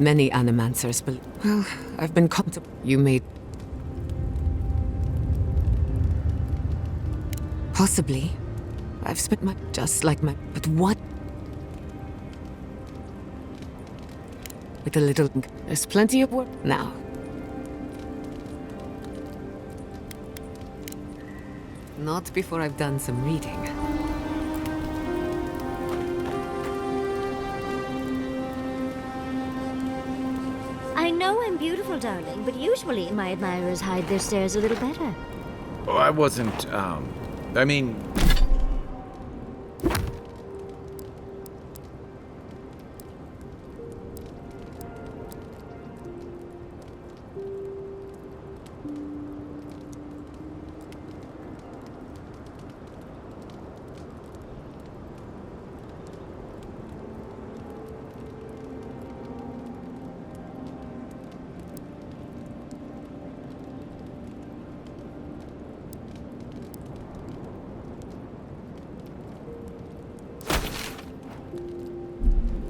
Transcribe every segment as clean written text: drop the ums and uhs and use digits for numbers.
Many animancers, but well, I've been you made. Possibly. I've spent my just like my but what? With a little there's plenty of work now. Not before I've done some reading. I know I'm beautiful, darling, but usually my admirers hide their stares a little better. Oh, I wasn't, I mean...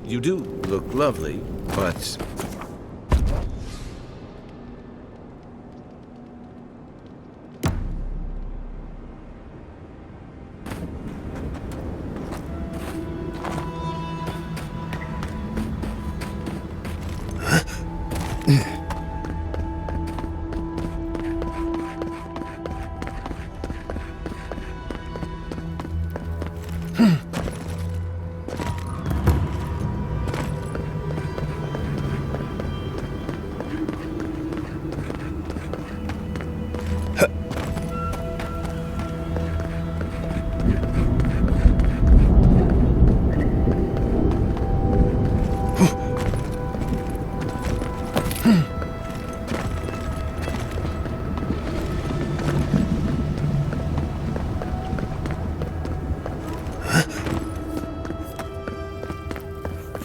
You do look lovely, but...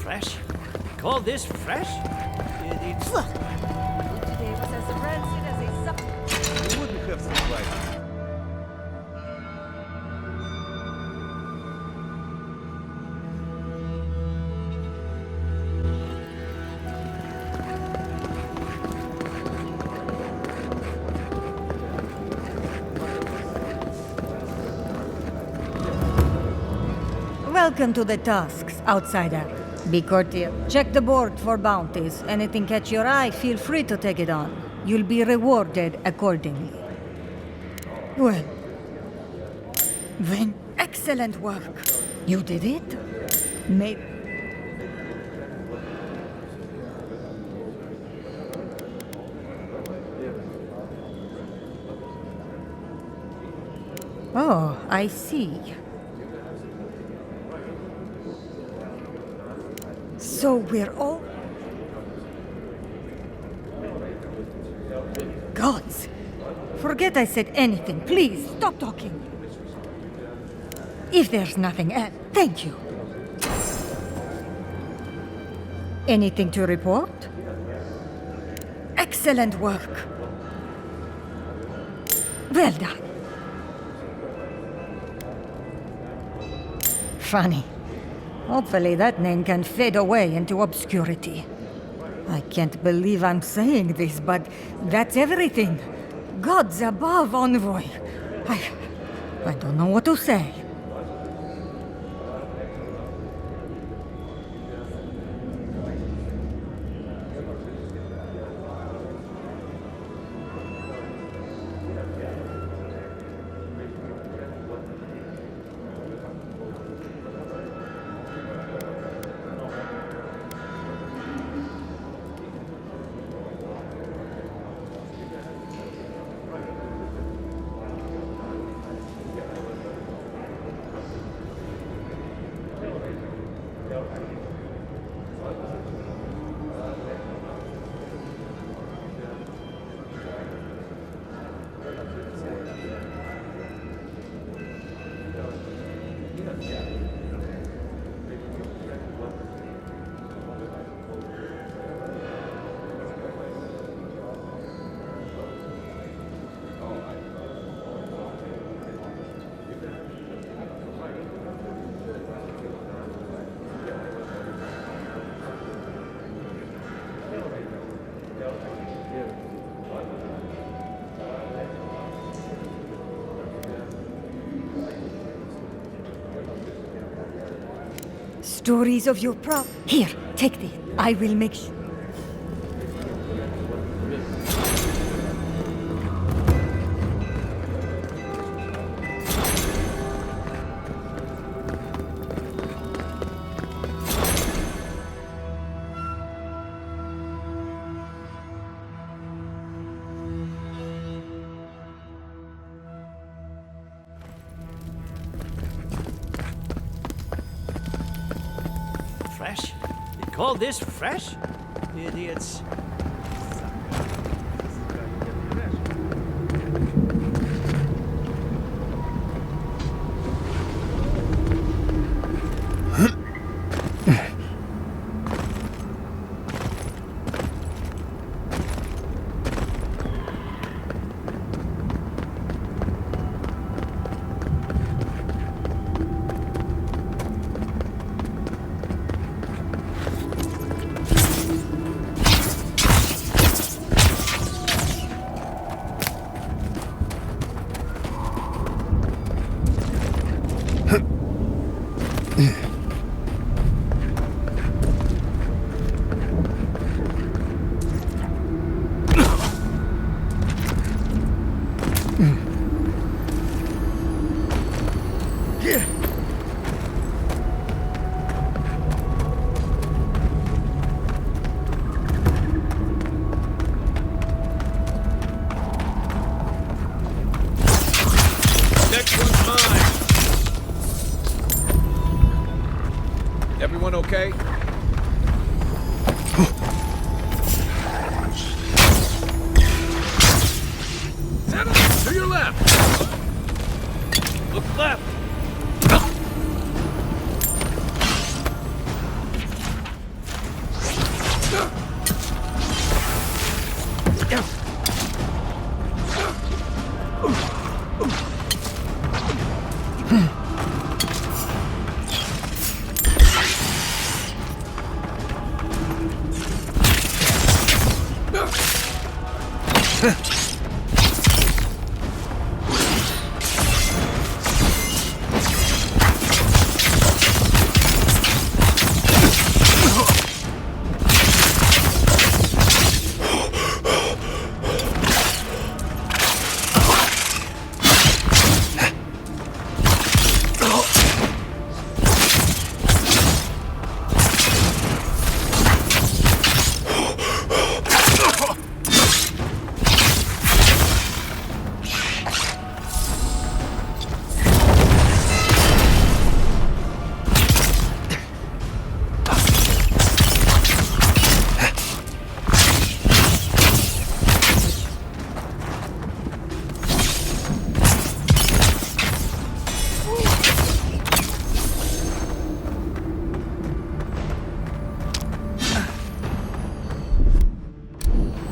Fresh? Call this fresh? It's... Today was as rancid as a suck. You wouldn't have some right. Welcome to the tasks, outsider. Be courteous. Check the board for bounties. Anything catch your eye, feel free to take it on. You'll be rewarded accordingly. Well, then, excellent work. You did it? Maybe. Oh, I see. So we're all... Gods! Forget I said anything. Please, stop talking. If there's nothing else, thank you. Anything to report? Excellent work. Well done. Funny. Hopefully that name can fade away into obscurity. I can't believe I'm saying this, but that's everything. Gods above, envoy. I don't know what to say. stories of your Here, take this. I will make sure. Fresh? You call this fresh? Idiots. Everyone okay? Settle to your left. Look left.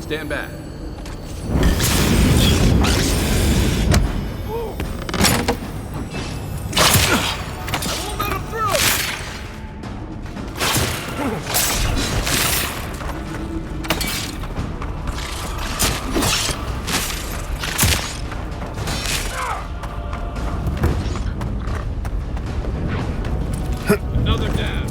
Stand back. Another down.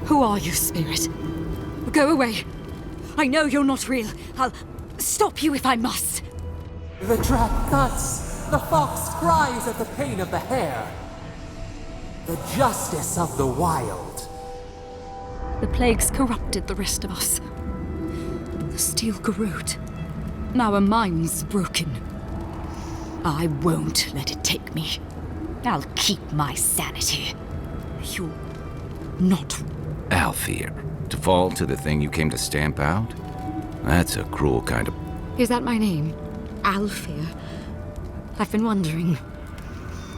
Who are you, spirit? Go away. I know you're not real. I'll stop you if I must. The trap cuts. The fox cries at the pain of the hare. The justice of the wild. The plagues corrupted the rest of us. The steel corrode. Now our minds broken. I won't let it take me. I'll keep my sanity. You're not... Alfear, to fall to the thing you came to stamp out? That's a cruel kind of... Is that my name? Alfear? I've been wondering.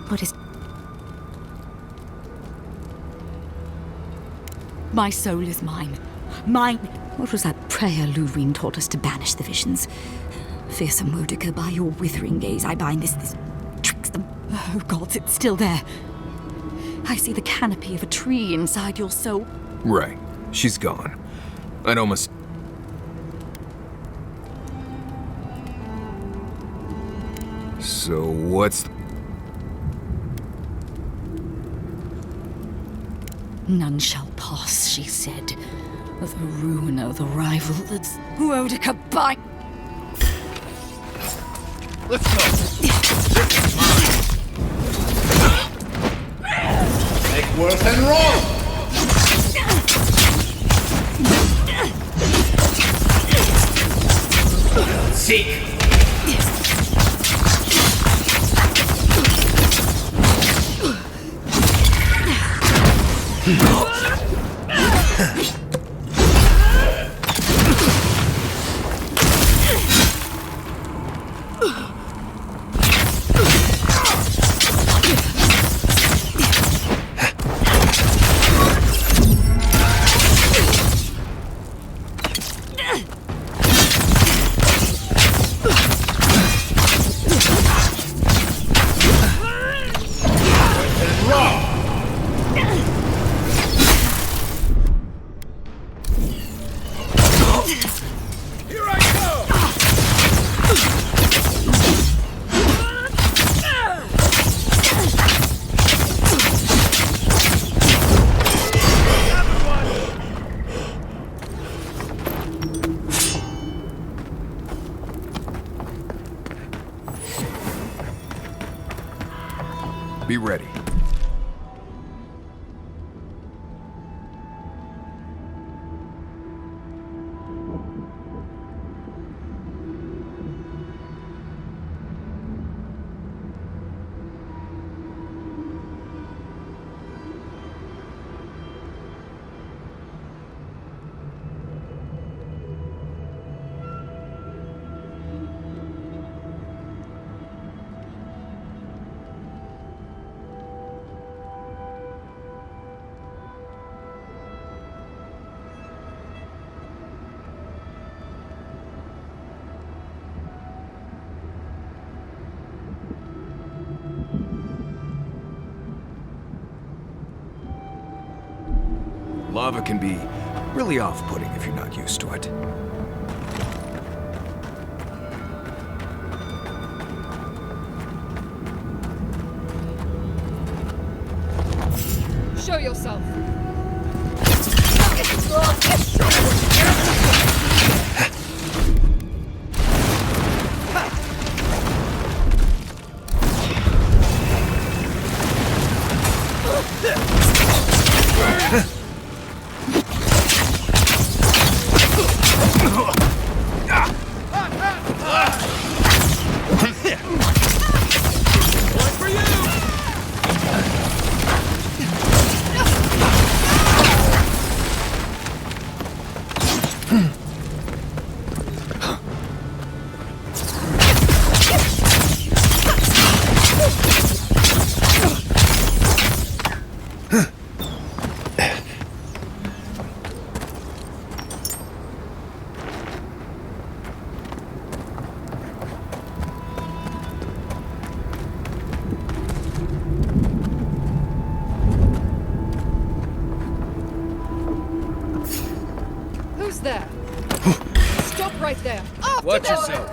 What is... My soul is mine. Mine. What was that prayer Lureen taught us to banish the visions? Fearsome Modica, by your withering gaze, I bind this tricksome. Oh, gods, it's still there. I see the canopy of a tree inside your soul. Right. She's gone. I'd almost... So what's... None shall pass, she said. The ruin of the rival that's Modica by... Let's go! This is mine! Make worse and roll! Seek! Be ready. Lava can be really off-putting if you're not used to it. Show yourself. Who's there? Stop right there. After Watch them! yourself.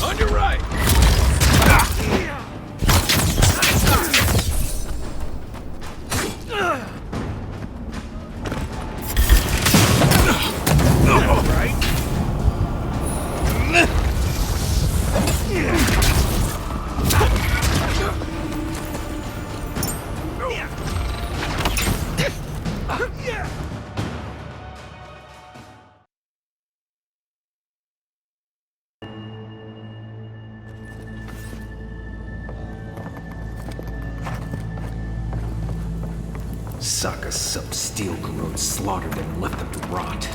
On your right. Right. Suckers some steel garrotes slaughtered them and left them to rot.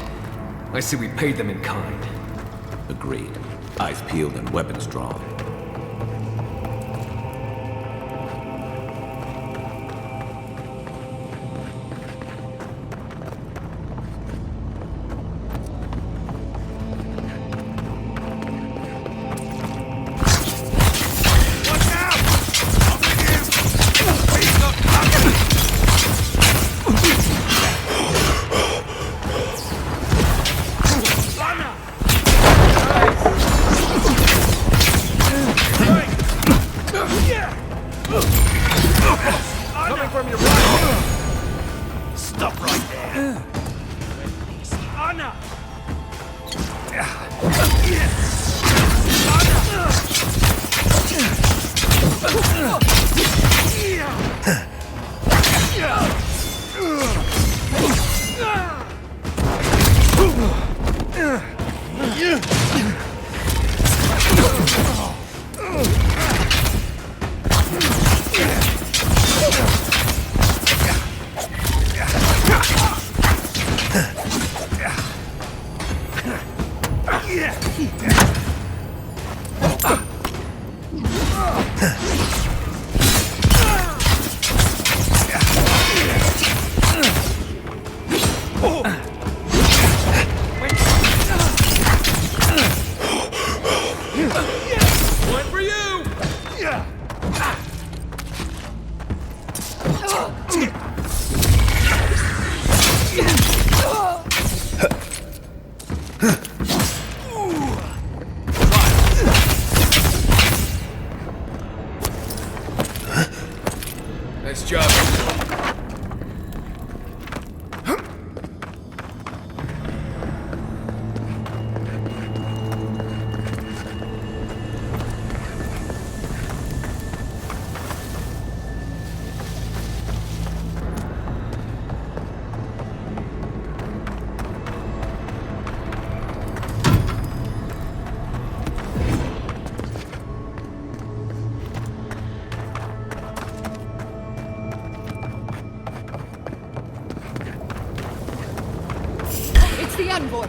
I say we paid them in kind. Agreed. Eyes peeled and weapons drawn. Coming from your right. Stop right there. Anna! One for you! Nice job. It's the envoy!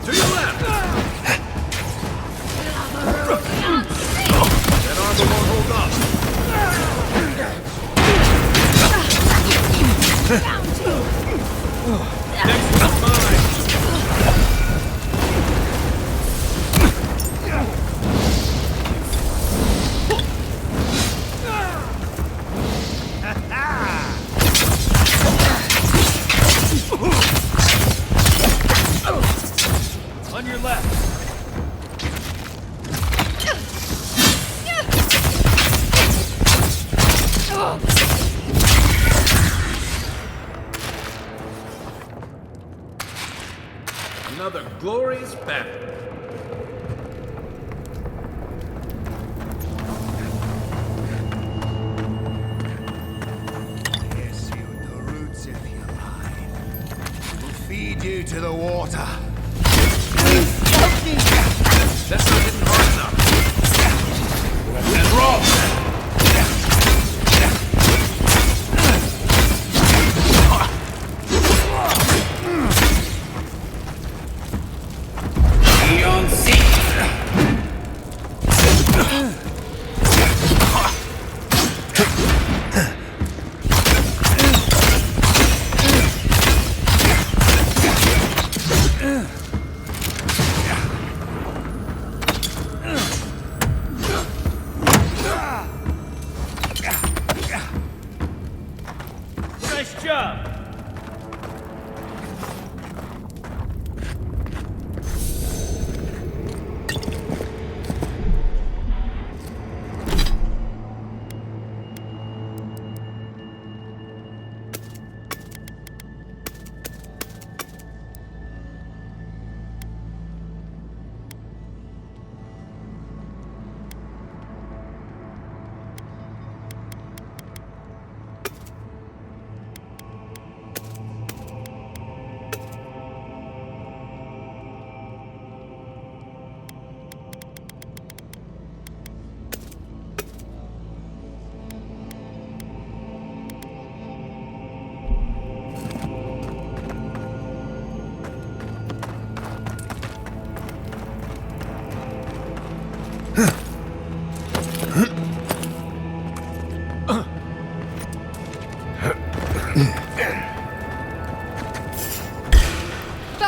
To your left! That armor won't hold up. Next one's mine. On your left. Another glorious battle. Yes, you the roots if you like. We'll feed you to the water. That's not hitting hard enough. And roll! Beyond sea!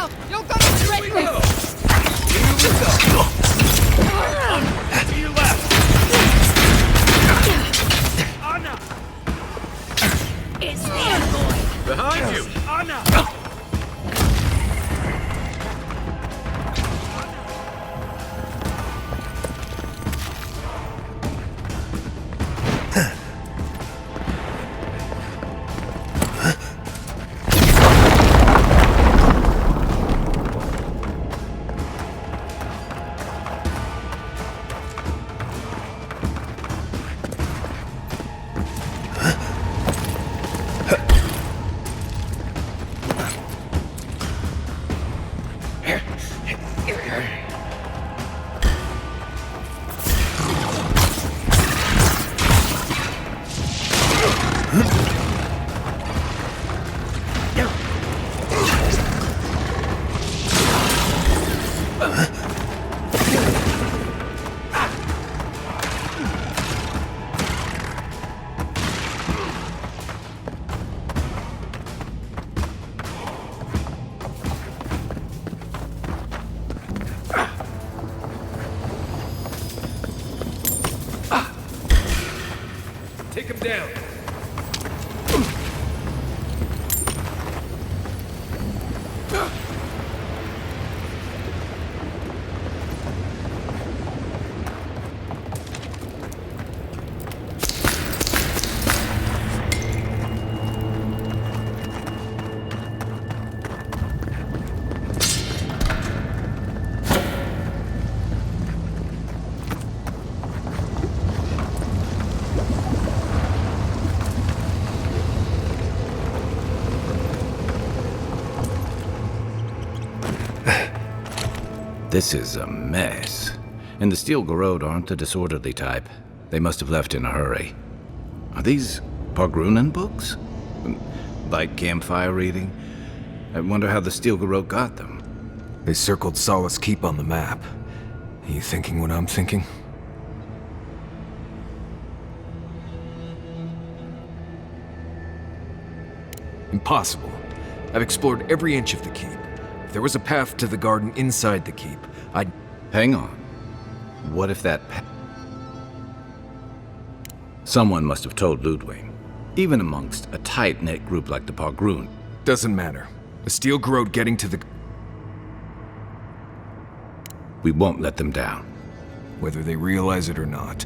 Anna! You're gonna trick me! To your left! Anna! It's the envoy! Behind you! Anna! Take him down. This is a mess. And the Steel Garrod aren't the disorderly type. They must have left in a hurry. Are these Pargrunen books? Light campfire reading? I wonder how the Steel Garrod got them. They circled Solace Keep on the map. Are you thinking what I'm thinking? Impossible. I've explored every inch of the keep. If there was a path to the garden inside the keep, I'd... Hang on. What if that Someone must have told Ludwig. Even amongst a tight-knit group like the Pargrun. Doesn't matter. A Steel Garrod getting to the... We won't let them down. Whether they realize it or not.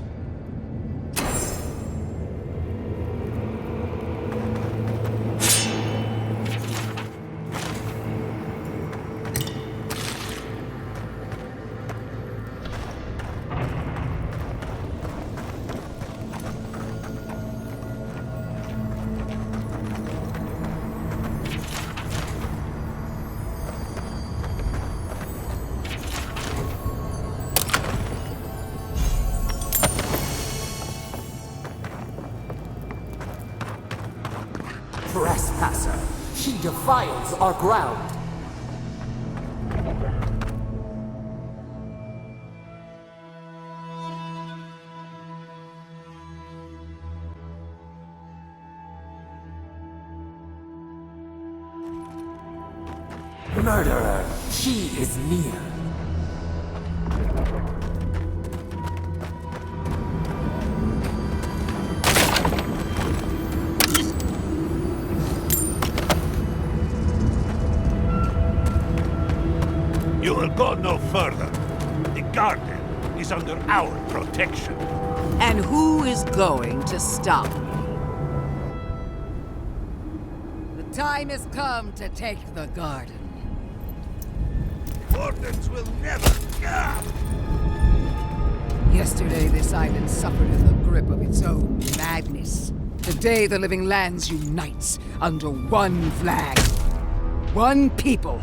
Trespasser! She defiles our ground! Murderer! She is near! You will go no further. The garden is under our protection. And who is going to stop me? The time has come to take the garden. Orders will never... Yesterday, this island suffered in the grip of its own madness. Today, the living lands unites under one flag. One people.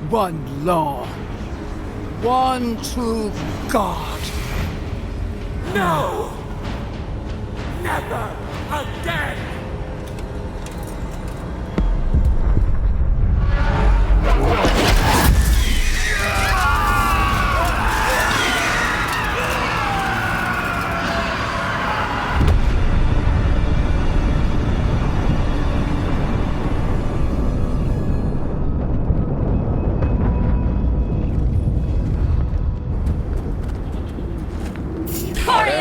One law. One true God. No! Never again!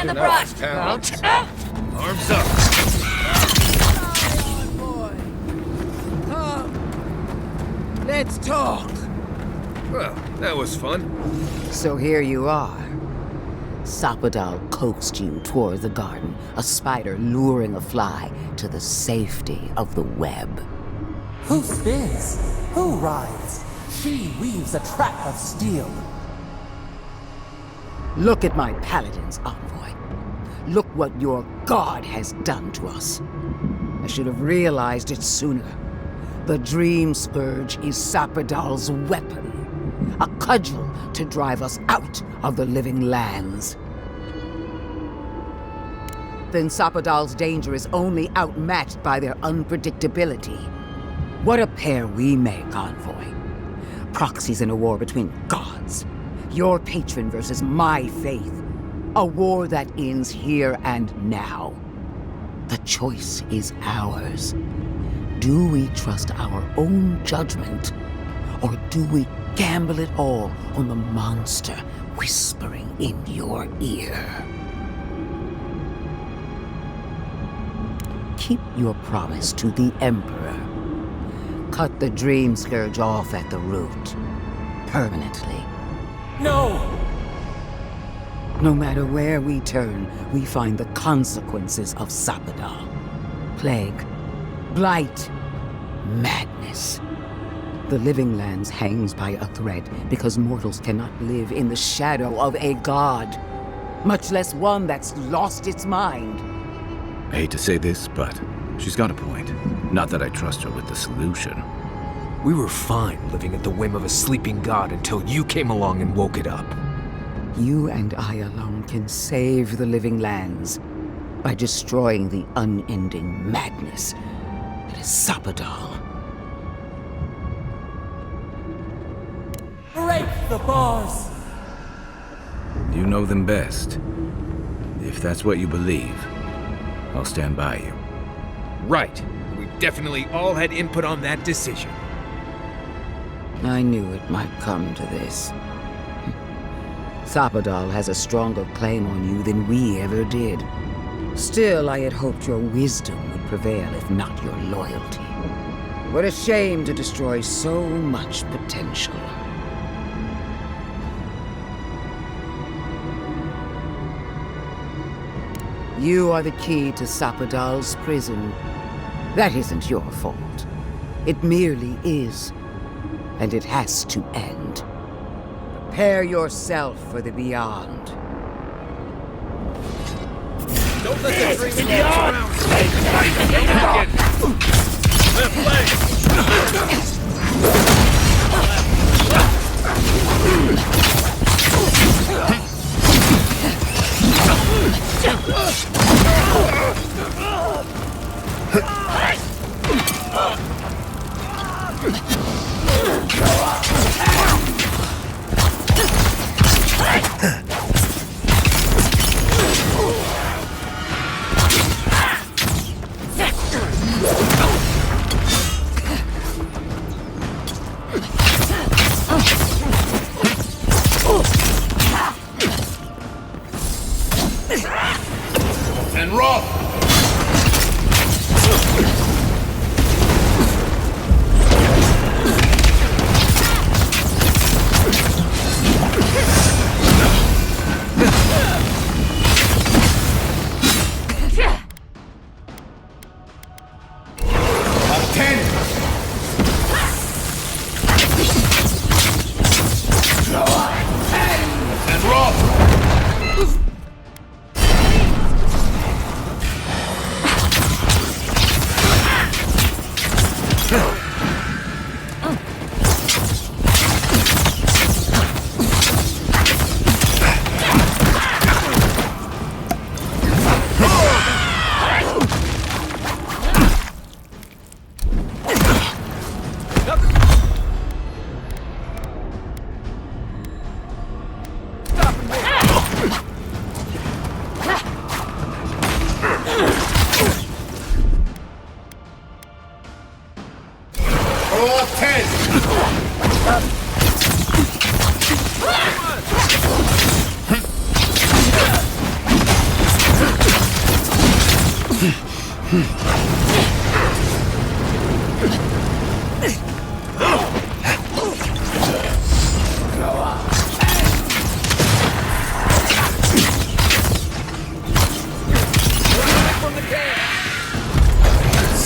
the brush! Arms up! Come. Let's talk. Well, that was fun. So here you are. Sapadal coaxed you toward the garden, a spider luring a fly to the safety of the web. Who spins? Who rides? She weaves a trap of steel. Look at my paladin's envoy. Look what your god has done to us. I should have realized it sooner. The Dream Scourge is Sapadal's weapon. A cudgel to drive us out of the living lands. Then Sapadal's danger is only outmatched by their unpredictability. What a pair we make, Envoy. Proxies in a war between gods. Your patron versus my faith. A war that ends here and now. The choice is ours. Do we trust our own judgment, or do we gamble it all on the monster whispering in your ear? Keep your promise to the Emperor. Cut the Dream Scourge off at the root. Permanently. No! No matter where we turn, we find the consequences of Sapadal. Plague, blight, madness. The living lands hangs by a thread because mortals cannot live in the shadow of a god, much less one that's lost its mind. I hate to say this, but she's got a point. Not that I trust her with the solution. We were fine living at the whim of a sleeping god until you came along and woke it up. You and I alone can save the living lands by destroying the unending madness that is Sapadal. Break the bars! You know them best. If that's what you believe, I'll stand by you. Right. We definitely all had input on that decision. I knew it might come to this. Sapadal has a stronger claim on you than we ever did. Still, I had hoped your wisdom would prevail, if not your loyalty. What a shame to destroy so much potential. You are the key to Sapadal's prison. That isn't your fault. It merely is. And it has to end. Prepare yourself for the beyond. Don't let the dream around! Left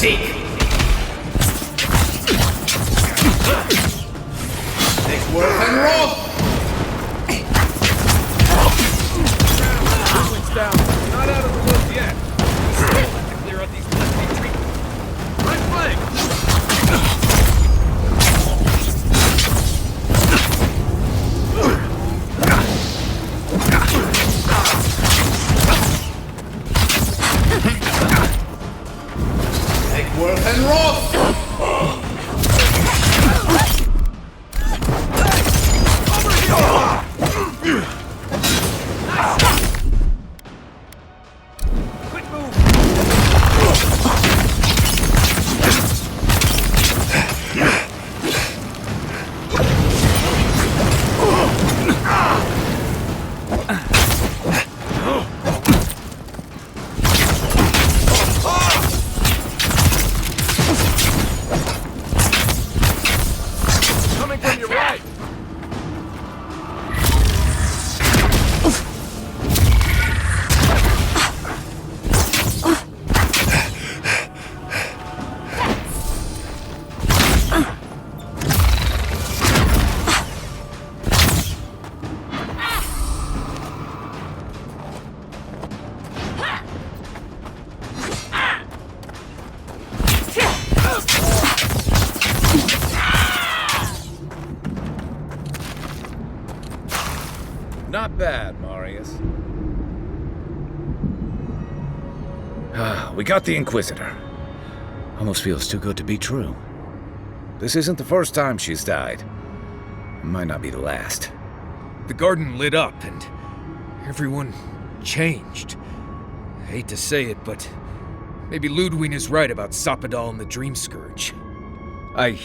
Seek! Take work and roll! Wind's down. Not out of the woods yet. Still have to clear out these pesky trees. Right flank! Take work and roll! Coming from your right! Not bad, Marius. We got the Inquisitor. Almost feels too good to be true. This isn't the first time she's died. Might not be the last. The garden lit up and everyone changed. I hate to say it, but maybe Ludwig is right about Sapadal and the Dream Scourge. I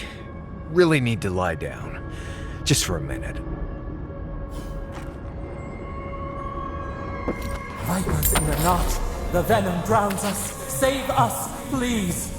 really need to lie down. Just for a minute. Vipers in the knot. The venom drowns us. Save us, please.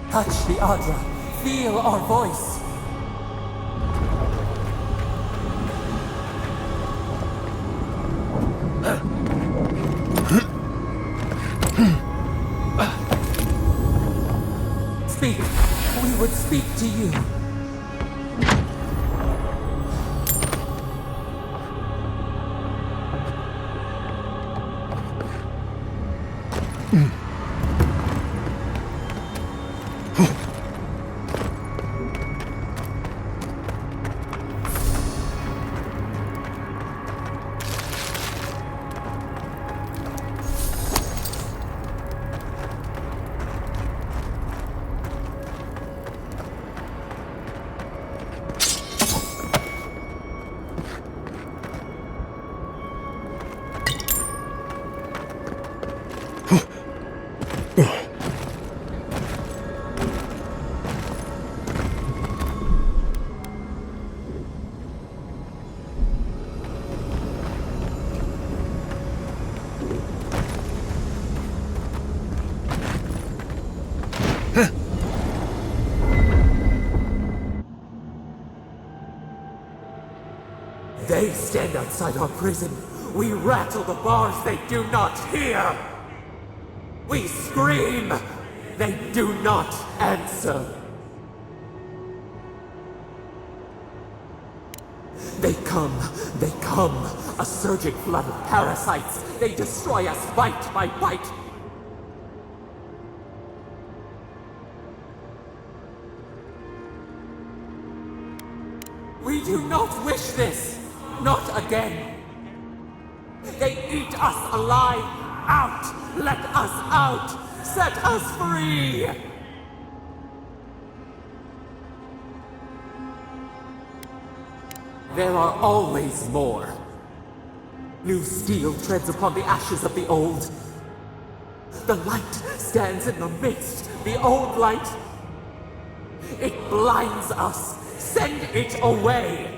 Touch the Adra. Feel our voice. Speak. We would speak to you. They stand outside our prison. We rattle the bars, they do not hear. We scream, they do not answer. They come, a surging flood of parasites. They destroy us bite by bite. We do not wish this. Not again. They eat us alive. Out! Let us out! Set us free! There are always more. New steel treads upon the ashes of the old. The light stands in the midst, the old light. It blinds us. Send it away!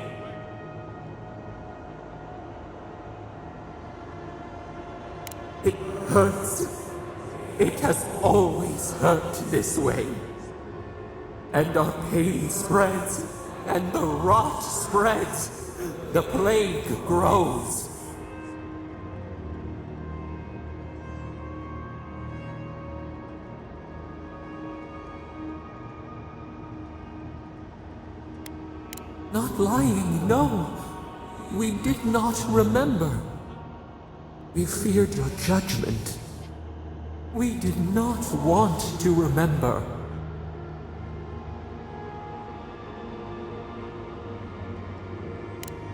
It hurts. It has always hurt this way. And our pain spreads, and the rot spreads. The plague grows. Not lying, no. We did not remember. We feared your judgment. We did not want to remember.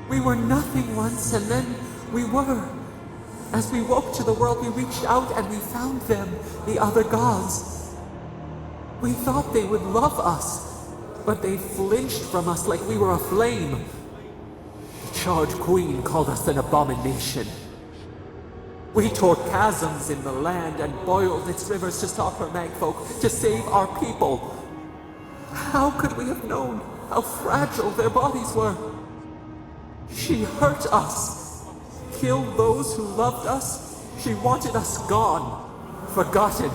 We were nothing once, and then we were. As we woke to the world, we reached out and we found them, the other gods. We thought they would love us, but they flinched from us like we were a flame. The charred queen called us an abomination. We tore chasms in the land and boiled its rivers to stop her magfolk, to save our people. How could we have known how fragile their bodies were? She hurt us, killed those who loved us. She wanted us gone, forgotten,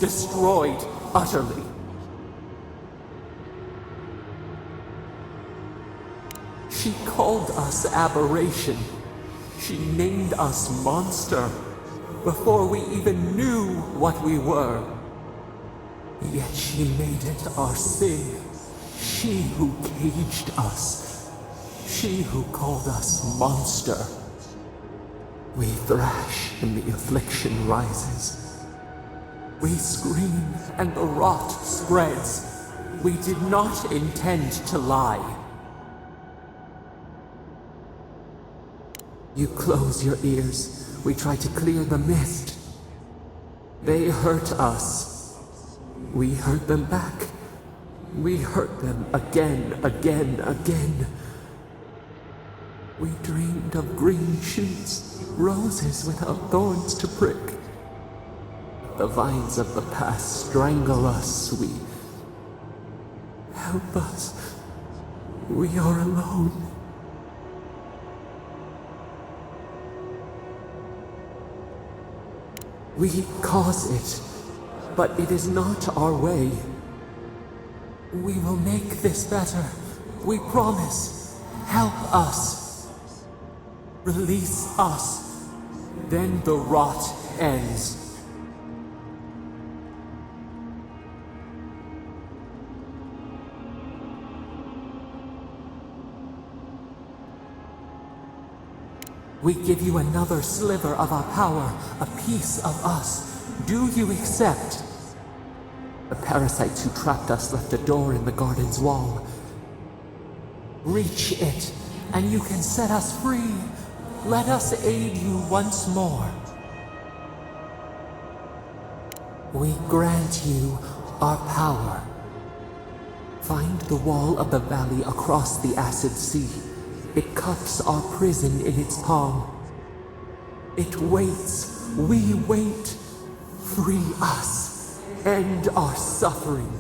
destroyed utterly. She called us aberration. She named us monster before we even knew what we were. Yet she made it our sin. She who caged us. She who called us monster. We thrash and the affliction rises. We scream and the rot spreads. We did not intend to lie. You close your ears. We try to clear the mist. They hurt us. We hurt them back. We hurt them again, again, again. We dreamed of green shoots, roses without thorns to prick. The vines of the past strangle us. Help us. We are alone. We cause it, but it is not our way. We will make this better. We promise. Help us. Release us. Then the rot ends. We give you another sliver of our power, a piece of us. Do you accept? The parasites who trapped us left a door in the garden's wall. Reach it, and you can set us free. Let us aid you once more. We grant you our power. Find the wall of the valley across the acid sea. It cups our prison in its palm. It waits. We wait. Free us. End our suffering.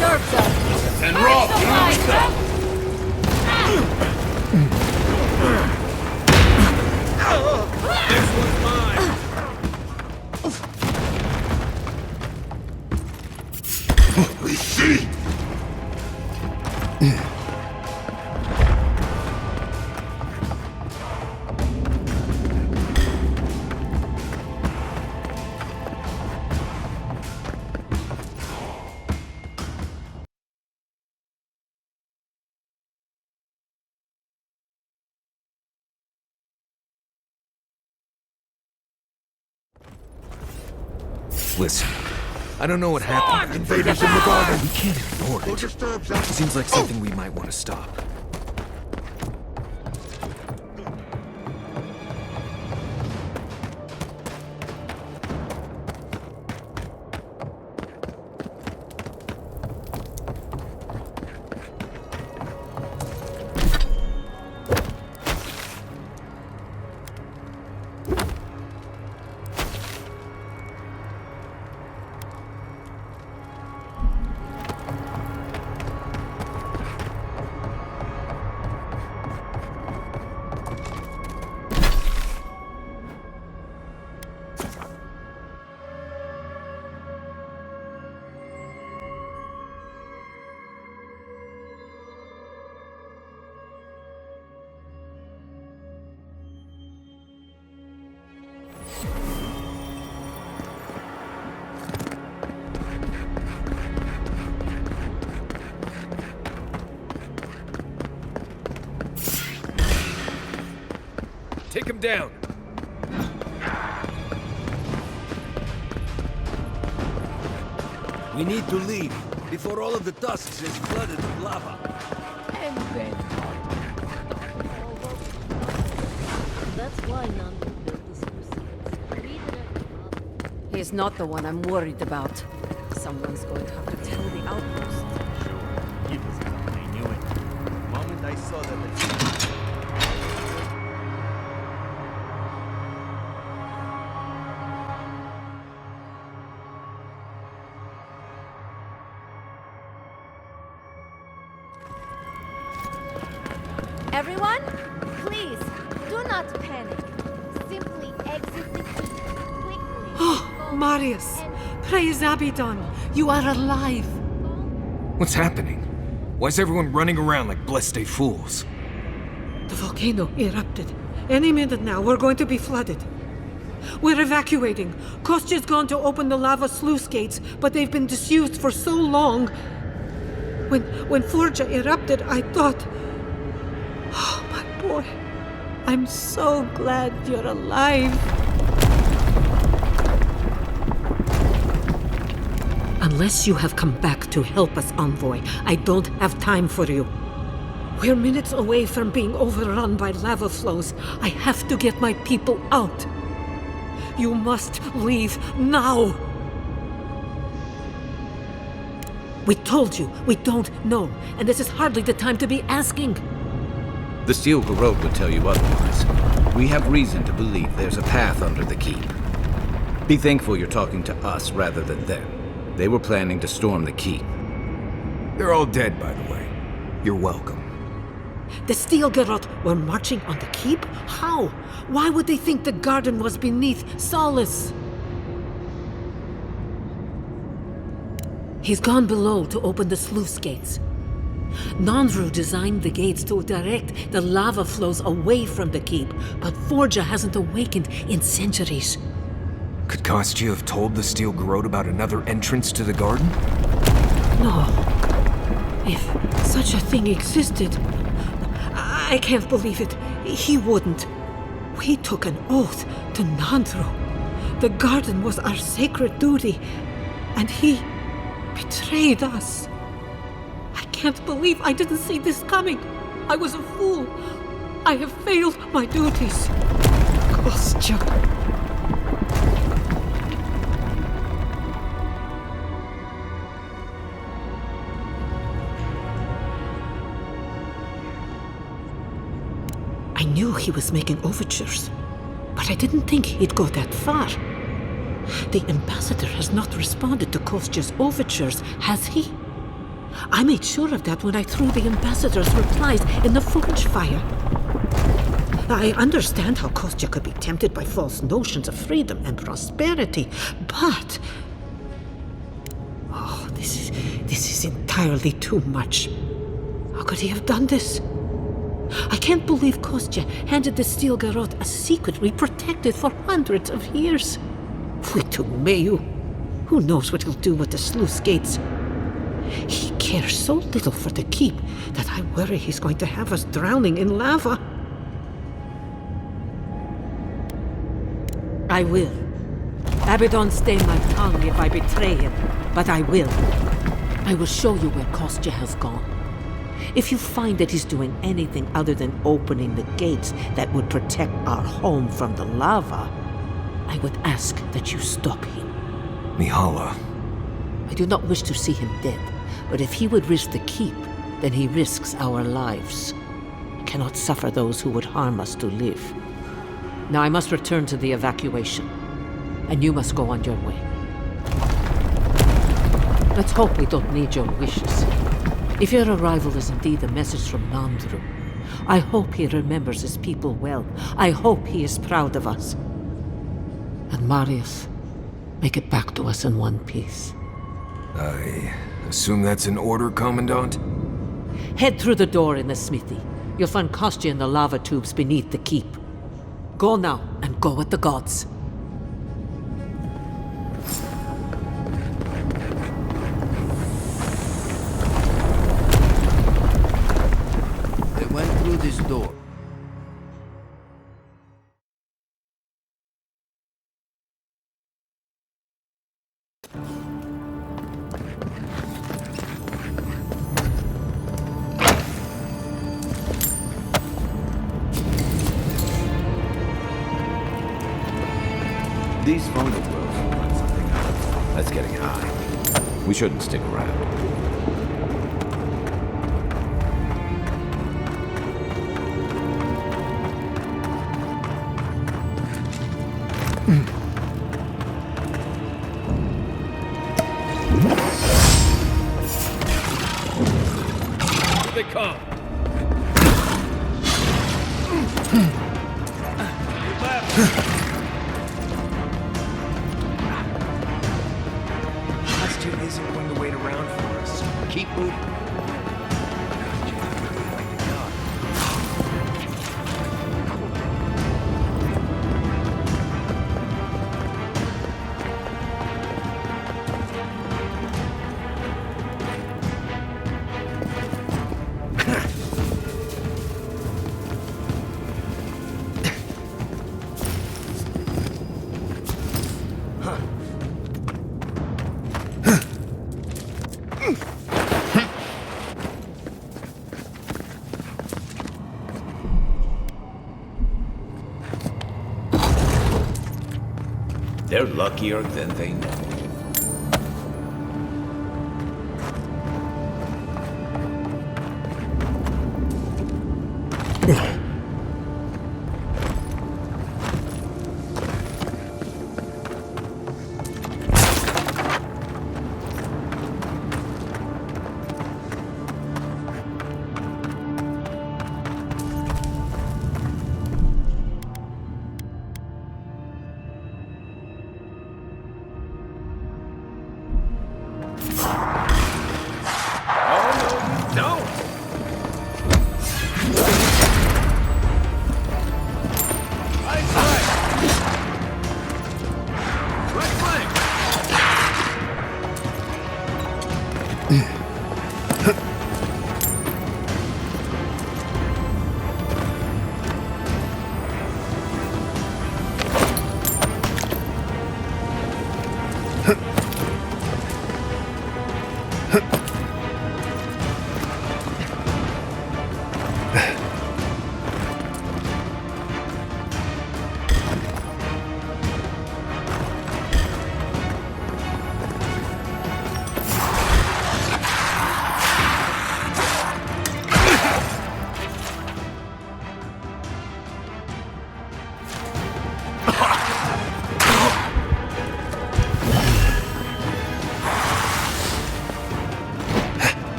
disturbs us. And Rob, This one's mine! We see! Listen, I don't know what happened. Invaders in the garden! We can't ignore Who it. disturbs us? Seems like something we might want to stop. Take him down! We need to leave before all of the tusks is flooded with lava. And then... That's why none will build the sluice. He's not the one I'm worried about. Someone's going to have to tell the outpost. He was gone, I knew it. The moment I saw that Everyone, please, do not panic. Simply exit the keep quickly. Oh, Marius! Praise Abaddon! You are alive! What's happening? Why is everyone running around like blessed fools? The volcano erupted. Any minute now, we're going to be flooded. We're evacuating. Kostya's gone to open the lava sluice gates, but they've been disused for so long. When Forja erupted, I thought... Oh, my boy. I'm so glad you're alive. Unless you have come back to help us, Envoy, I don't have time for you. We're minutes away from being overrun by lava flows. I have to get my people out. You must leave now. We told you, we don't know, and this is hardly the time to be asking. The Steel Garrote would tell you otherwise. We have reason to believe there's a path under the keep. Be thankful you're talking to us rather than them. They were planning to storm the keep. They're all dead, by the way. You're welcome. The Steel Garrote were marching on the keep? How? Why would they think the garden was beneath Solace? He's gone below to open the sluice gates. Nandru designed the gates to direct the lava flows away from the keep, but Forja hasn't awakened in centuries. Could Kostya have told the Steel Garrote about another entrance to the garden? No. If such a thing existed, I can't believe it. He wouldn't. We took an oath to Nandru. The garden was our sacred duty, and he betrayed us. I can't believe I didn't see this coming. I was a fool. I have failed my duties. Kostya. I knew he was making overtures, but I didn't think he'd go that far. The ambassador has not responded to Kostya's overtures, has he? I made sure of that when I threw the ambassador's replies in the forge fire. I understand how Kostya could be tempted by false notions of freedom and prosperity, but... Oh, this is entirely too much. How could he have done this? I can't believe Kostya handed the steel garrote a secret we protected for hundreds of years. We took Mayu. Who knows what he'll do with the sluice gates? He cares so little for the keep that I worry he's going to have us drowning in lava. I will. Abaddon stain my tongue if I betray him, but I will. I will show you where Kostya has gone. If you find that he's doing anything other than opening the gates that would protect our home from the lava, I would ask that you stop him. Mihala. I do not wish to see him dead, but if he would risk the keep, then he risks our lives. I cannot suffer those who would harm us to live. Now I must return to the evacuation, and you must go on your way. Let's hope we don't need your wishes. If your arrival is indeed a message from Nandru, I hope he remembers his people well. I hope he is proud of us. And Marius, make it back to us in one piece. I assume that's an order, Commandant? Head through the door in the smithy. You'll find Kostya in the lava tubes beneath the keep. Go now, and go with the gods. They went through this door. These phone grills will run something out. That's getting high. We shouldn't stick around. Here they come. Kostya isn't going to wait around for us. Keep moving. They're luckier than they know.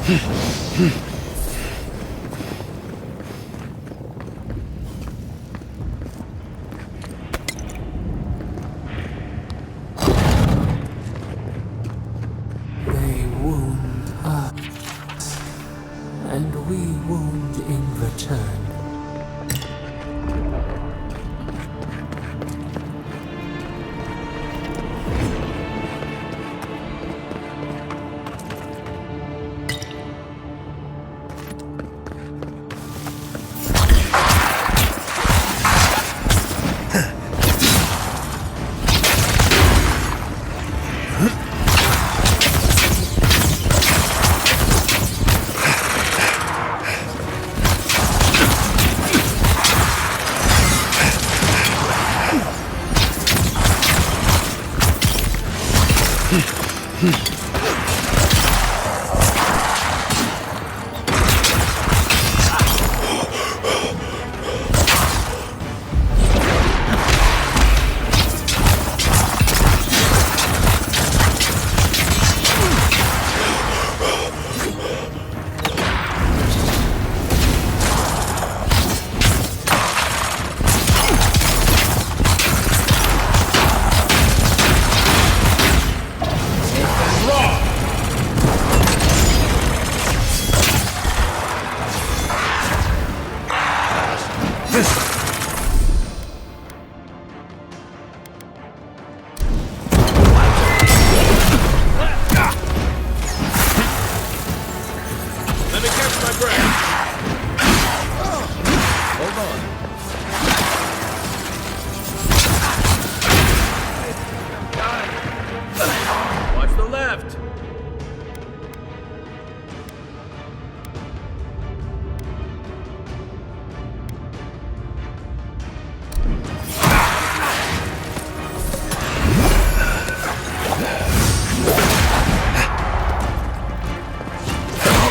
They wound us, and we wound in return.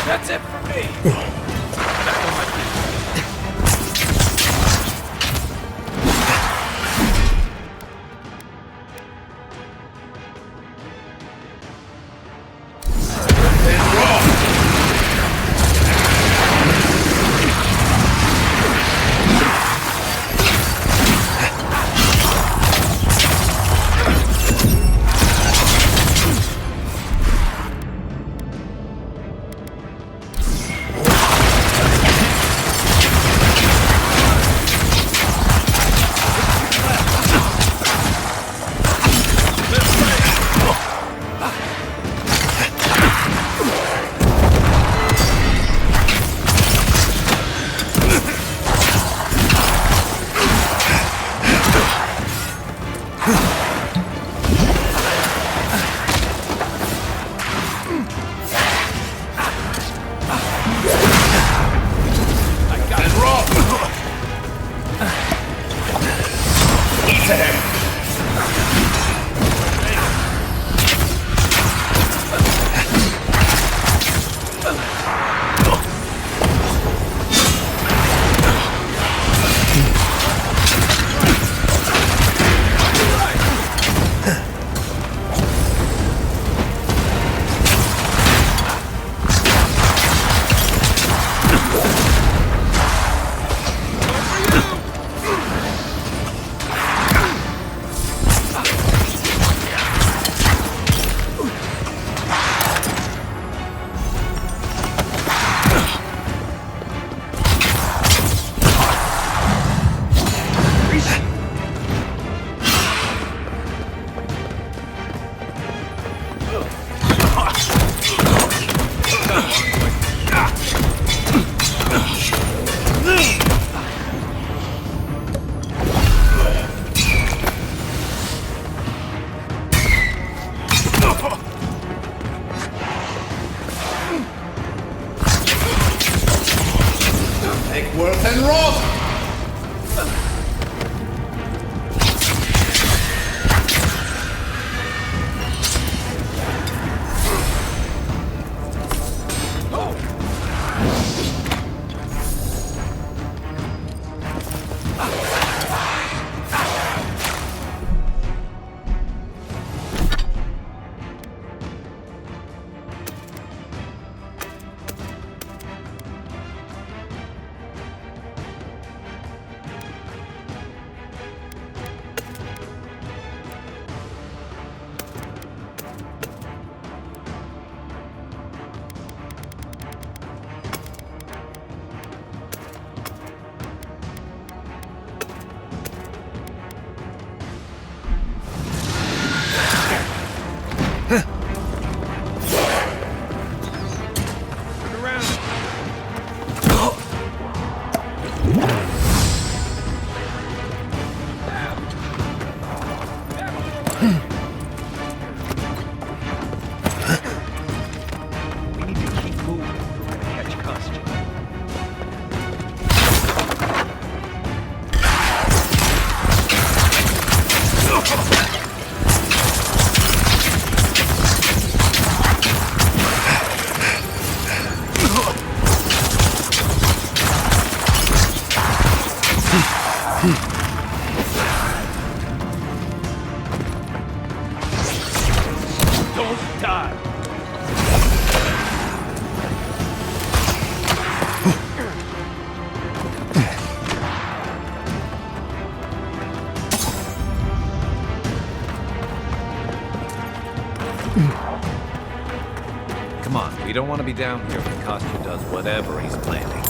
That's it for me. Don't die! Come on, we don't want to be down here when Costume does whatever he's planning.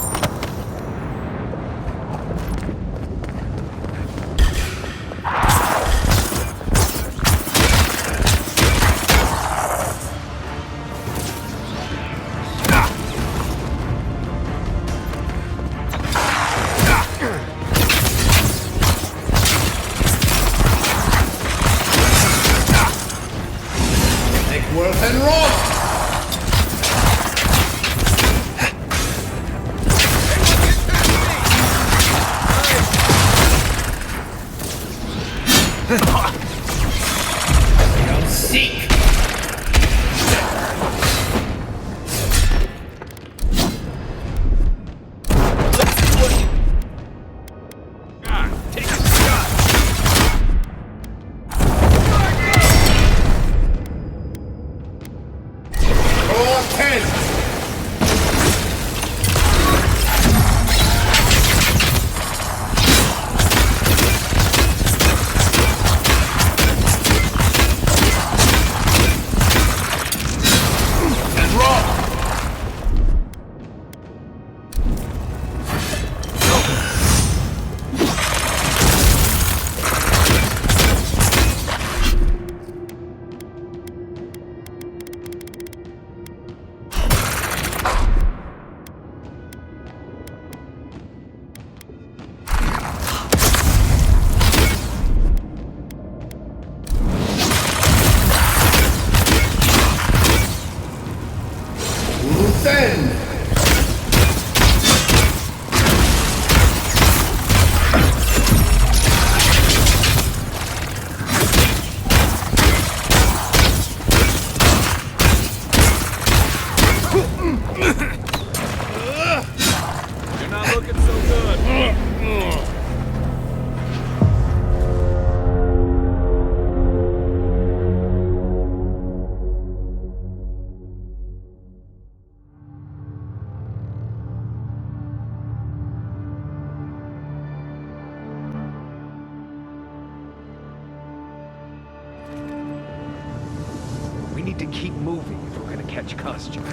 We need to keep moving if we're gonna catch Costume.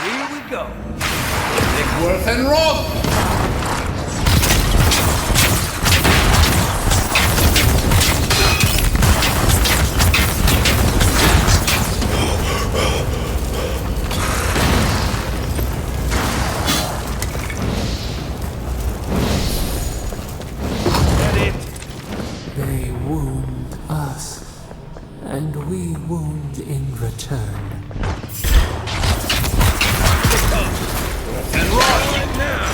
Here we go. Nickworth and Roth! They wound us, and we wound in return. And Roth! Now!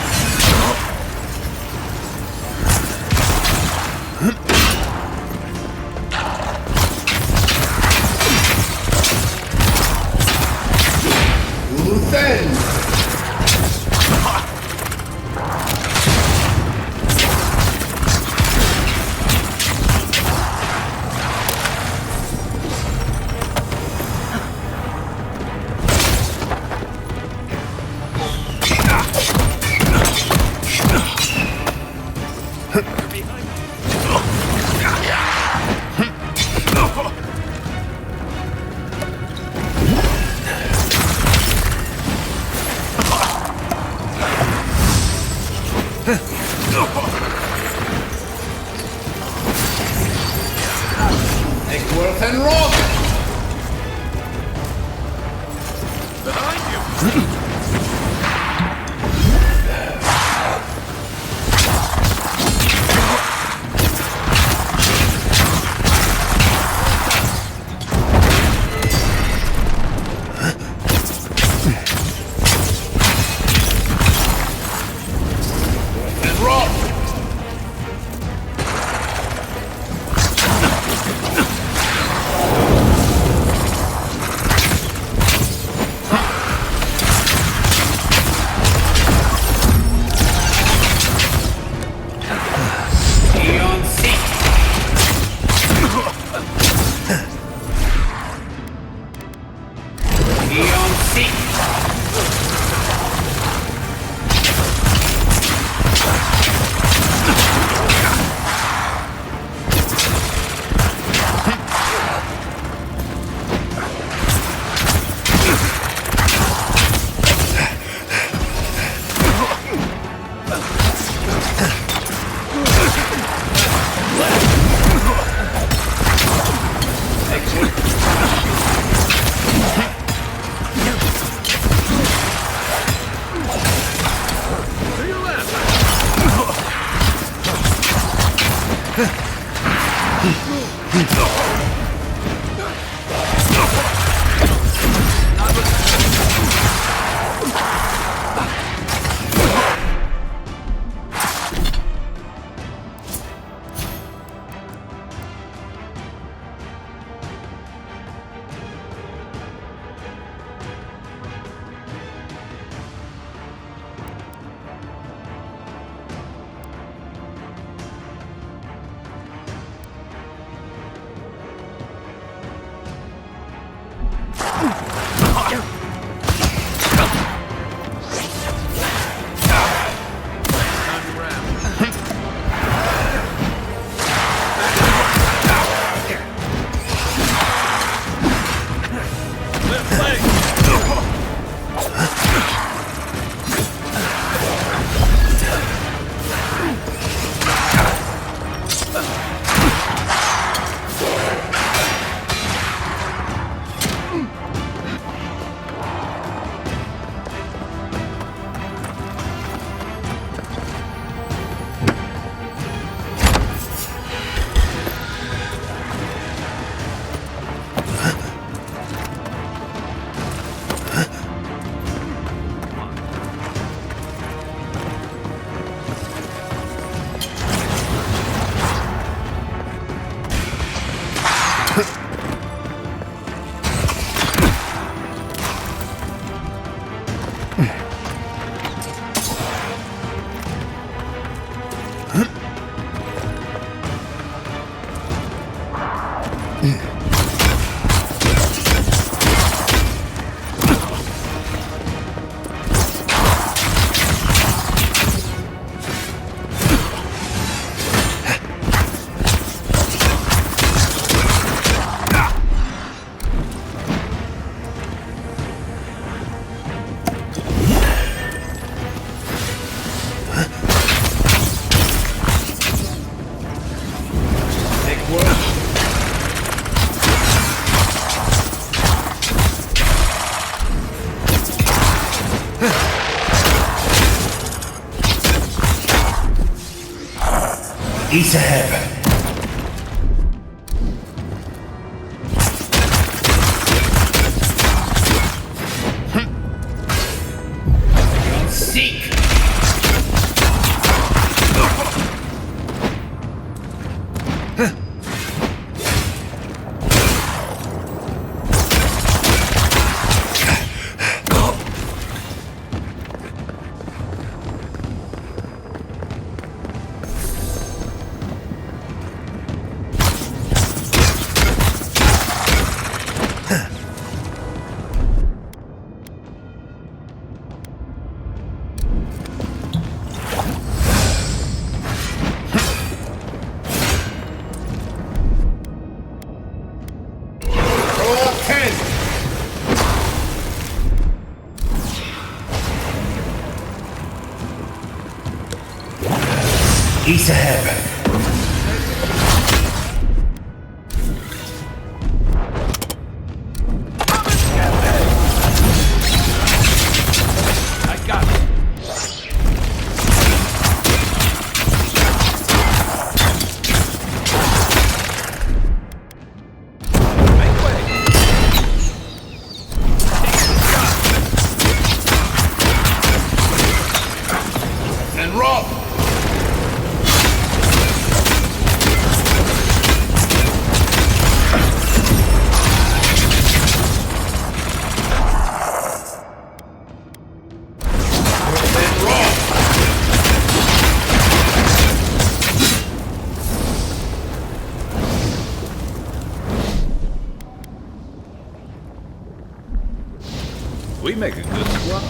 Luthen! Nickworth and Roth! Behind you! And Roth! East ahead. Seek! East ahead. We make a good squad.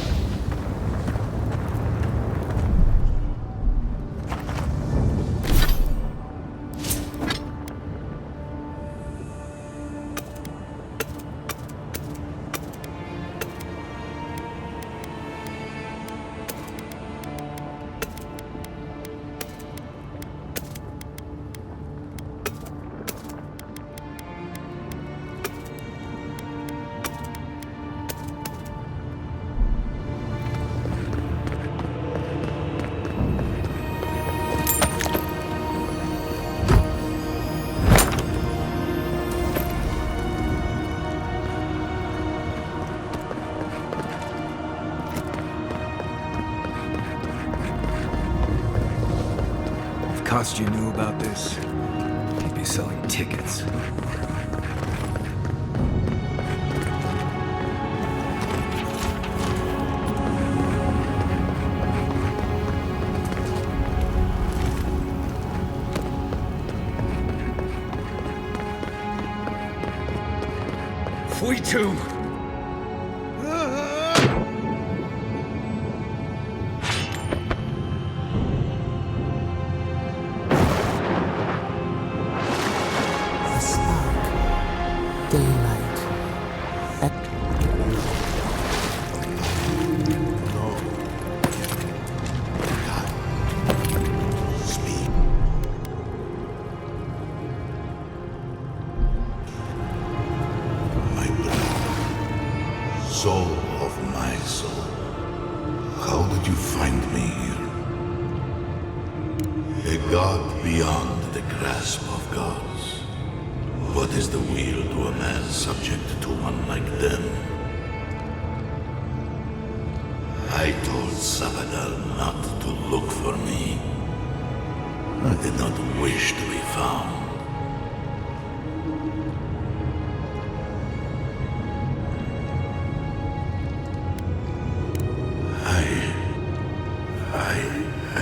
Cost you knew about this, he'd be selling tickets. Fui-tu! Daylight. Speak. My brother, soul of my soul, how did you find me here? A god beyond the grasp of gods. What is the will to a man subject to one like them? I told Sabadell not to look for me. I did not wish to be found. I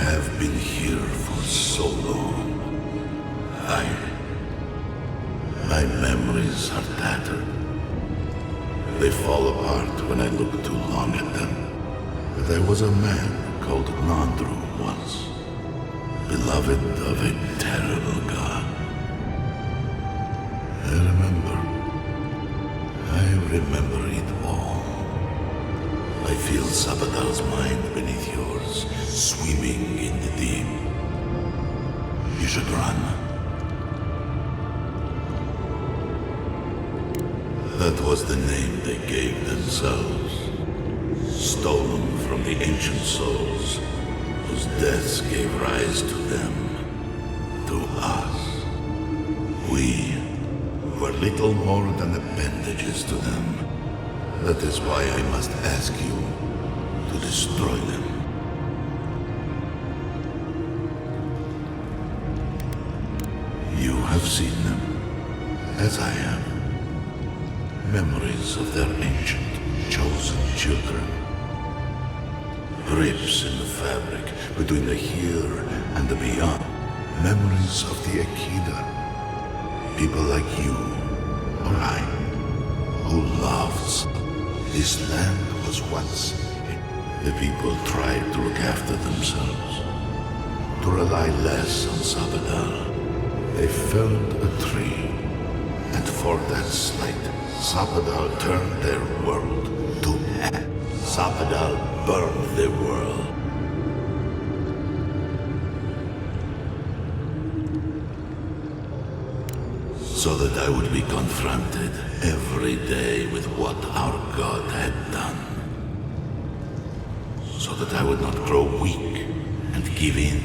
have been here for so long. My memories are tattered. They fall apart when I look too long at them. There was a man called Nandru once, beloved of a terrible god. I remember it all. I feel Sabadell's mind beneath yours, swimming in the deep. You should run. That was the name they gave themselves. stolen from the ancient souls, whose deaths gave rise to them, to us. We were little more than appendages to them. That is why I must ask you to destroy them. You have seen them, as I have. Memories of their ancient, chosen children. Rips in the fabric between the here and the beyond. Memories of the Akida. People like you, or I, who loved. This land was once. The people tried to look after themselves, to rely less on Sabadal. They felled a tree, and for that slight, Sabadal turned their world to hell. Sabadal burned their world. So that I would be confronted every day with what our God had done. So that I would not grow weak and give in.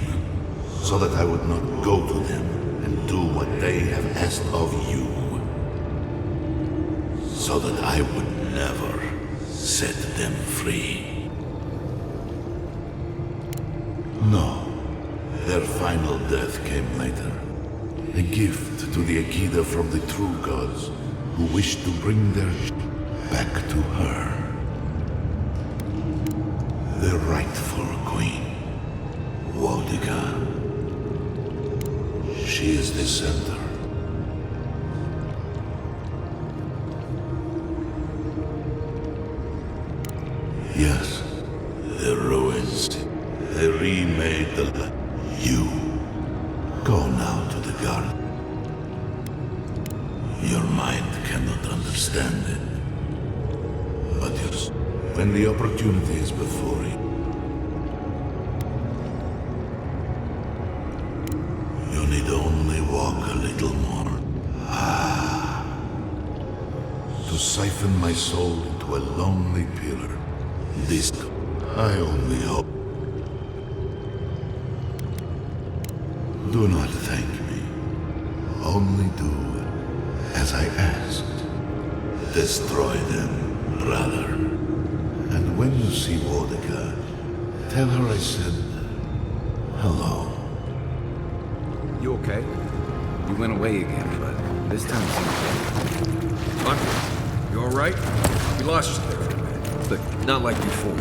So that I would not go to them and do what they have asked of you. So that I would never set them free. No, their final death came later. A gift to the Akida from the true gods, who wished to bring their back to her. The rightful queen, Wodiga. She is the center. Yes, the ruins. They remade the land. You go now to the garden. Your mind cannot understand it. But yes, when the opportunity is before you, you need only walk a little more. To siphon my soul into a lonely pillar. This, I only hope. Do not thank me. Only do as I asked. Destroy them, brother. And when you see Wodiga, tell her I said hello. You okay? You went away again, but this time it seemed okay. Hunter, you alright? We lost you there for a minute, but not like before.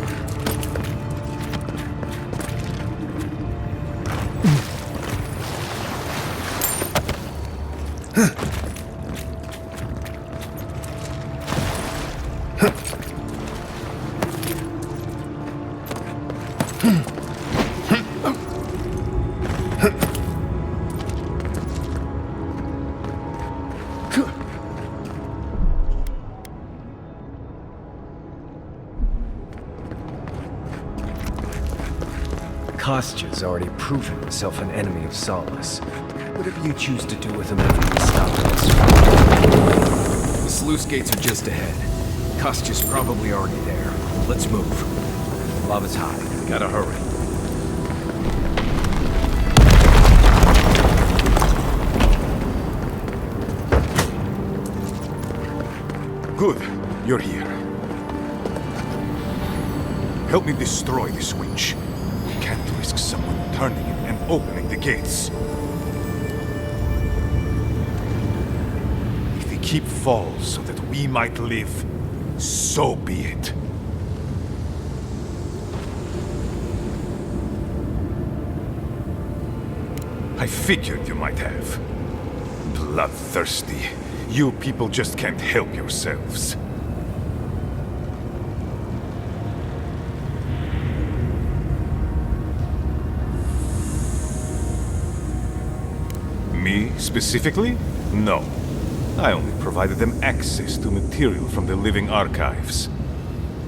Kostya's already proven himself an enemy of Solace. Whatever you choose to do with him after we stop us. The sluice gates are just ahead. Kostya's probably already there. Let's move. Lava's high. We gotta hurry. Good. You're here. Help me destroy this witch. We can't risk someone turning it and opening the gates. If the keep falls so that we might live, so be it. I figured you might have. Bloodthirsty. You people just can't help yourselves. Me, specifically? No. I only provided them access to material from the living archives.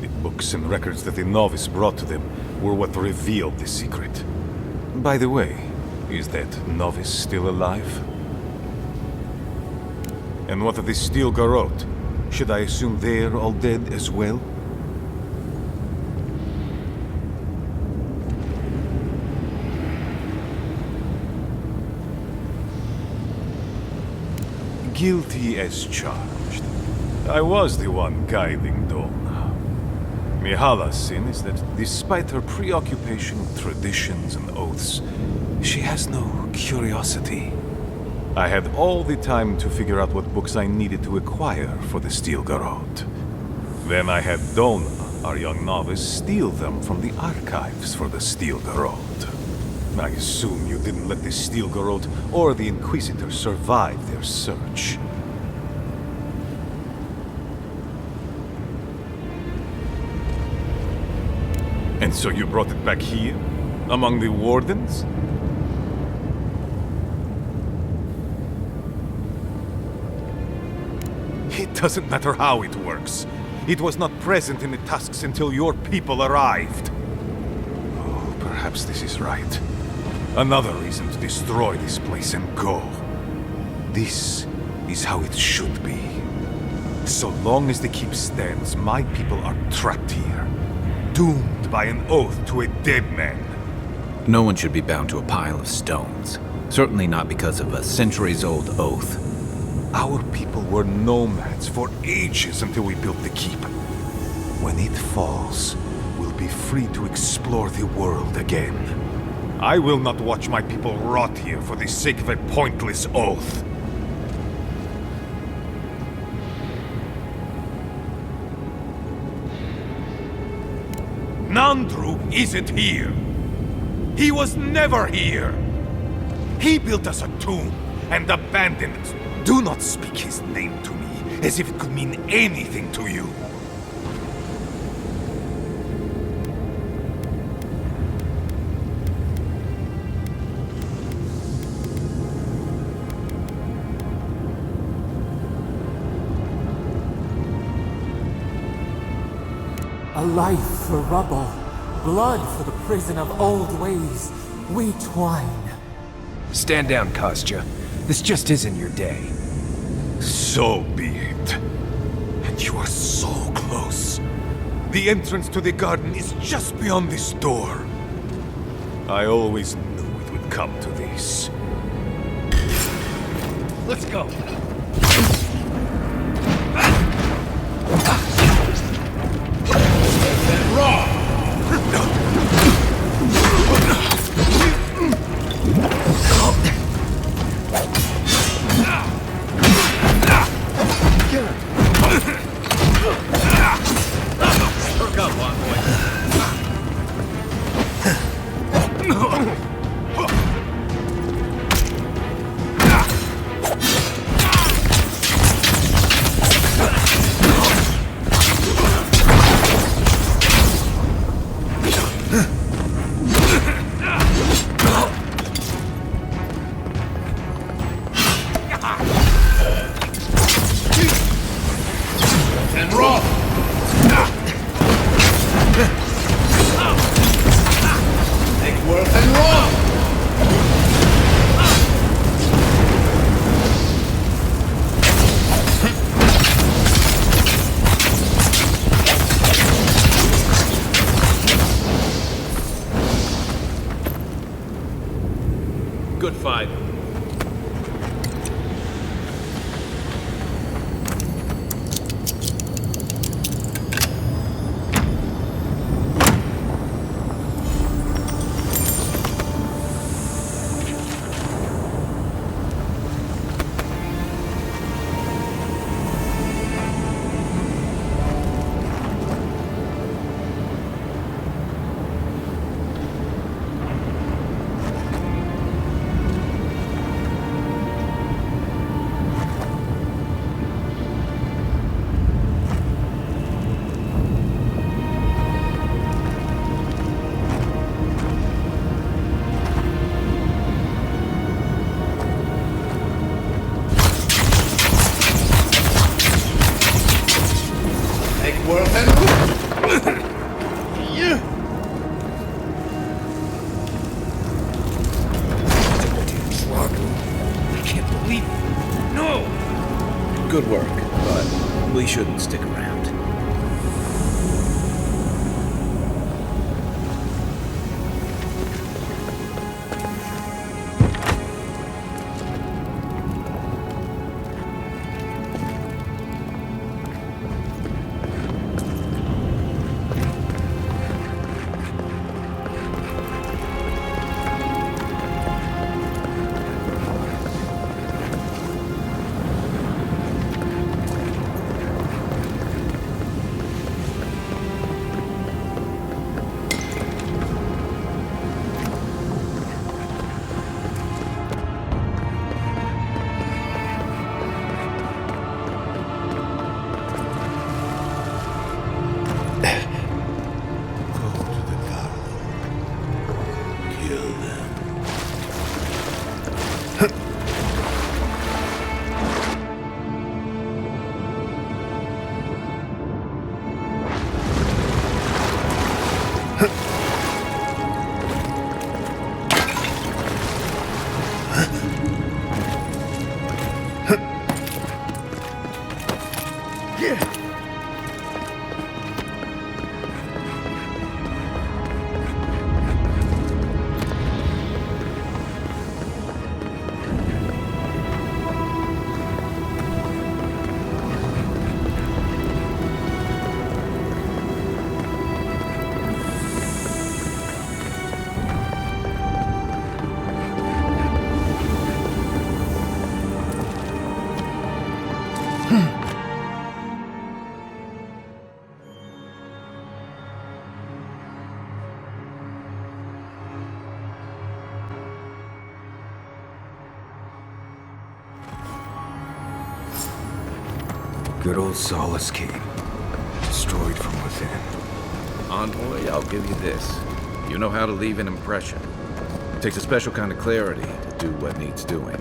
The books and records that the novice brought to them were what revealed the secret. By the way, is that novice still alive? And what of the Steel Garrote? Should I assume they're all dead as well? Guilty as charged. I was the one guiding Donna. Mihala's sin is that despite her preoccupation with traditions and oaths, she has no curiosity. I had all the time to figure out what books I needed to acquire for the Steel Garrote. Then I had Donna, our young novice, steal them from the archives for the Steel Garrote. I assume you didn't let the Steel Garrote or the Inquisitor survive their search. And so you brought it back here? Among the Wardens? It doesn't matter how it works. It was not present in the tusks until your people arrived. Oh, perhaps this is right. Another reason to destroy this place and go. This is how it should be. So long as the keep stands, my people are trapped here. Doomed by an oath to a dead man. No one should be bound to a pile of stones. Certainly not because of a centuries-old oath. Our people were nomads for ages until we built the keep. When it falls, we'll be free to explore the world again. I will not watch my people rot here for the sake of a pointless oath. Nandru isn't here. He was never here. He built us a tomb and abandoned it. Do not speak his name to me as if it could mean anything to you. A life for rubble, blood for the prison of old ways. We twine. Stand down, Kostya. This just isn't your day. So be it. And you are so close. The entrance to the garden is just beyond this door. I always knew it would come to this. Let's go. Good fight. Good work, but we shouldn't stick around. Good old Solace King. Destroyed from within. Envoy, I'll give you this. You know how to leave an impression. It takes a special kind of clarity to do what needs doing.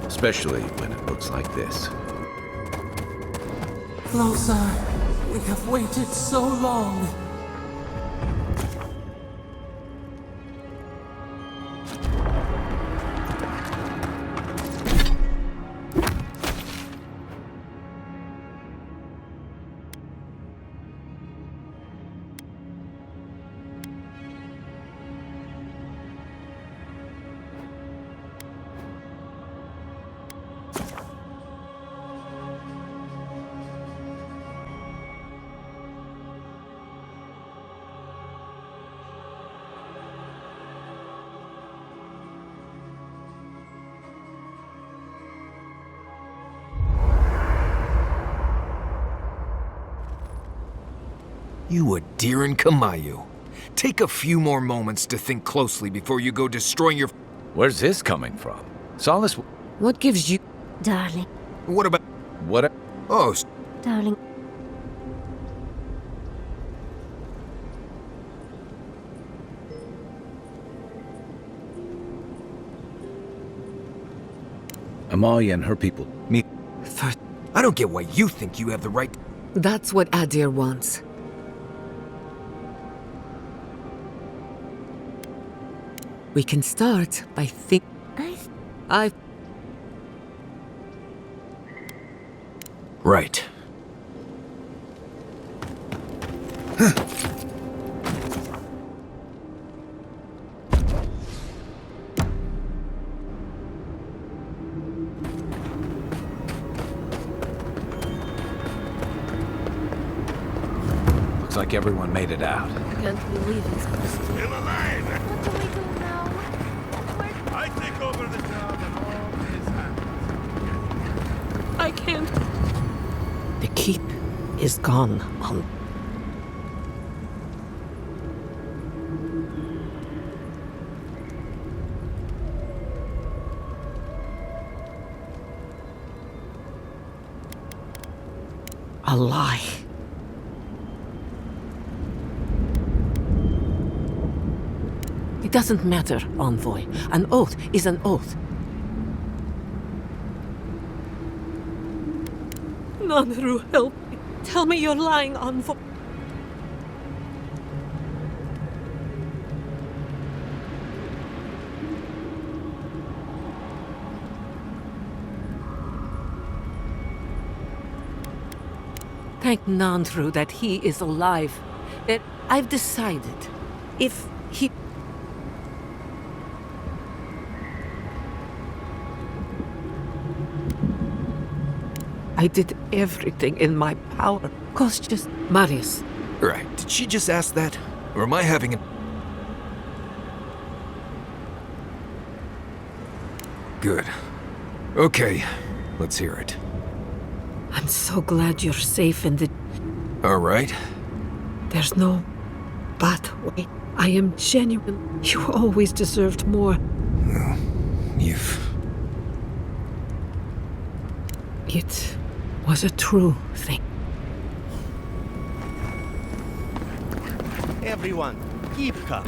Especially when it looks like this. Closer. We have waited so long. You Adiran Kamayu. Take a few more moments to think closely before you go destroying your... Where's this coming from? Solace... What gives you... Darling. What about... What? Oh, Darling. Amalia and her people... Me... I don't get why you think you have the right... That's what Adir wants. We can start by I... Right. Looks like everyone made it out. I can't believe it's Still alive! What do we do now? I take over the job and all his hands. I can't. The keep is gone on. A lie. It doesn't matter, Envoy. An oath is an oath. Nanru, help me. Tell me you're lying, Envoy. Thank Nandru that he is alive. That I've decided, if he... I did everything in my power. Just Marius. Right. Did she just ask that? Or am I having a... Good. Okay. Let's hear it. I'm so glad you're safe in the... All right. There's no but way. I am genuine. You always deserved more. You've... It was a true thing. Everyone, keep calm.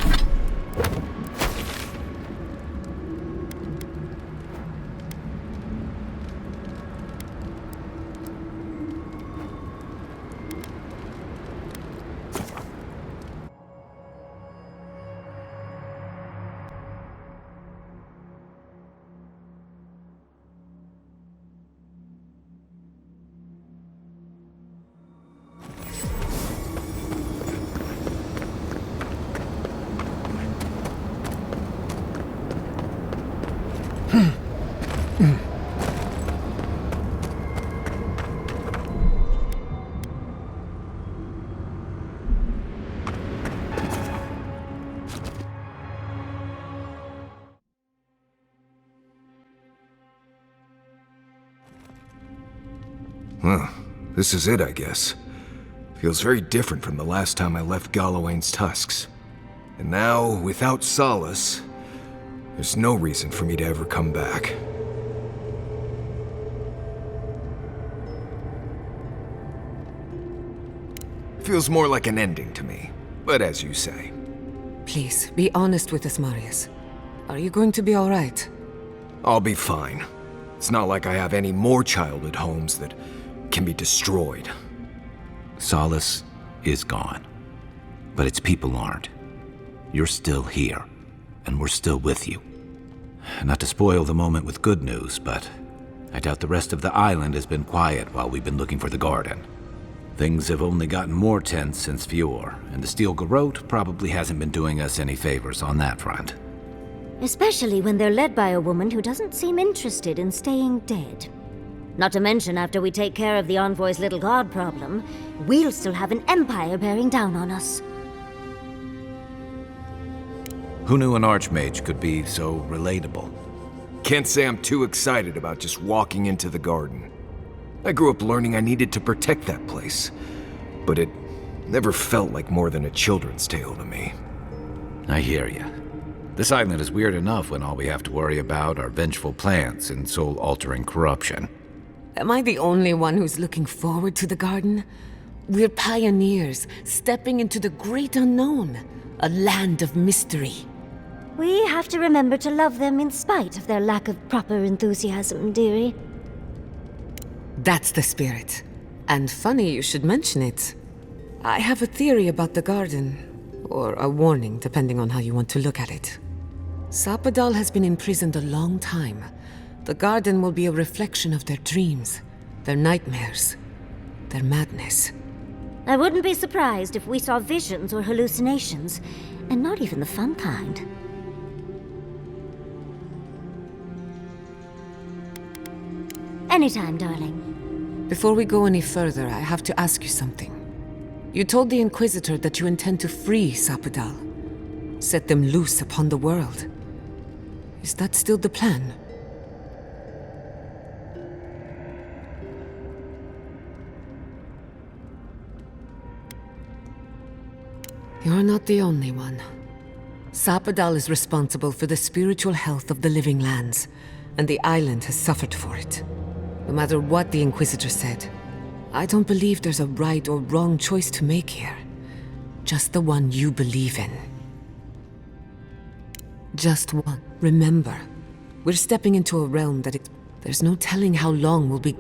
Well, this is it, I guess. Feels very different from the last time I left Galawain's tusks. And now, without Solace, there's no reason for me to ever come back. feels more like an ending to me. But as you say. Please, be honest with us, Marius. Are you going to be alright? I'll be fine. It's not like I have any more childhood homes that can be destroyed. Solace is gone, but its people aren't. You're still here, and we're still with you. Not to spoil the moment with good news, but I doubt the rest of the island has been quiet while we've been looking for the garden. Things have only gotten more tense since Fior, and the Steel Garrote probably hasn't been doing us any favors on that front. Especially when they're led by a woman who doesn't seem interested in staying dead. Not to mention, after we take care of the Envoy's little god problem, we'll still have an empire bearing down on us. Who knew an Archmage could be so relatable? Can't say I'm too excited about just walking into the garden. I grew up learning I needed to protect that place, but it never felt like more than a children's tale to me. I hear you. This island is weird enough when all we have to worry about are vengeful plants and soul-altering corruption. Am I the only one who's looking forward to the garden? We're pioneers, stepping into the great unknown, a land of mystery. We have to remember to love them in spite of their lack of proper enthusiasm, dearie. That's the spirit. And funny you should mention it. I have a theory about the garden, or a warning, depending on how you want to look at it. Sapadal has been imprisoned a long time. The garden will be a reflection of their dreams, their nightmares, their madness. I wouldn't be surprised if we saw visions or hallucinations, and not even the fun kind. Anytime, darling. Before we go any further, I have to ask you something. You told the Inquisitor that you intend to free Sapadal, set them loose upon the world. Is that still the plan? You're not the only one. Sapadal is responsible for the spiritual health of the living lands, and the island has suffered for it. No matter what the Inquisitor said, I don't believe there's a right or wrong choice to make here. Just the one you believe in. Just one. Remember, we're stepping into a realm that there's no telling how long we'll be...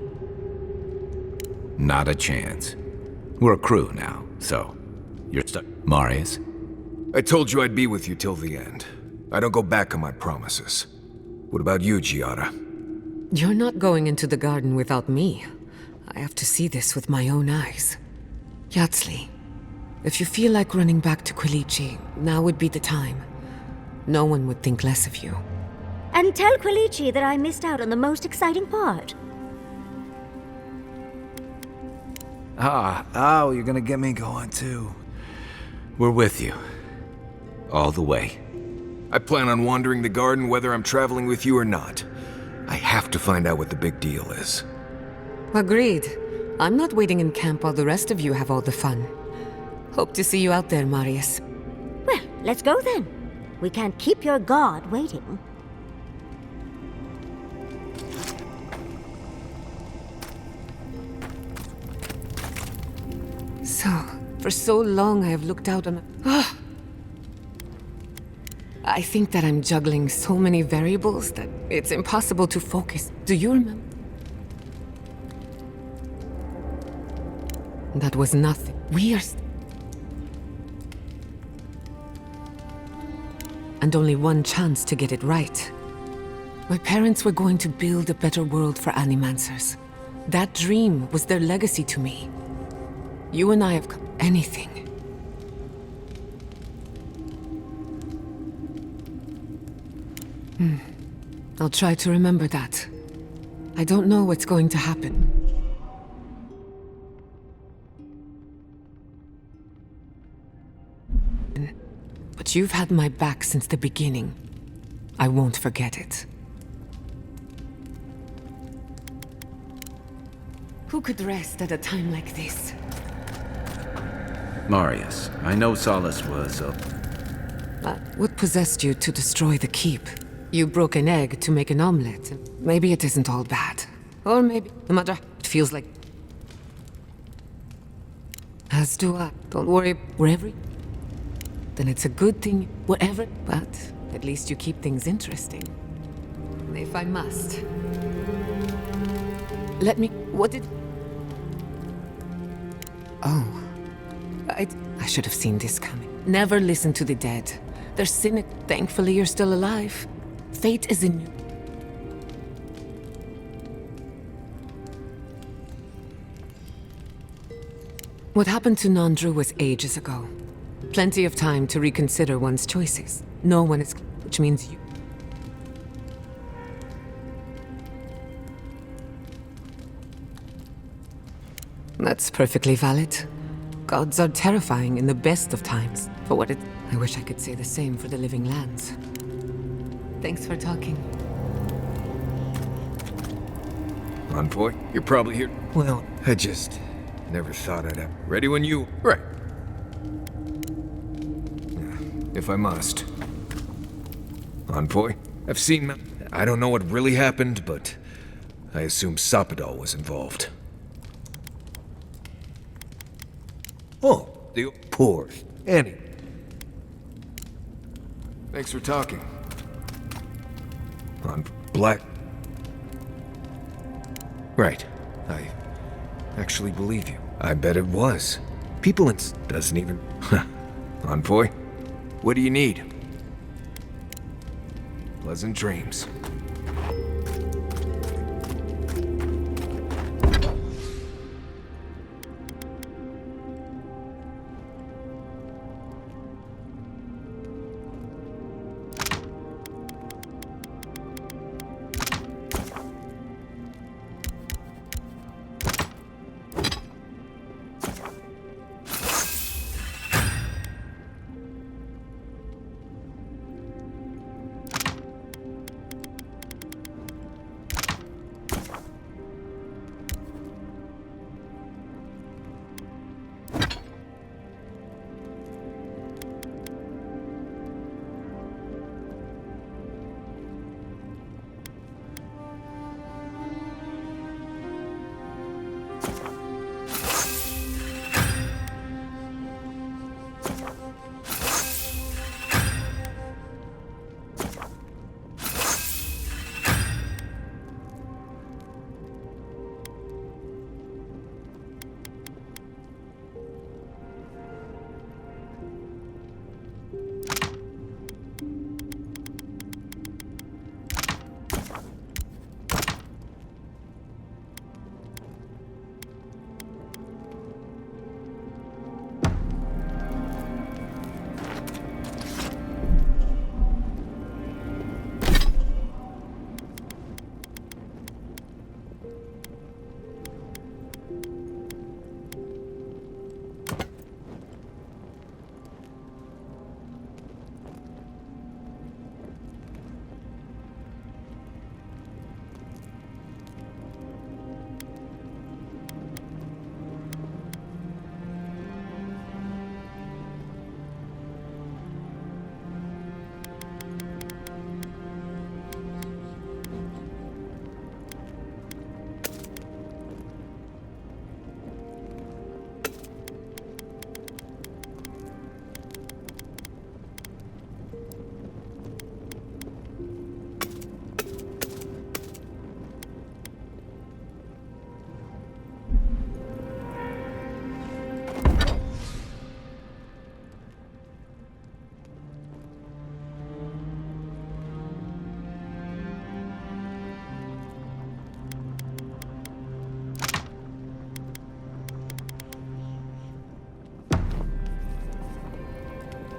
Not a chance. We're a crew now, so you're stuck. Marius? I told you I'd be with you till the end. I don't go back on my promises. What about you, Giada? You're not going into the garden without me. I have to see this with my own eyes. Yatsli, if you feel like running back to Quilici, now would be the time. No one would think less of you. And tell Quilici that I missed out on the most exciting part. Oh, you're gonna get me going too. We're with you. All the way. I plan on wandering the garden whether I'm traveling with you or not. I have to find out what the big deal is. Agreed. I'm not waiting in camp while the rest of you have all the fun. Hope to see you out there, Marius. Well, let's go then. We can't keep your god waiting. So, for so long I have looked out on... I think that I'm juggling so many variables that it's impossible to focus. Do you remember? That was nothing. We are... And only one chance to get it right. My parents were going to build a better world for Animancers. That dream was their legacy to me. You and I have come... anything. I'll try to remember that. I don't know what's going to happen. But you've had my back since the beginning. I won't forget it. Who could rest at a time like this? Marius, I know Solace was what possessed you to destroy the keep? You broke an egg to make an omelette. Maybe it isn't all bad. Or maybe... no matter... it feels like... As do I. Don't worry, wherever. Then it's a good thing, whatever. But at least you keep things interesting. If I must. Let me. What did. Oh. I should have seen this coming. Never listen to the dead. They're cynic. Thankfully, you're still alive. Fate is in you. What happened to Nandru was ages ago. Plenty of time to reconsider one's choices. No one is, which means you. That's perfectly valid. Gods are terrifying in the best of times. For what it... I wish I could say the same for the living lands. Thanks for talking. Envoy, you're probably here. Well, I just never thought I'd have... Ready when you... Right. If I must. Envoy, I've seen... I don't know what really happened, but I assume Sapadal was involved. Oh, the poor Annie. Thanks for talking. On Black. Right. I actually believe you. I bet it was. People in doesn't even. Envoy, what do you need? Pleasant dreams.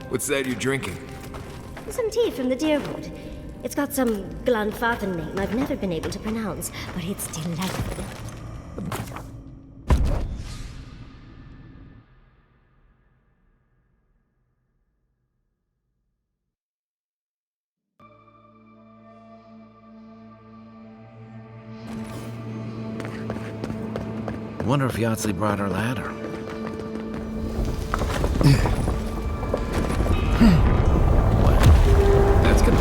What's that you're drinking? Some tea from the Deerwood. It's got some Glanfathen name I've never been able to pronounce, but it's delightful. Wonder if Yahtzee brought her ladder. That's gonna...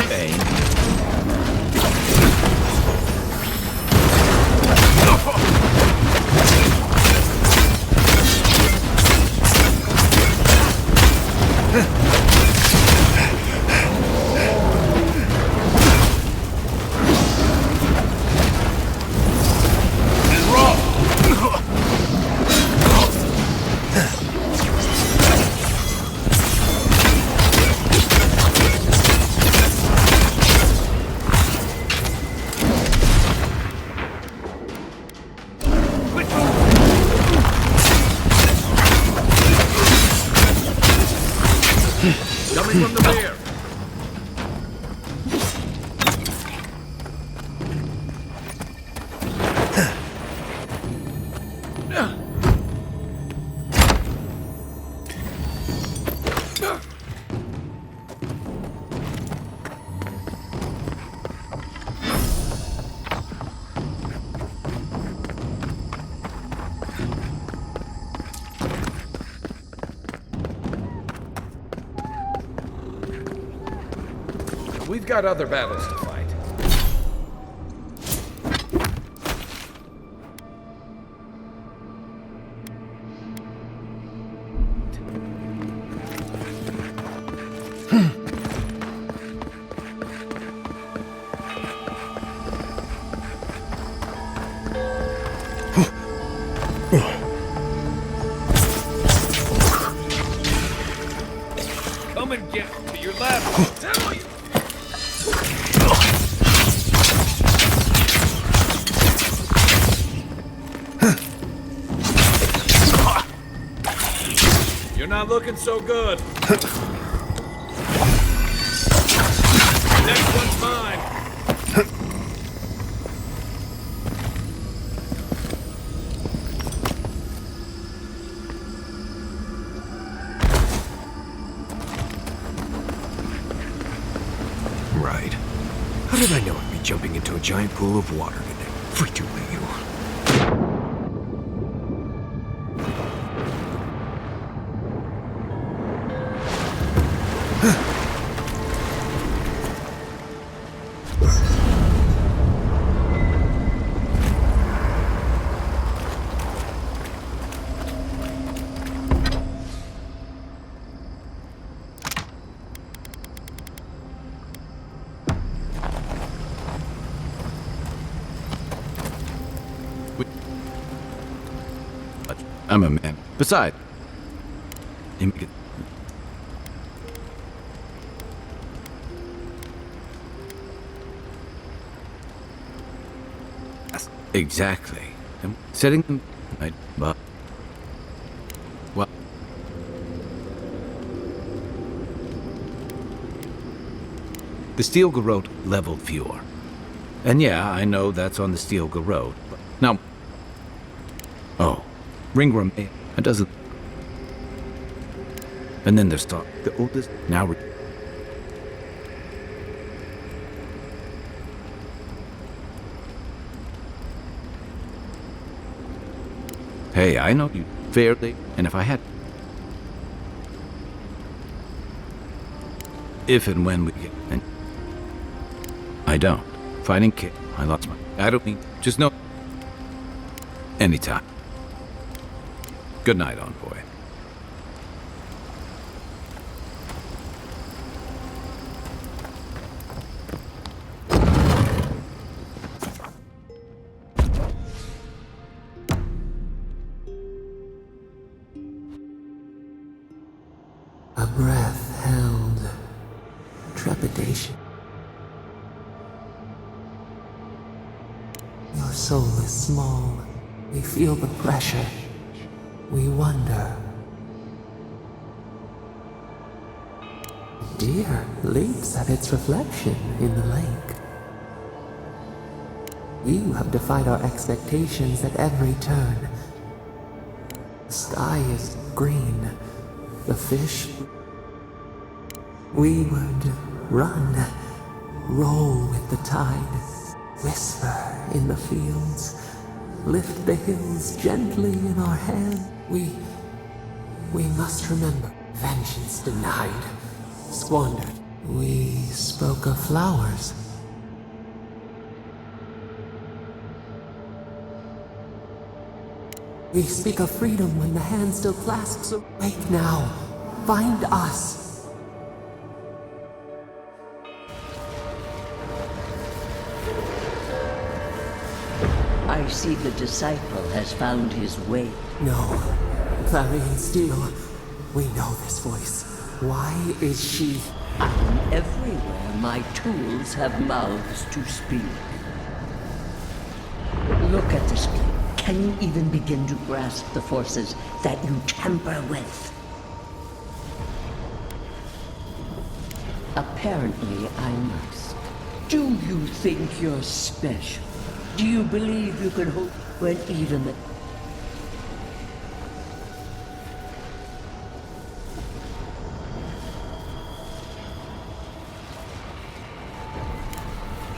Bane. Coming from the rear. We've got other battles to fight. Come and get to your ladder. Tell you. You're not looking so good. Next one's mine. Right. How did I know I'd be jumping into a giant pool of water today? Free to you. I'm a man. Besides, exactly. I'm setting them right, but well, the Steel Garrote leveled Fjord. And yeah, I know that's on the Steel Garrote. But now, oh, Ringram, it doesn't. And then there's the oldest now. Hey, I know you fairly, and if I had, if and when we get, and I don't. Fighting kid, I lost my. I don't mean just no. Anytime. Good night, envoy. A breath held, trepidation. Your soul is small. We feel the pressure. We wonder. Deer leaps at its reflection in the lake. You have defied our expectations at every turn. The sky is green. The fish. We would run, roll with the tide, whisper in the fields, lift the hills gently in our hands. We must remember, vengeance denied, squandered, We spoke of flowers. We speak of freedom when the hand still clasps. Wake now. Find us. I see the disciple has found his way. No. Clarion Steel. We know this voice. Why is she? I'm everywhere my tools have mouths to speak. Look at this place. Can you even begin to grasp the forces that you tamper with? Apparently, I must. Do you think you're special? Do you believe you can hold when even the...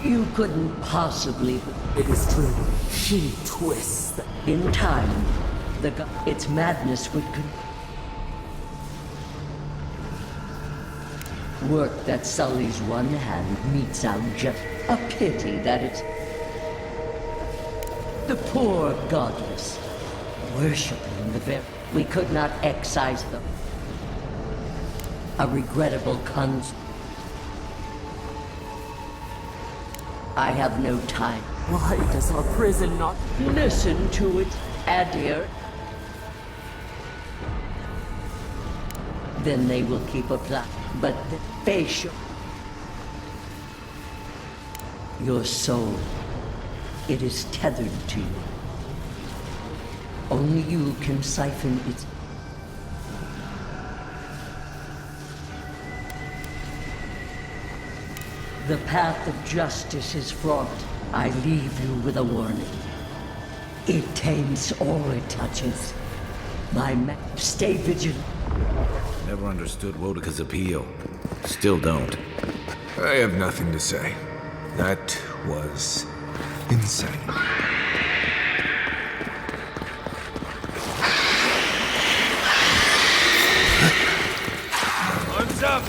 You couldn't possibly... It is true. She twists. In time, its madness would work that sullies one hand meets out just a pity that it's... The poor godless, worshipping the very... We could not excise them. A regrettable I have no time. Why does our prison not... Listen to it, Adir. Then they will keep a plot. But the facial... Your soul, it is tethered to you. Only you can siphon its... The path of justice is fraught. I leave you with a warning. It taints all it touches. Stay vigilant. Never understood Wodika's appeal. Still don't. I have nothing to say. That was insane. What's up?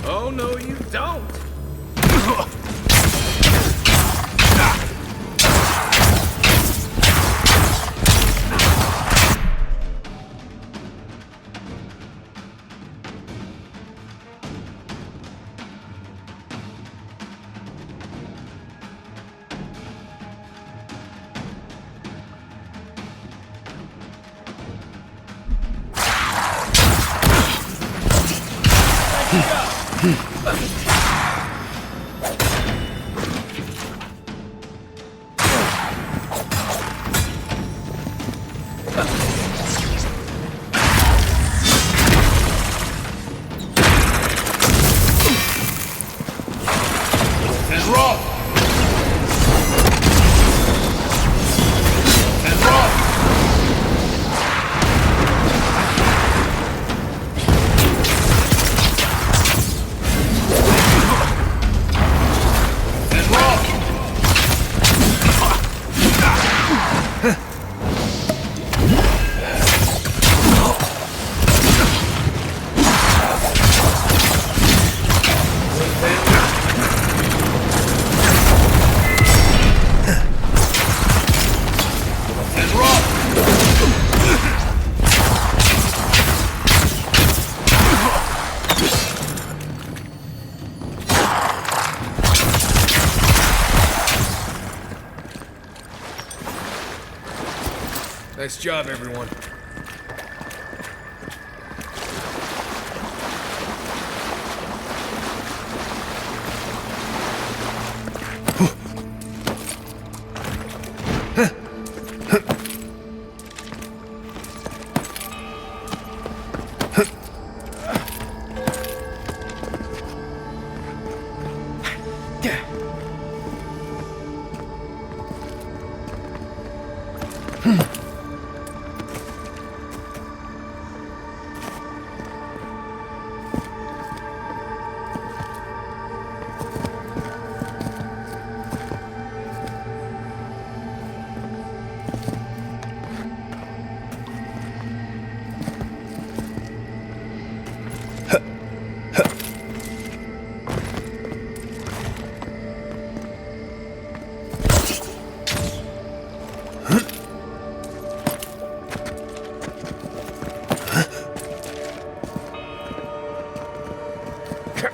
Oh, no, you don't. Nice job, everyone. I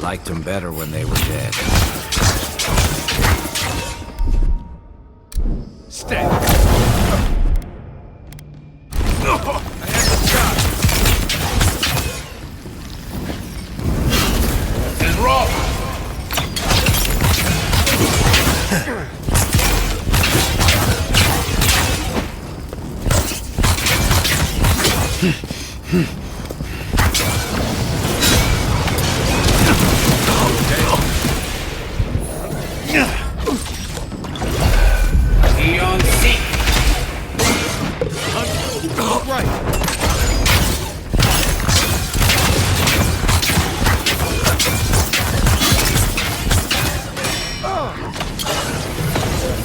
liked them better when they were dead. Stay! I have the shot! And rock! Eon Seek! Right!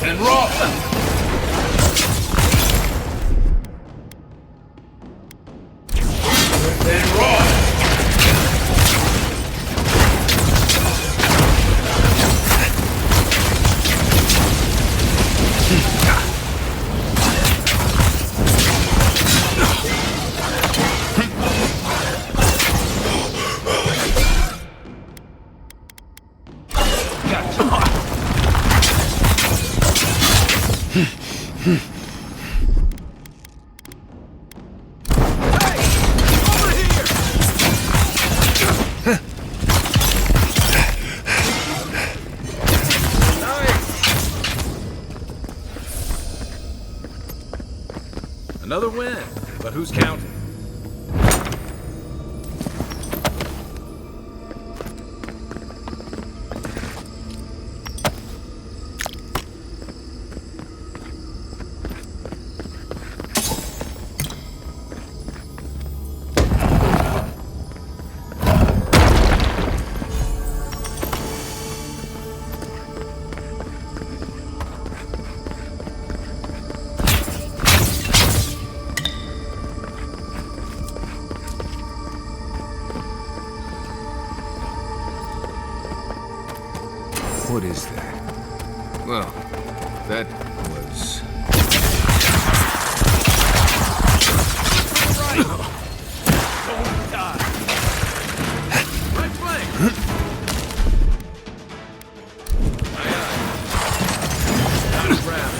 And rock! And rock! Another win, but who's counting? What is that? Well, that was... Don't die! Right flank! Aye, aye. Not a grab.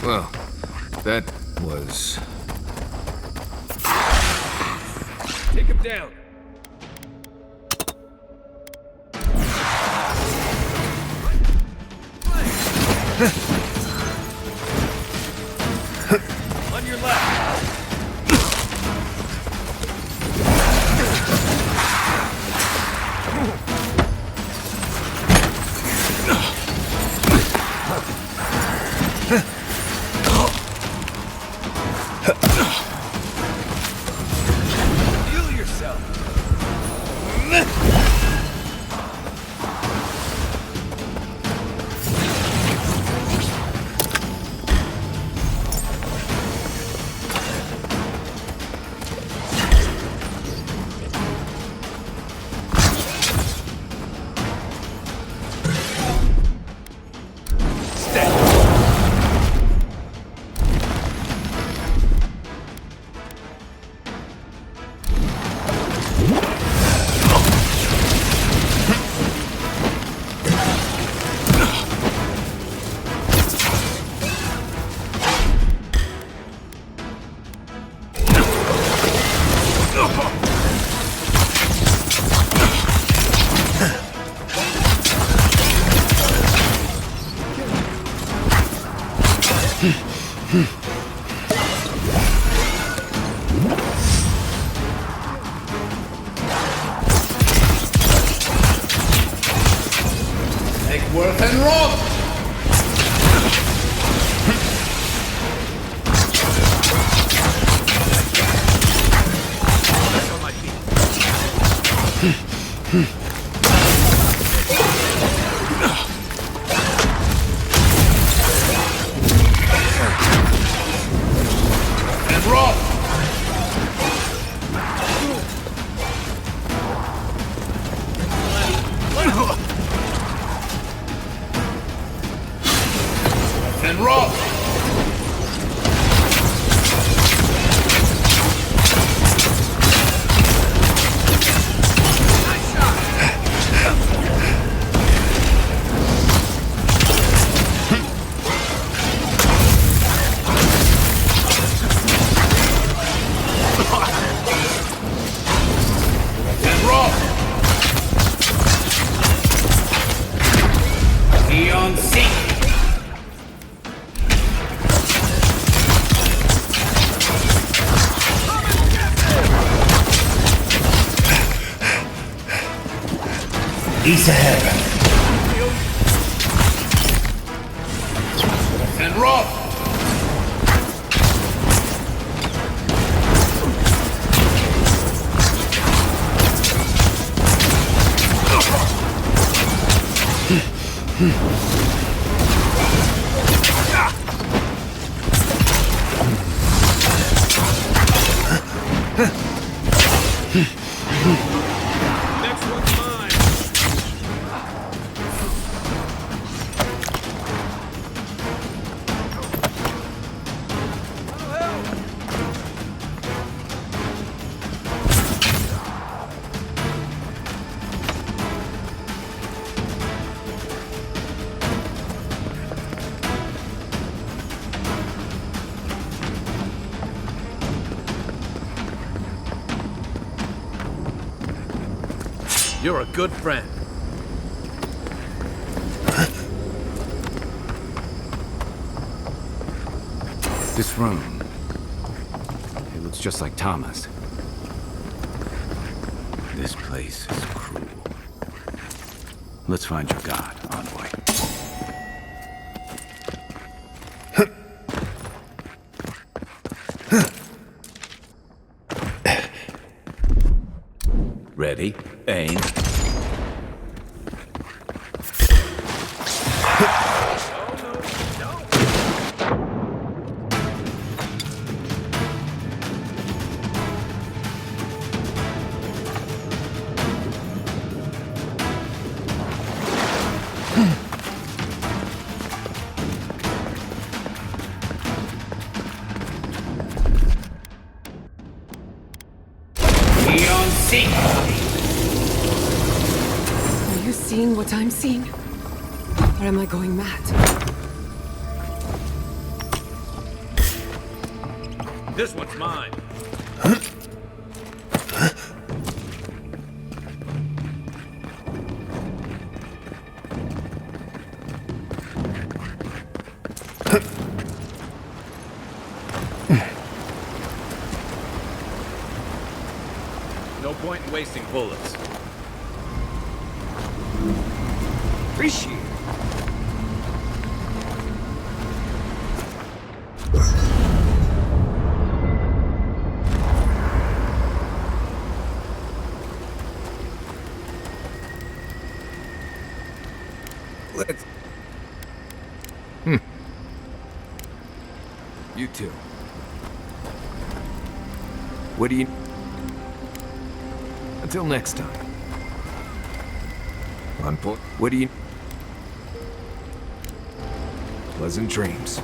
Well, that was... Take him down! On your left! Heal yourself! Worth and roll! And roll! And roll! And roll! Eon Seek! East ahead. And roll! Next one's mine. You're a good friend. This room. It looks just like Thomas. This place is cruel. Let's find your god, envoy. Ready, aim. Eon Seek! Are you seeing what I'm seeing? Or am I going mad? This one's mine. No point in wasting bullets. Appreciate it. Let's... You too. What do you... Until next time. On point. What do you... Pleasant dreams.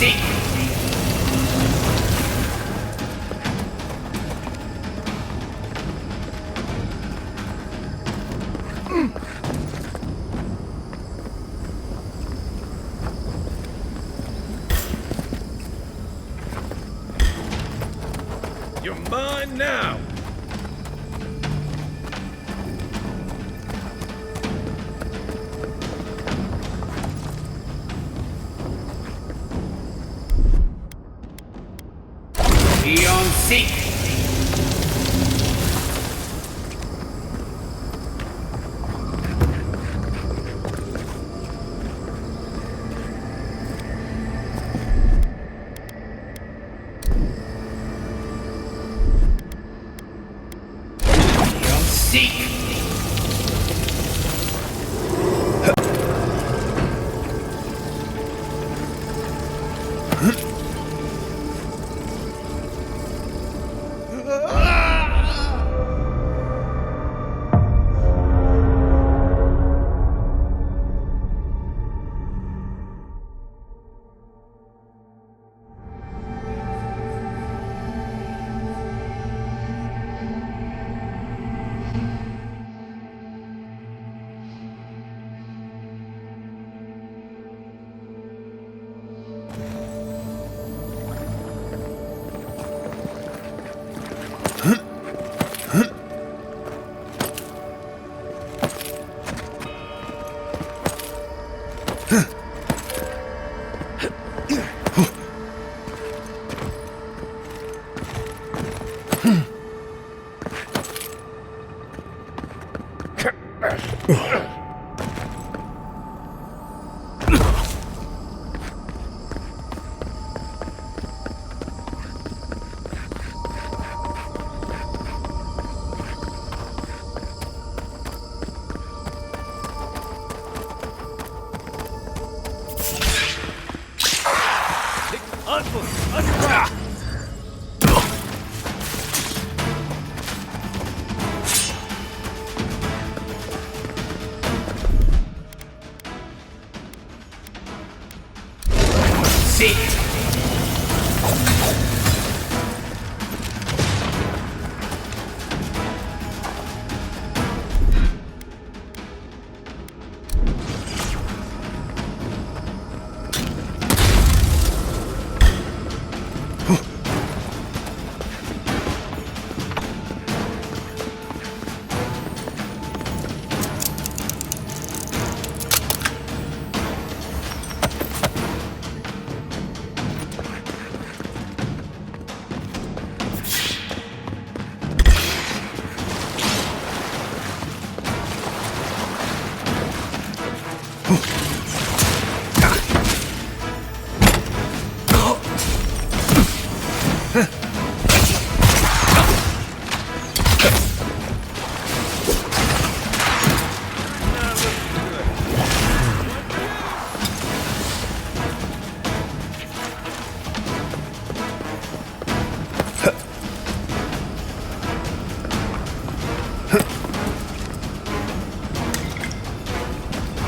seek! You're mine now! Beyond seek! Beyond seek! Seek!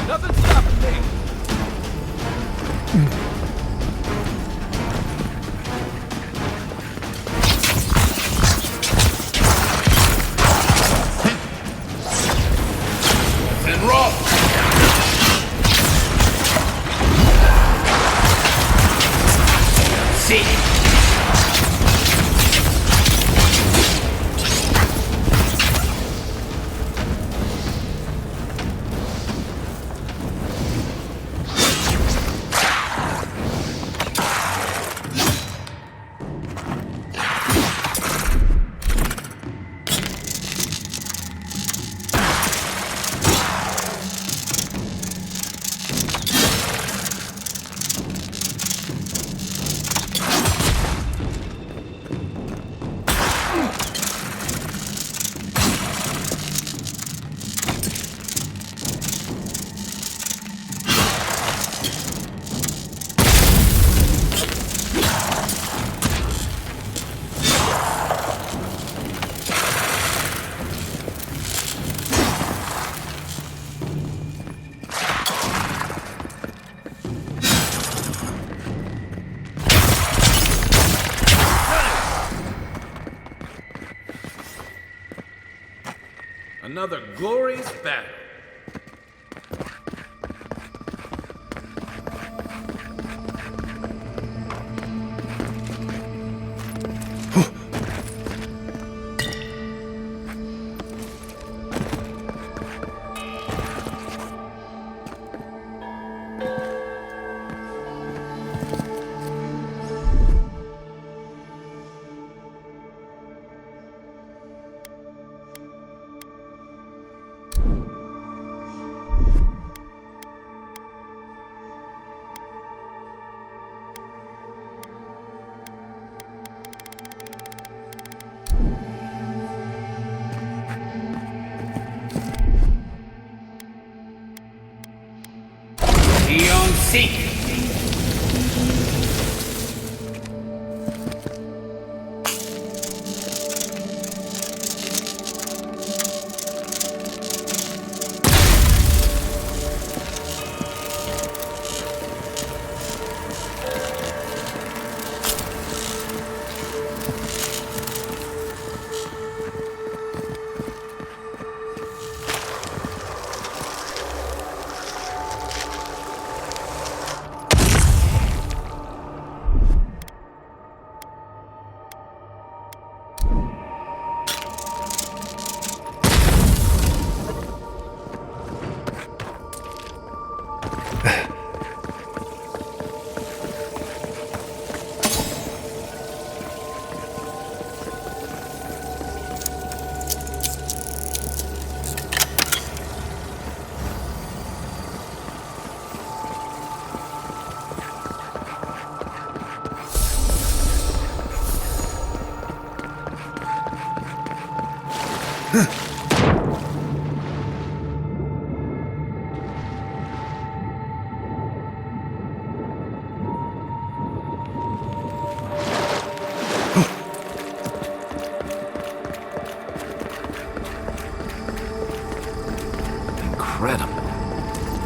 Nothing's stopping me! And roll! Seek! Another glorious battle. Seek!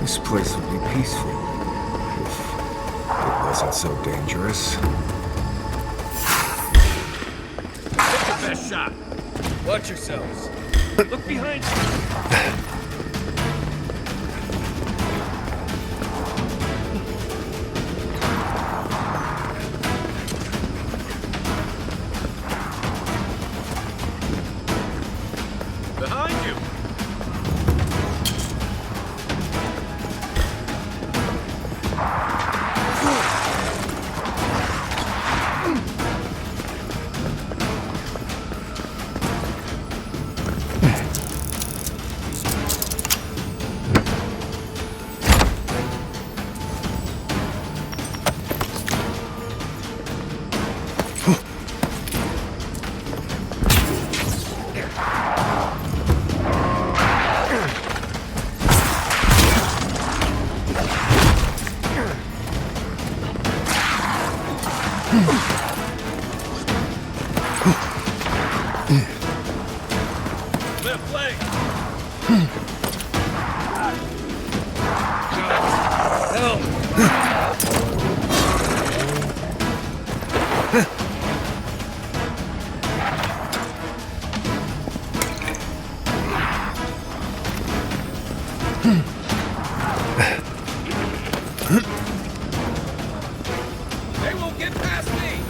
This place would be peaceful if it wasn't so dangerous. Take the best shot. Watch yourselves. Look behind you. Left leg. They won't get past me.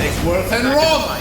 It's worth and wrong.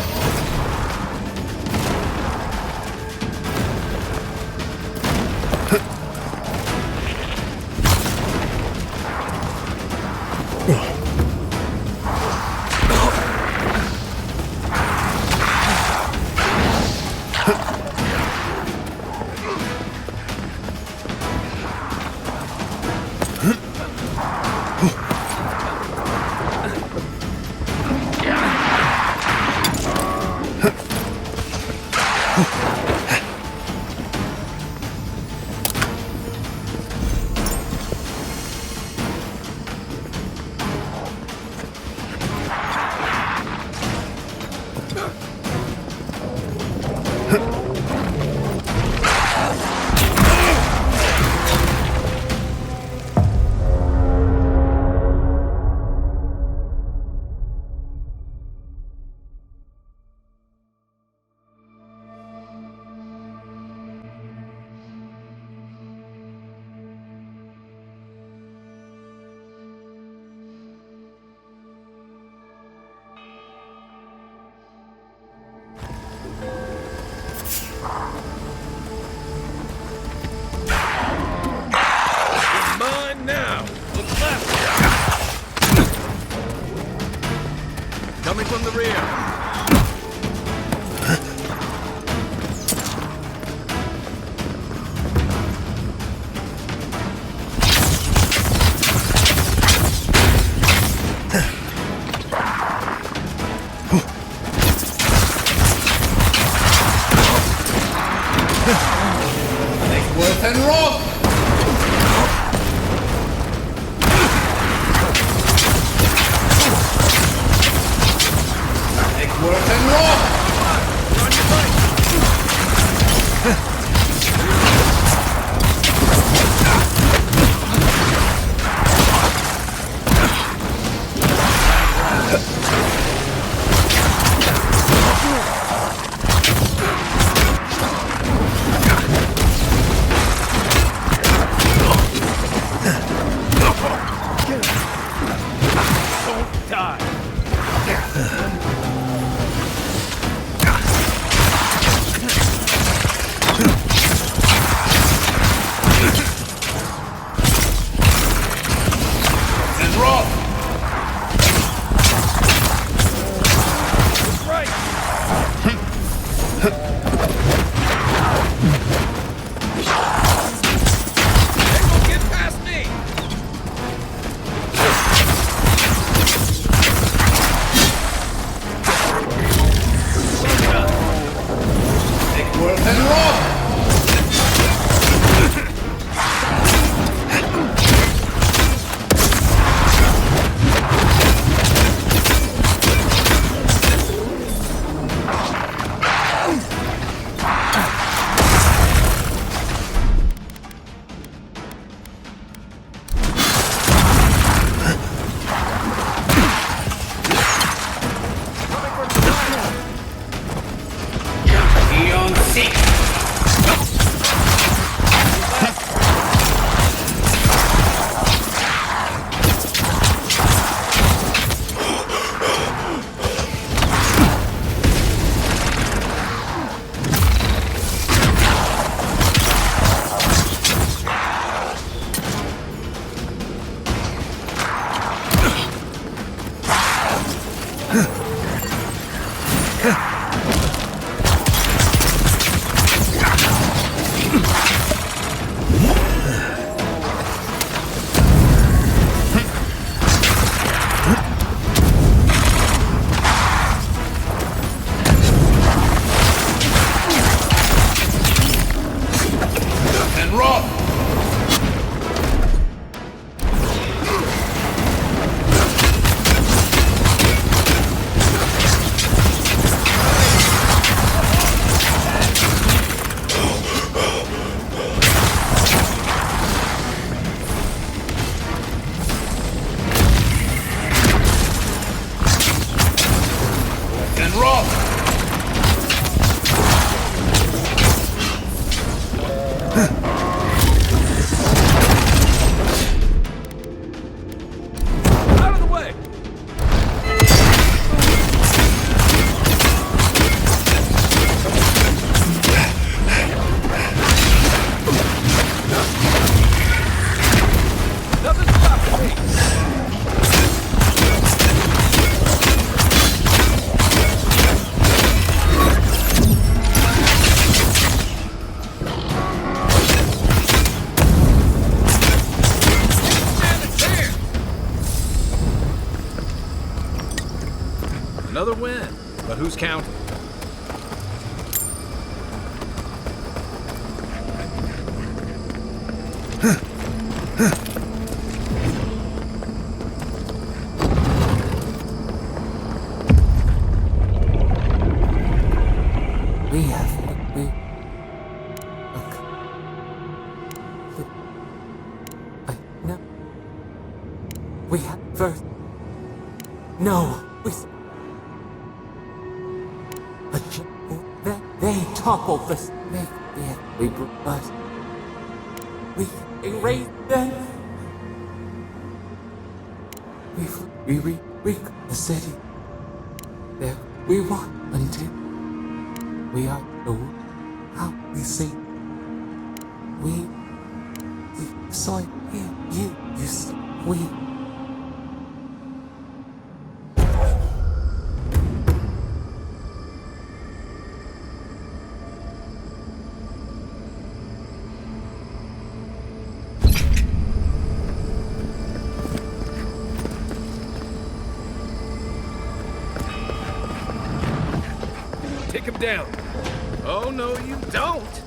from the rear. Worth and roll! Worth and roll! On your right! Don't die! And roll! Right! They won't get past me! Take worth and roll! And roll! And roll! Out of the way! Nothing stopping me! Another win, but who's counting? We have. I know. We have first. No, we. But they toppled us. We but we erased them. We the city. There we walk until we are told how we see. We saw you saw we. down. Oh, no, you don't.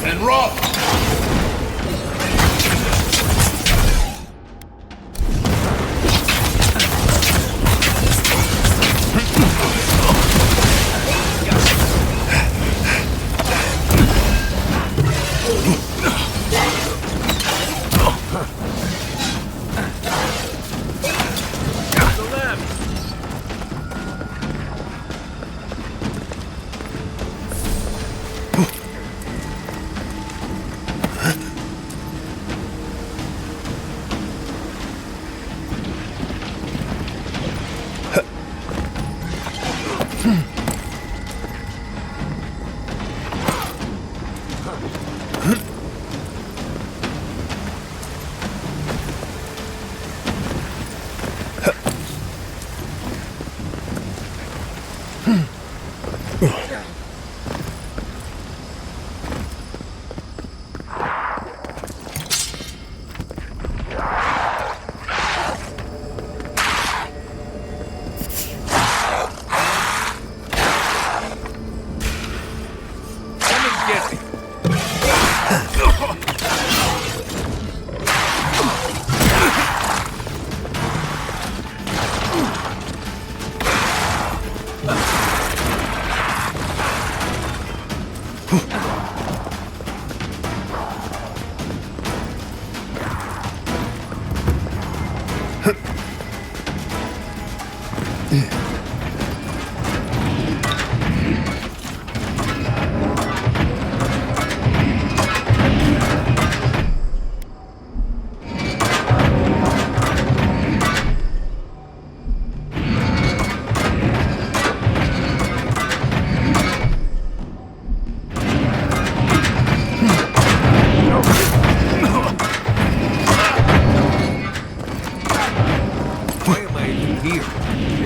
And rock!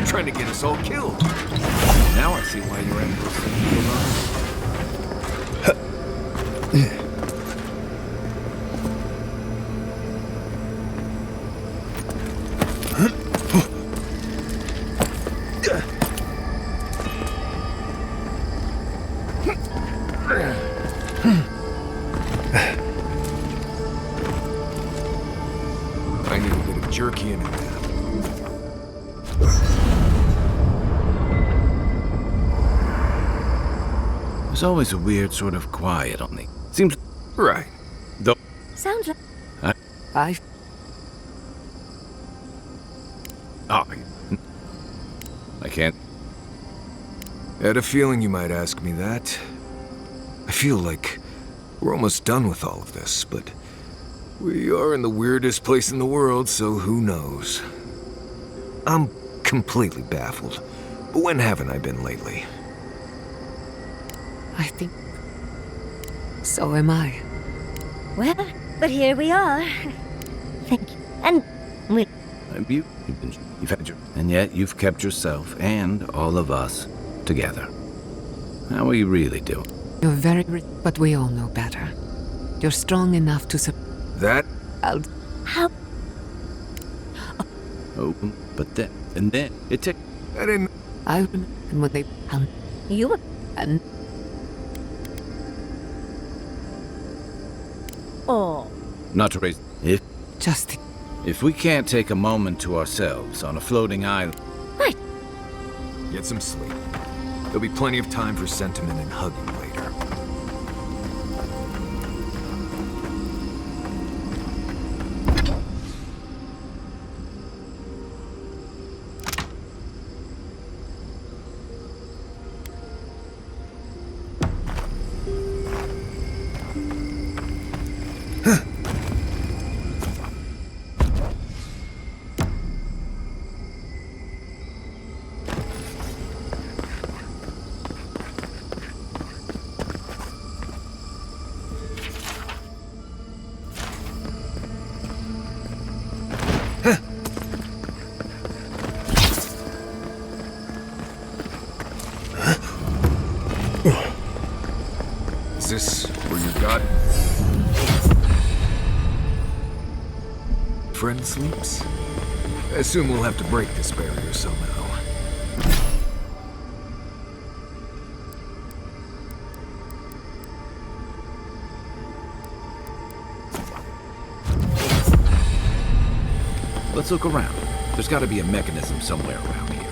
Trying to get us all killed. Now I see why your emperor sent you along. I need a bit of jerky in it. There's always a weird sort of quiet on the... Seems... Right. Though... Sounds like... I... Oh, I can't... I had a feeling you might ask me that. I feel like we're almost done with all of this, but we are in the weirdest place in the world, so who knows? I'm completely baffled. But when haven't I been lately? I think... so am I. Well, but here we are. Thank you. And we... You've had your... And yet you've kept yourself and all of us together. How are you really doing? You're very rich, but we all know better. You're strong enough to That? How? Oh, but then... And then... It took... I didn't... I remember when they... You were... And... Oh. Not to raise... If... Just... If we can't take a moment to ourselves on a floating island... Right. Get some sleep. There'll be plenty of time for sentiment and hugging later. Is this where your god... friend sleeps? I assume we'll have to break this barrier somehow. Let's look around. There's got to be a mechanism somewhere around here.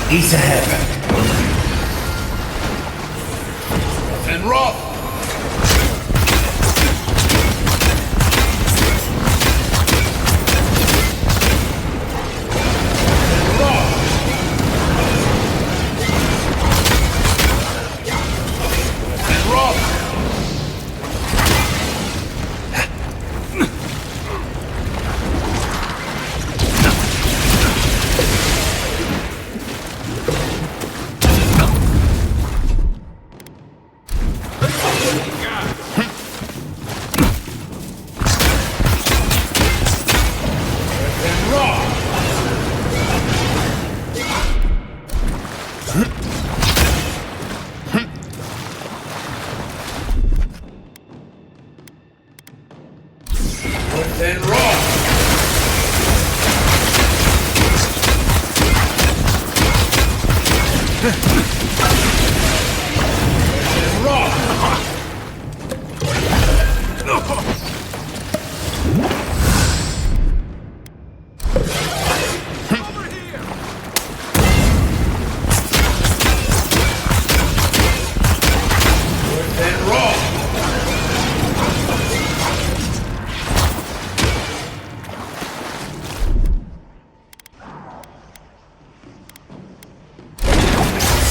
He's ahead. And roll! And roll!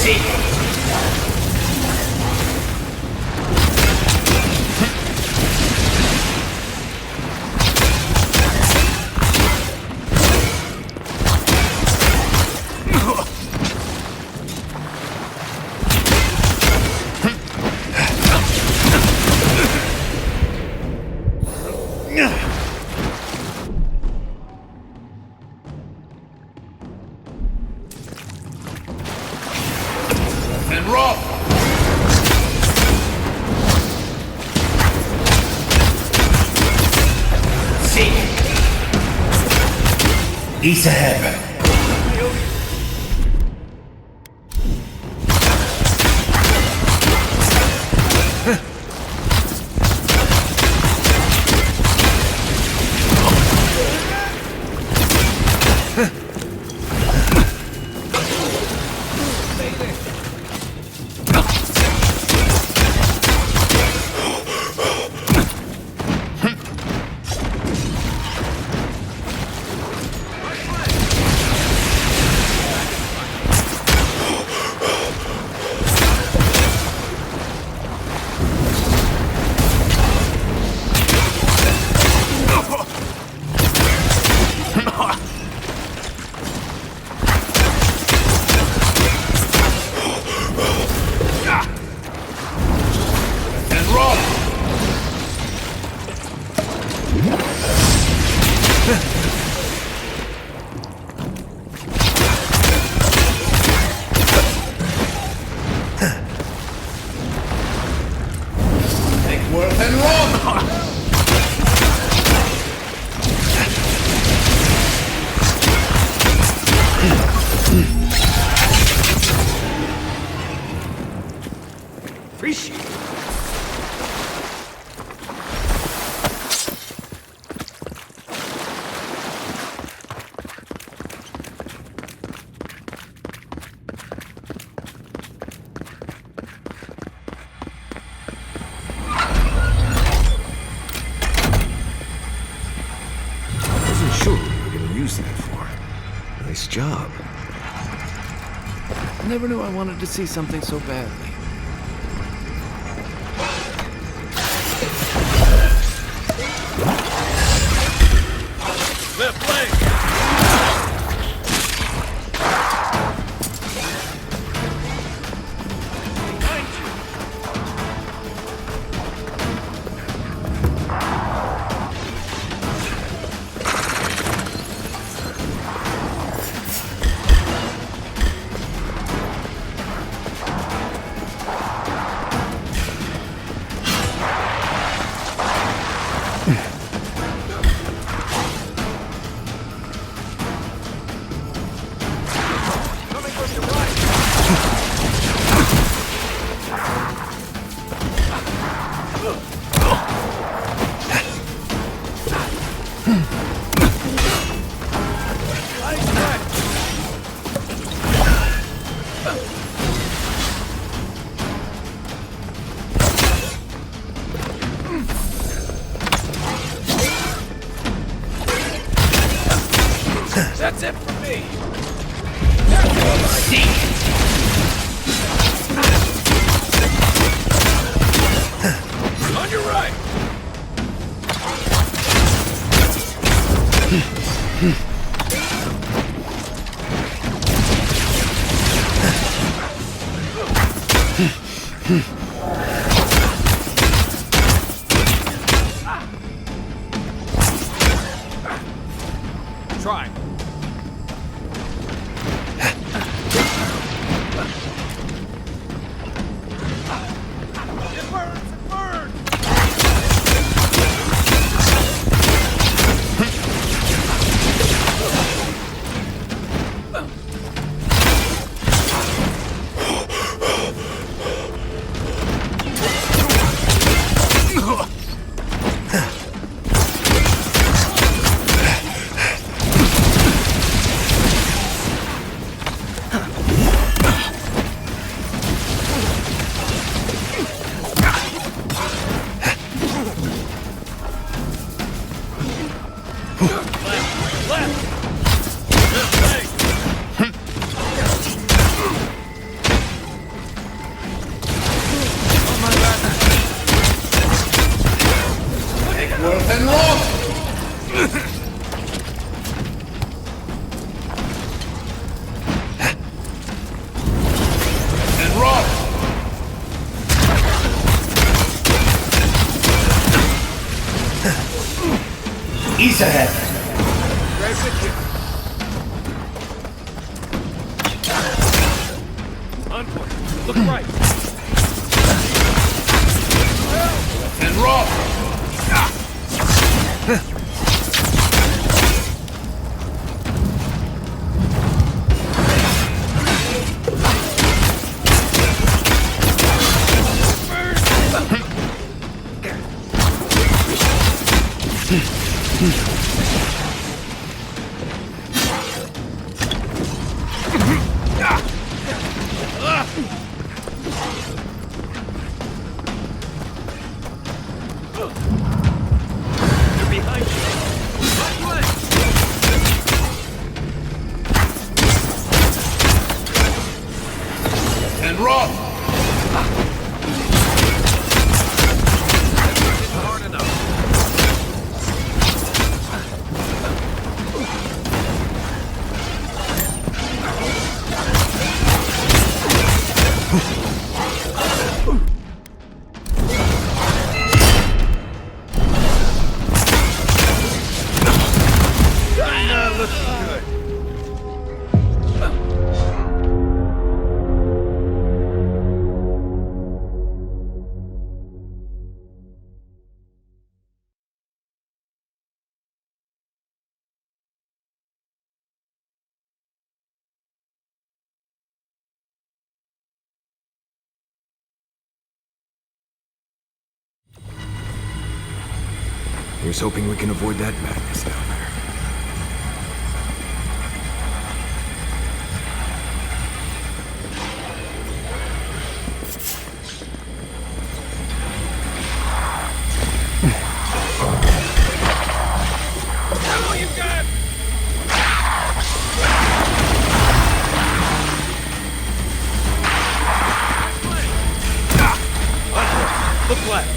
See? He's ahead. Worth and Roth! Appreciate it. Nice job. I never knew I wanted to see something so badly. Left leg! That's it for me! On your right! Try. Worth and Roth! And Roth! Ease ahead! Right with you. On point. Look right. And Roth! They're behind you. Right leg. And Roth! Hard enough. Here's hoping we can avoid that madness down there. Look left.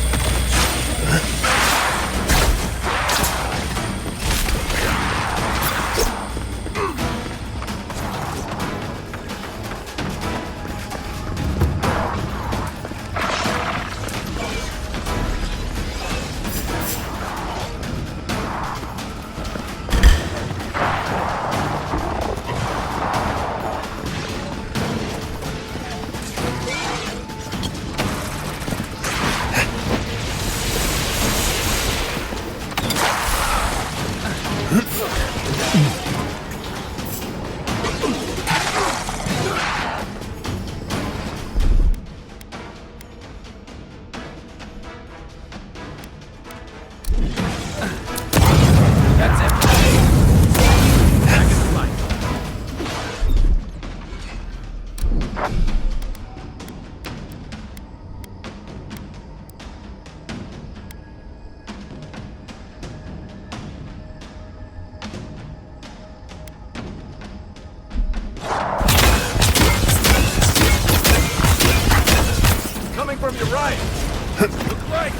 Coming from your right. Look right.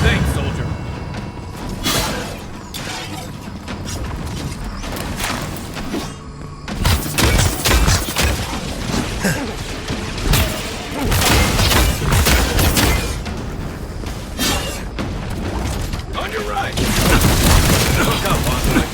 Thanks, soldier. On your right. Look out, Bonzoy.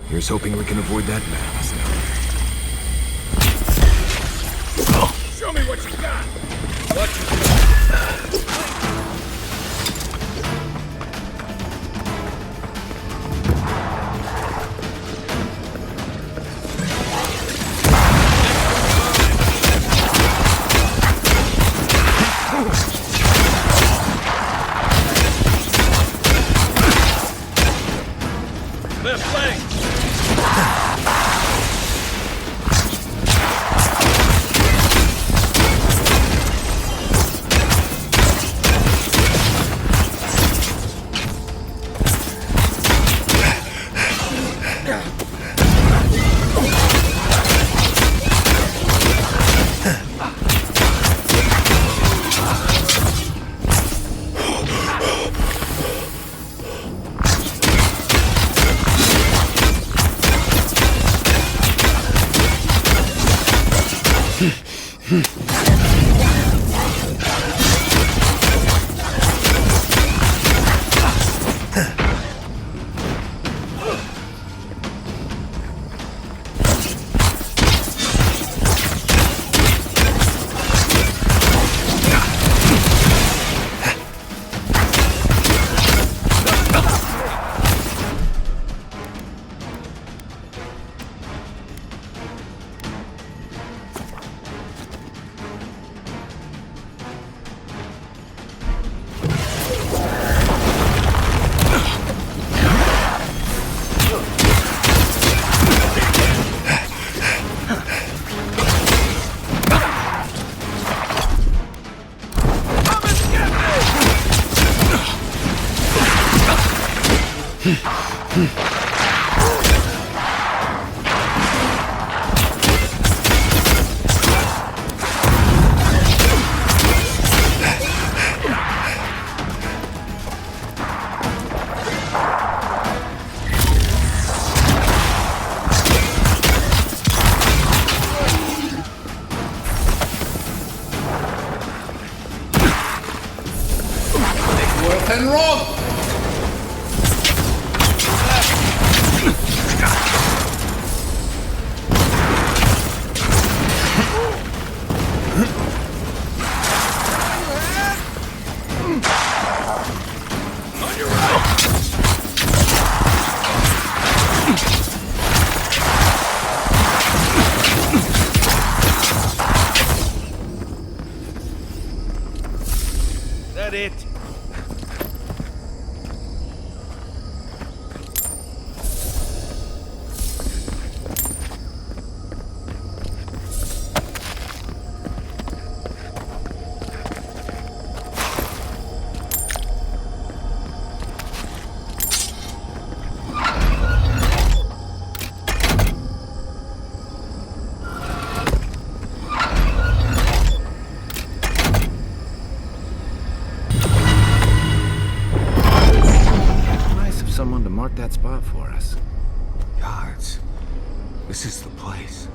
Here's hoping we can avoid that madness now. Show me what you got. What you And wrong! On your right! That it? Someone to mark that spot for us. Gods, this is the place.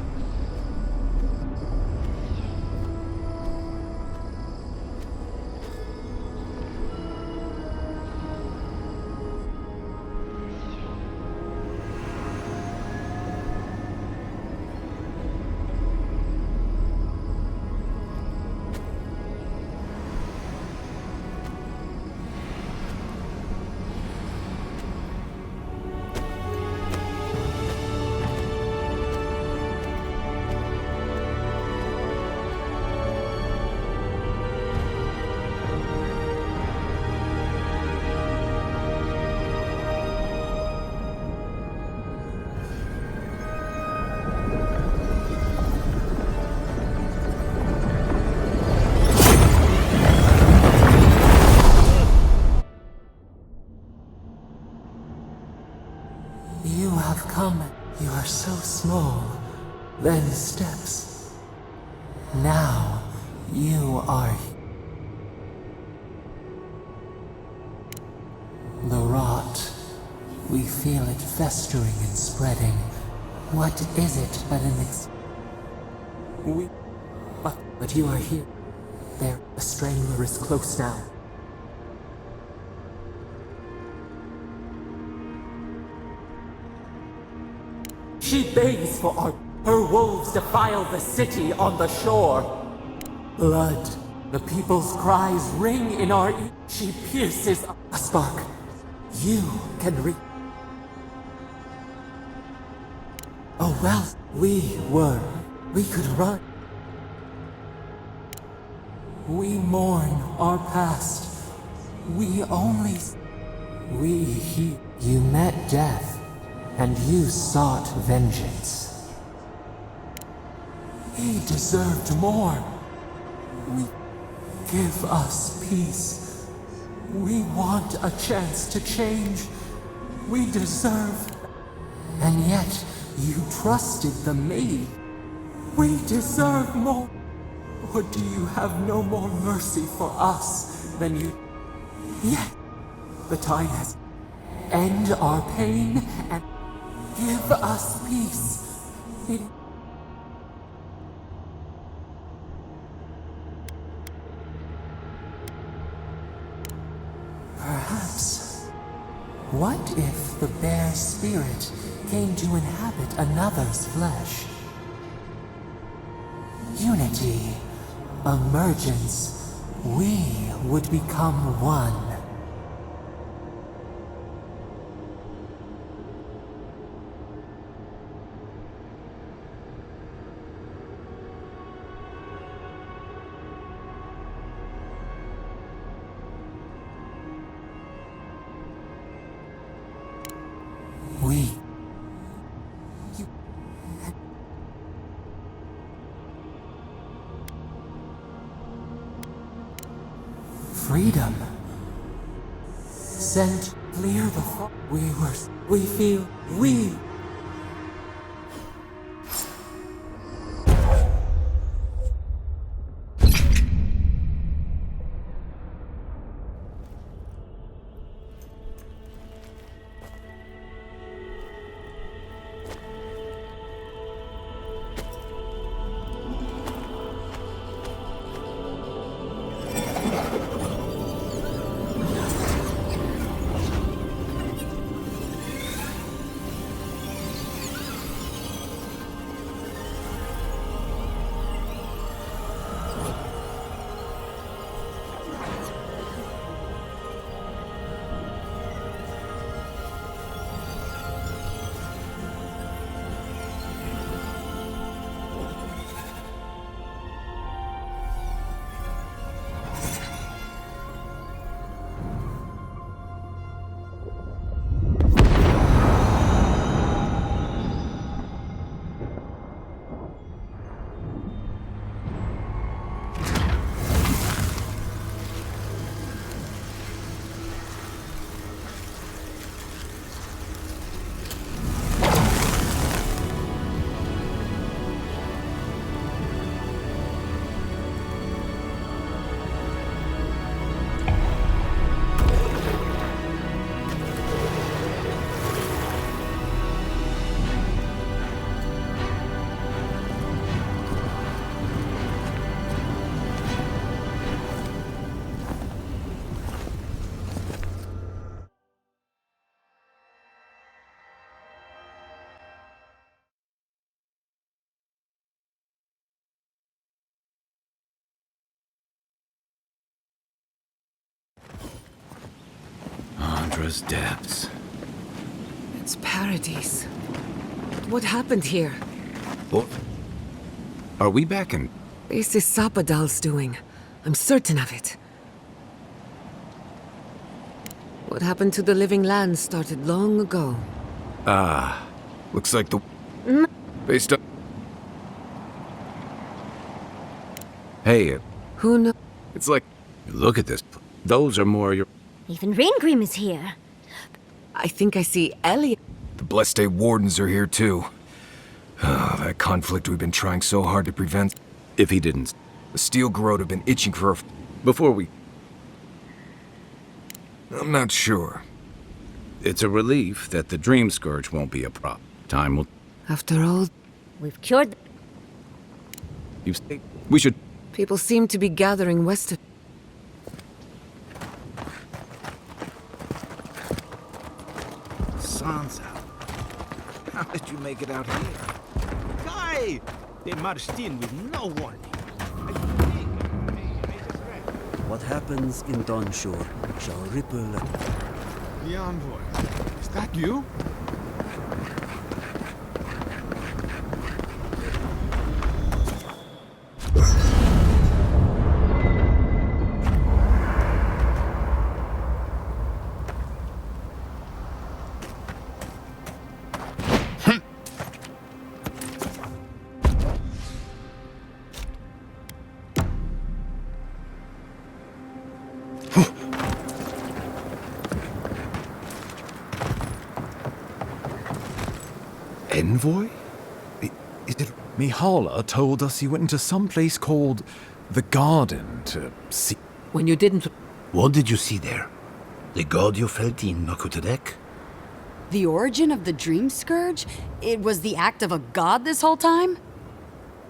You have come. You are so small. Then steps. Now you are. The rot. We feel it festering and spreading. What is it but an But you are here. There, the strangler is close now. She begs for her wolves defile the city on the shore. Blood. The people's cries ring in our ears. She pierces a spark. You can reach. Oh well, we could run. We mourn our past. We hear. You met death, and you sought vengeance. He deserved more. Give us peace. We want a chance to change. We deserve. And yet, you trusted the maid. We deserve more. Or do you have no more mercy for us than you? Yet, the time has end our pain and give us peace. What if the bear spirit came to inhabit another's flesh? Unity, emergence, we would become one. We. Freedom. Sent clear the fog. We feel, we. Andra's depths. It's paradise. What happened here? What? Are we back in... This is Sapadal's doing. I'm certain of it. What happened to the living land started long ago. Ah, looks like the... Based on... Hey, Who knows? It's like... look at this. Those are more your... Even Raingrim is here. I think I see Elliot. The Blessed Day Wardens are here too. That conflict we've been trying so hard to prevent. If he didn't... The Steel Garrote have been itching for a... Before we... I'm not sure. It's a relief that the Dream Scourge won't be a problem. Time will... After all, We've cured... We should... people seem to be gathering west of... Sansa. How did you make it out here? Guy! They marched in with no warning. What happens in Dawnshore shall ripple. The envoy. Is that you? Envoy? Is it... Mihala told us you went into some place called the Garden to see... When you didn't... What did you see there? The god you felt in Nokutadek? The origin of the Dream Scourge? It was the act of a god this whole time?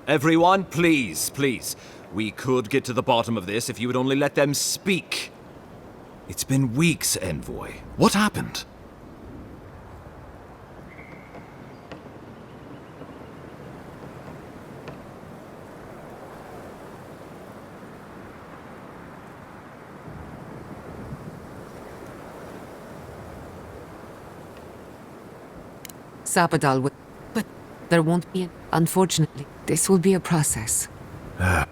Everyone, please, please. We could get to the bottom of this if you would only let them speak. It's been weeks, Envoy. What happened? Sapadal would... But there won't be... Unfortunately, this will be a process. Well,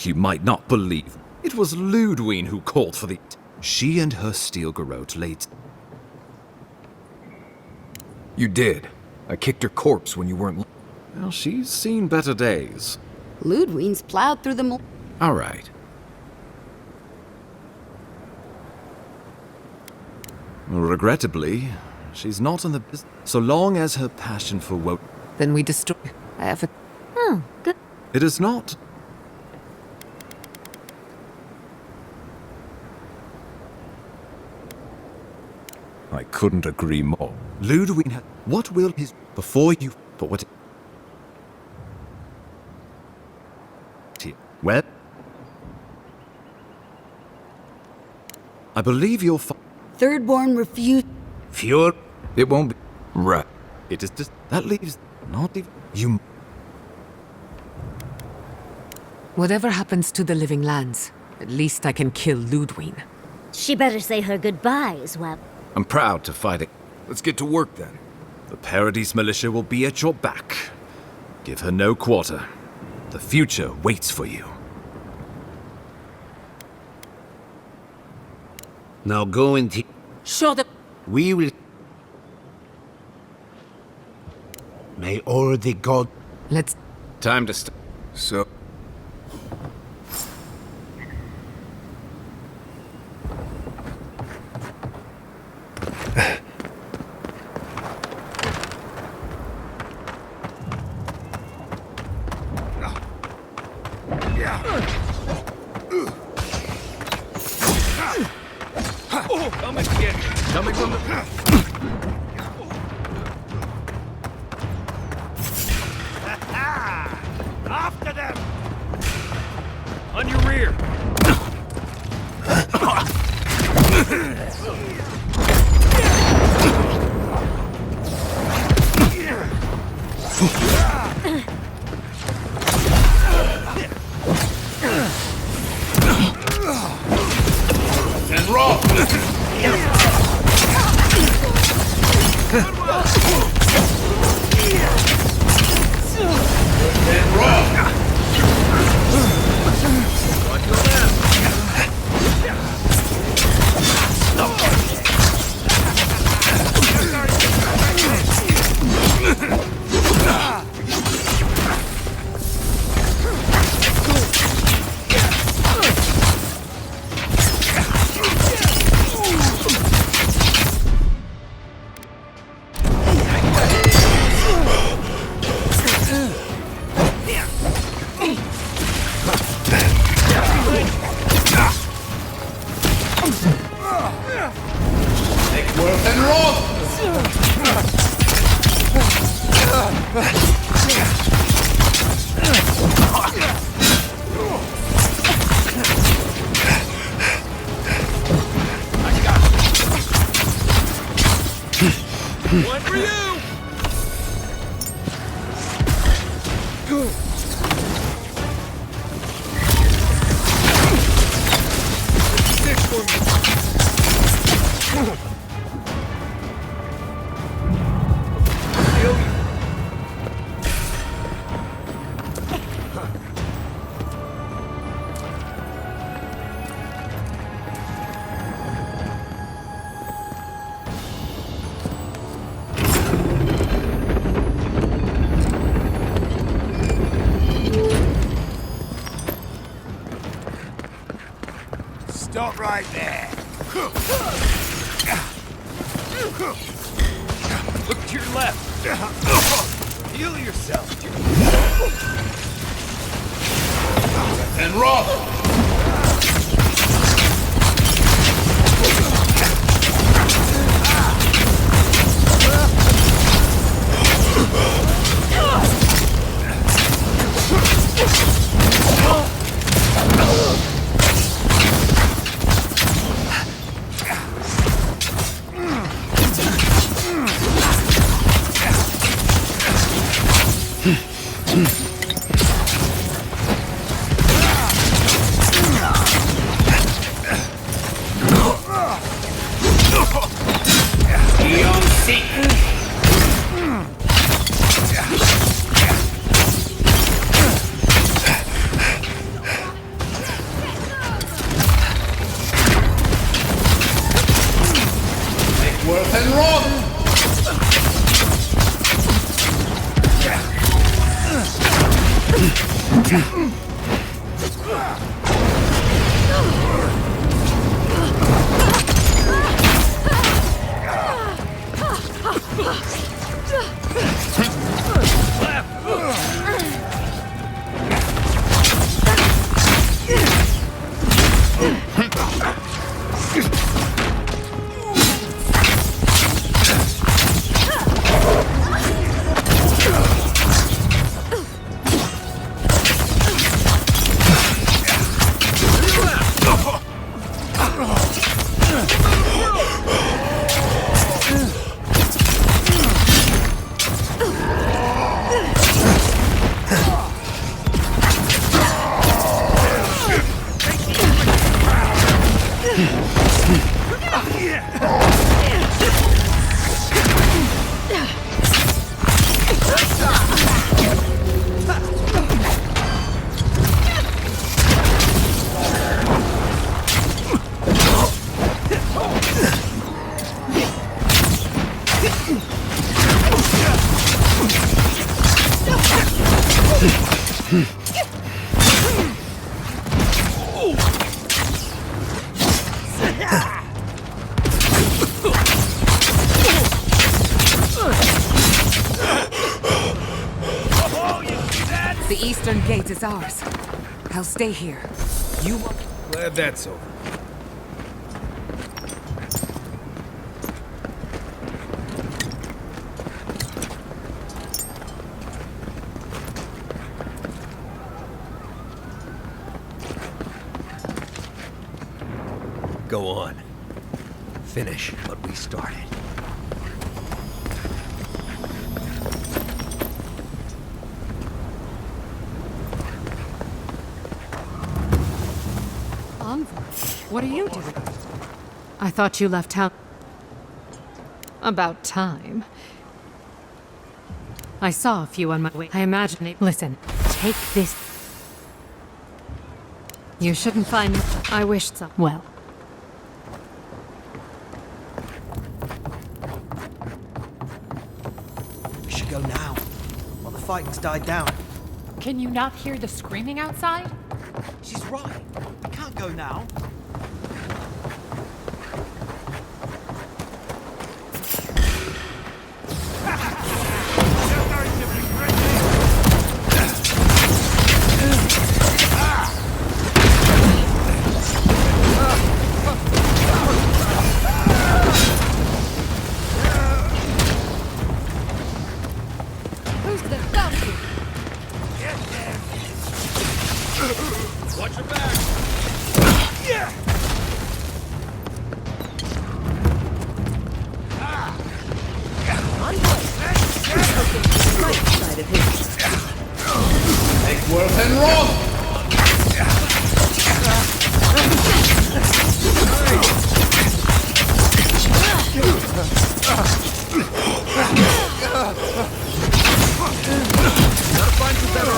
you might not believe. It was Ludwine who called for the... She and her steel garrote laid... You did. I kicked her corpse when you weren't... Well, she's seen better days. Ludwine's plowed through them. All right. Regrettably, she's not in the business. So long as her passion for woe... Then we destroy... I have a... Oh, good. It is not... I couldn't agree more. Ludwine what will his... Before you... But what... Well... I believe your Thirdborn refused. Fjord... It won't be... Right. It is just... That leaves... Not even... You... Whatever happens to the living lands, at least I can kill Ludwine. She better say her goodbyes, well. I'm proud to fight it. Let's get to work then. The Paradise Militia will be at your back. Give her no quarter. The future waits for you. Now go and... Shut up. We will... May all the god... Let's... Time to start. So... Coming to get you. Coming from the... After them! On your rear. And rock! And rock! One for you! Six for me. Stop right there. Look to your left. Heal yourself. And rock! The eastern gate is ours. I'll stay here. You... Glad that's over. Go on. Finish what we started. What are you doing? I thought you left town. About time. I saw a few on my way. I imagine it. Listen, take this. You shouldn't find me. I wish so. Well. We should go now, while the fighting's died down. Can you not hear the screaming outside? She's right. We can't go now. Who's the bounty? Watch your back! Yeah! Take worth and roll! Gotta find some better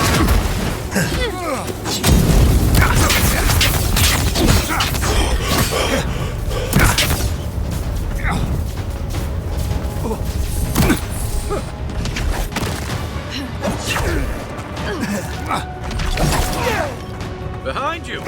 Behind you!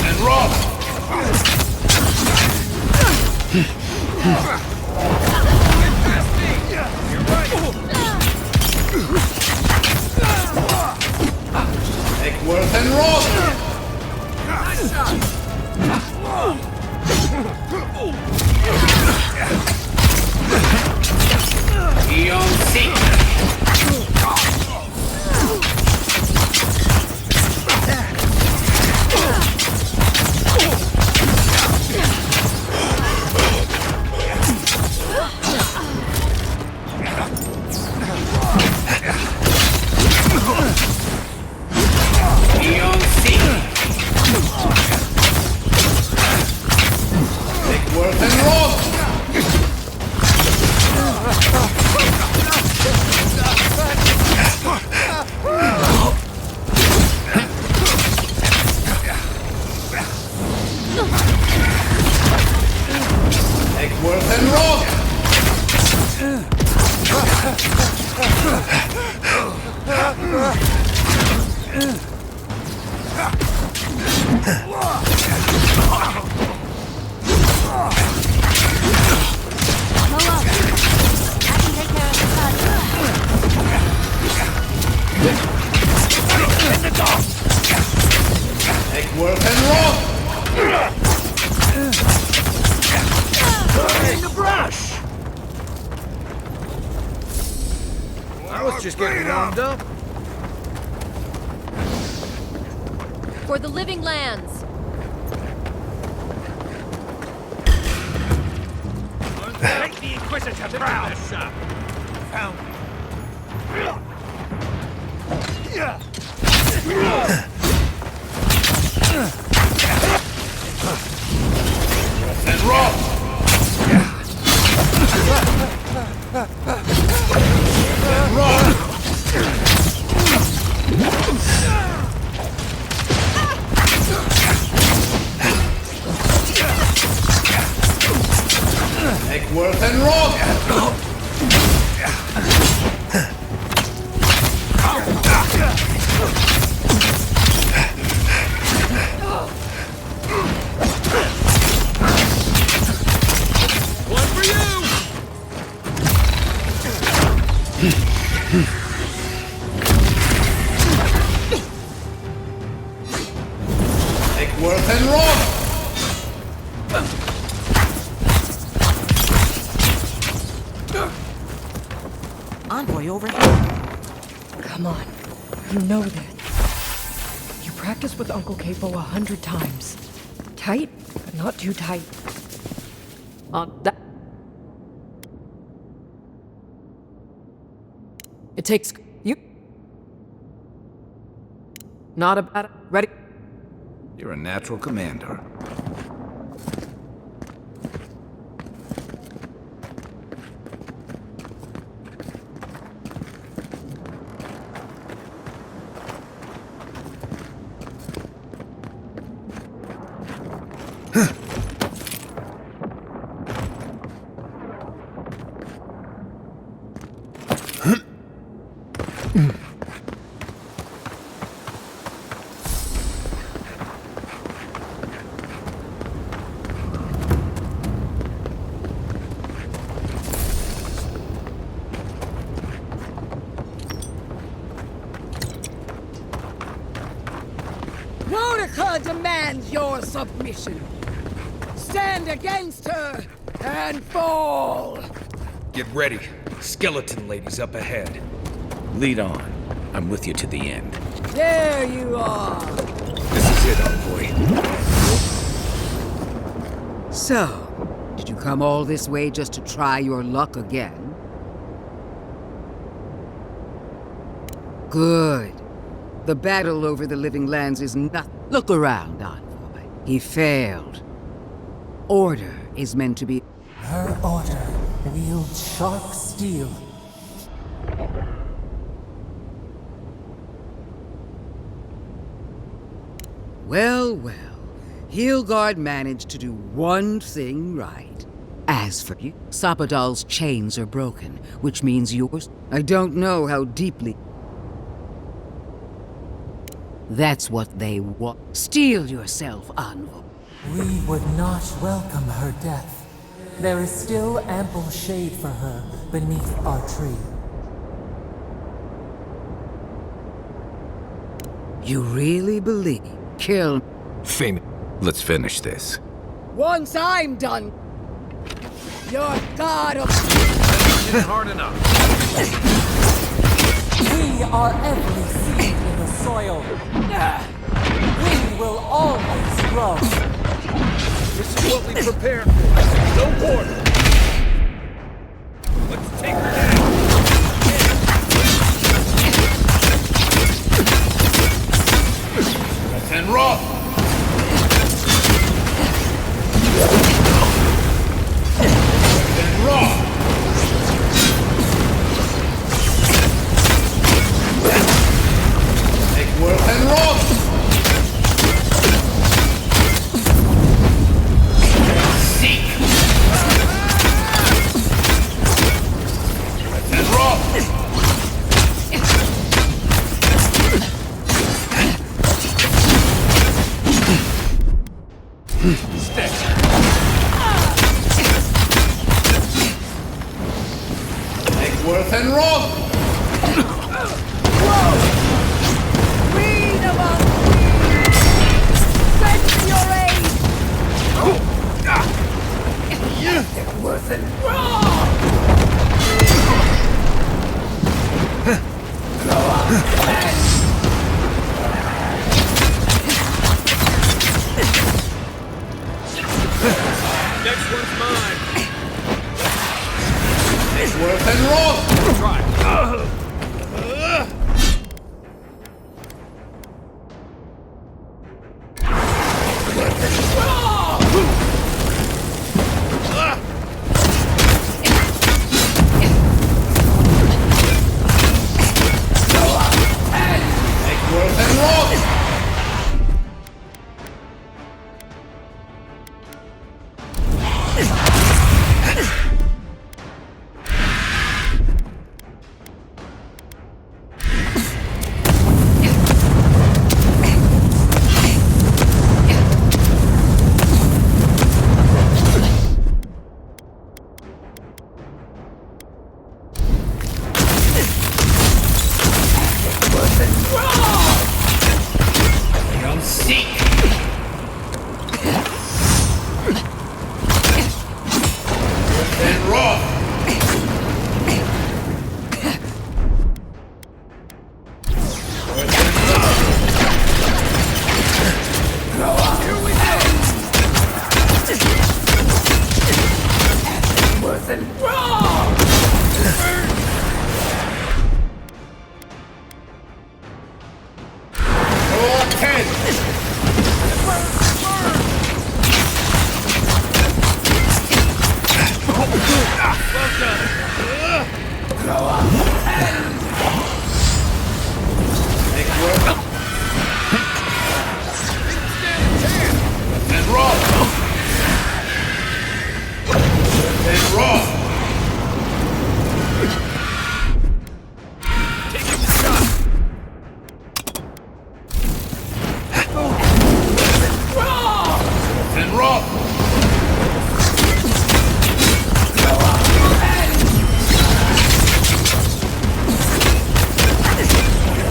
And roll! Take worth and roll! Nice shot! Eon Sink! Eon Sink! Take worth and roll! Egworth and Rock! Egworth and Rock! In the brush! I was just getting warmed up. For the living lands! Make the Inquisitor proud! Found And Rock! Egworth and Rock! one for you! Egworth and Rock! Envoy over here. Come on. You know this. You practiced with Uncle Capo 100 times. Tight, but not too tight. That... It takes... You... Not a bad... Ready? You're a natural commander. Monica demands your submission. Stand against her and fall. Get ready. Skeleton lady's up ahead. Lead on. I'm with you to the end. There you are. This is it, Envoy. So, did you come all this way just to try your luck again? Good. The battle over the living lands is nothing. Look around, Envoy. He failed. Order is meant to be... Her order wields sharp steel. Well, well. Hilgard managed to do one thing right. As for you, Sapadal's chains are broken, which means yours... I don't know how deeply... That's what they want. Steel yourself, Envoy. We would not welcome her death. There is still ample shade for her beneath our tree. You really believe kill... Famous. Let's finish this. Once I'm done, your god of... Hard enough. We are every seed in the soil. We will always grow. This is what we prepared for. No quarter. Let's take her down. And Rock! And Rock! Worth and wrong! Queen among queens! Send me your aid! It wasn't wrong! Go on, Next one's mine. It's worth and wrong! Try. Worth and wrong! Don't seek! Worth and wrong! Wasn't wrong! Go ahead! Make work. And wrong! And wrong! And wrong!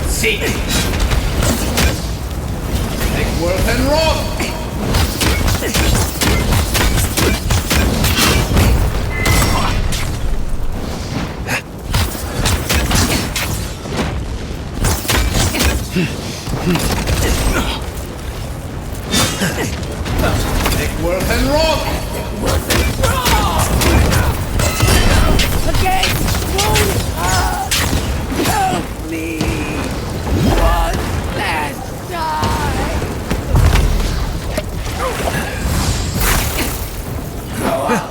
Seek! Make worth and wrong! Make worth and wrong! Again! Help me! One last time! Go on!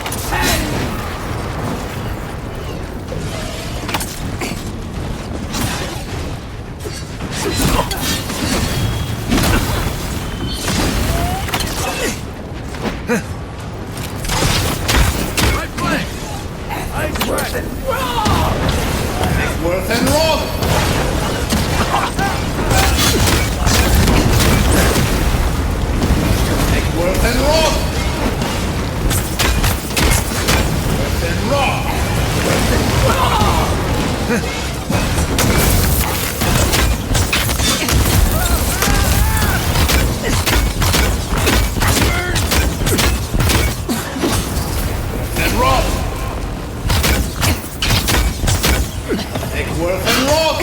Right flank. It's worth and wrong! Make worth and wrong! Make worth and wrong! Worth and wrong! And wrong! Make worth and wrong!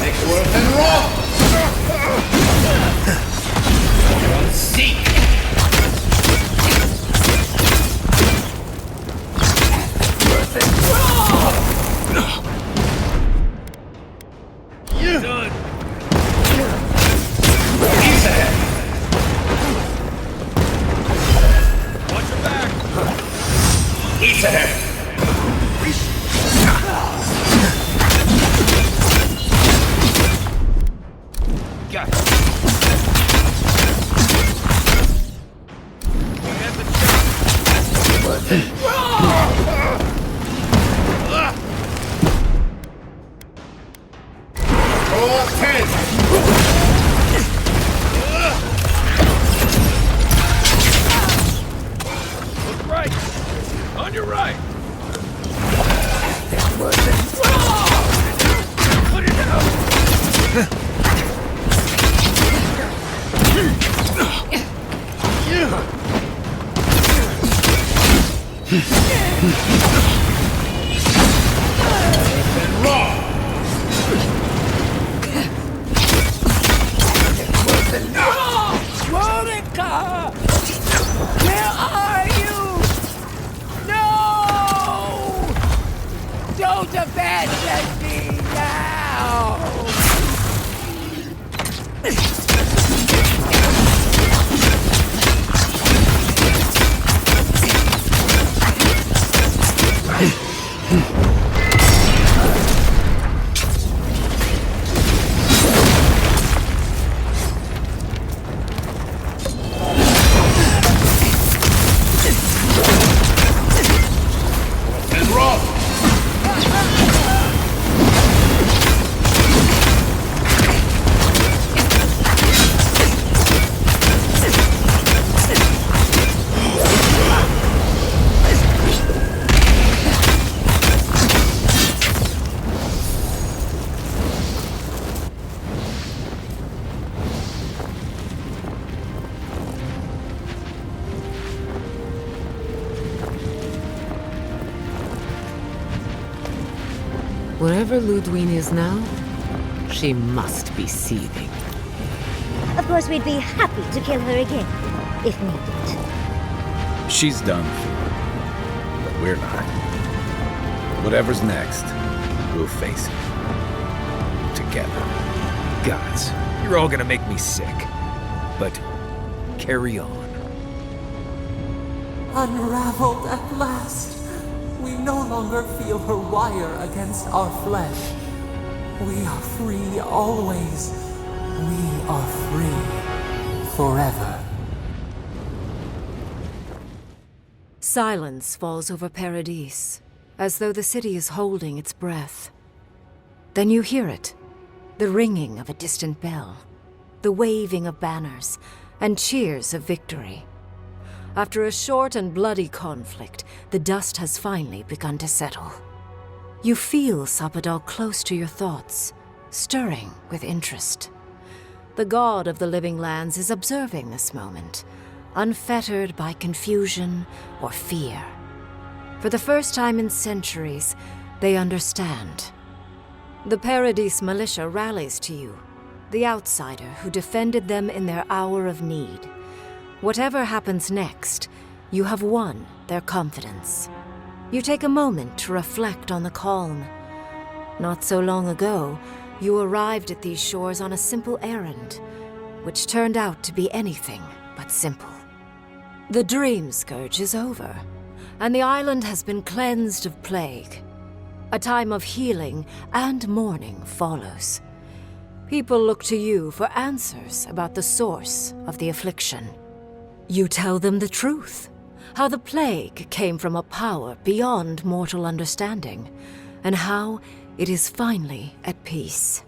Make worth and wrong! Don't seek! Done. He's ahead! Watch your back. He's ahead! Got it. We have the chance. On your right! Put it out! Monica! Where are you? No! Don't abandon me now! And Rob! Wherever Ludwig is now, she must be seething. Of course, we'd be happy to kill her again, if needed. She's done for. But we're not. Whatever's next, we'll face it. Together. Gods, you're all gonna make me sick. But carry on. Unraveled at last. We no longer feel her wire against our flesh. We are free always. We are free forever. Silence falls over Paradise, as though the city is holding its breath. Then you hear it, the ringing of a distant bell, the waving of banners, and cheers of victory. After a short and bloody conflict, the dust has finally begun to settle. You feel Sapadal close to your thoughts, stirring with interest. The god of the living lands is observing this moment, unfettered by confusion or fear. For the first time in centuries, they understand. The Paradise militia rallies to you, the outsider who defended them in their hour of need. Whatever happens next, you have won their confidence. You take a moment to reflect on the calm. Not so long ago, you arrived at these shores on a simple errand, which turned out to be anything but simple. The dream scourge is over, and the island has been cleansed of plague. A time of healing and mourning follows. People look to you for answers about the source of the affliction. You tell them the truth, how the plague came from a power beyond mortal understanding, and how it is finally at peace.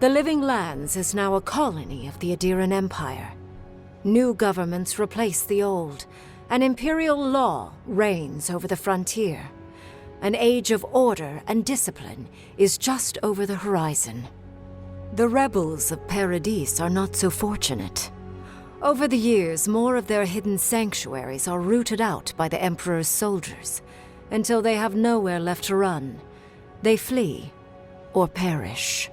The Living Lands is now a colony of the Adiran Empire. New governments replace the old, and imperial law reigns over the frontier. An age of order and discipline is just over the horizon. The rebels of Paradise are not so fortunate. Over the years, more of their hidden sanctuaries are rooted out by the Emperor's soldiers, until they have nowhere left to run. They flee, or perish.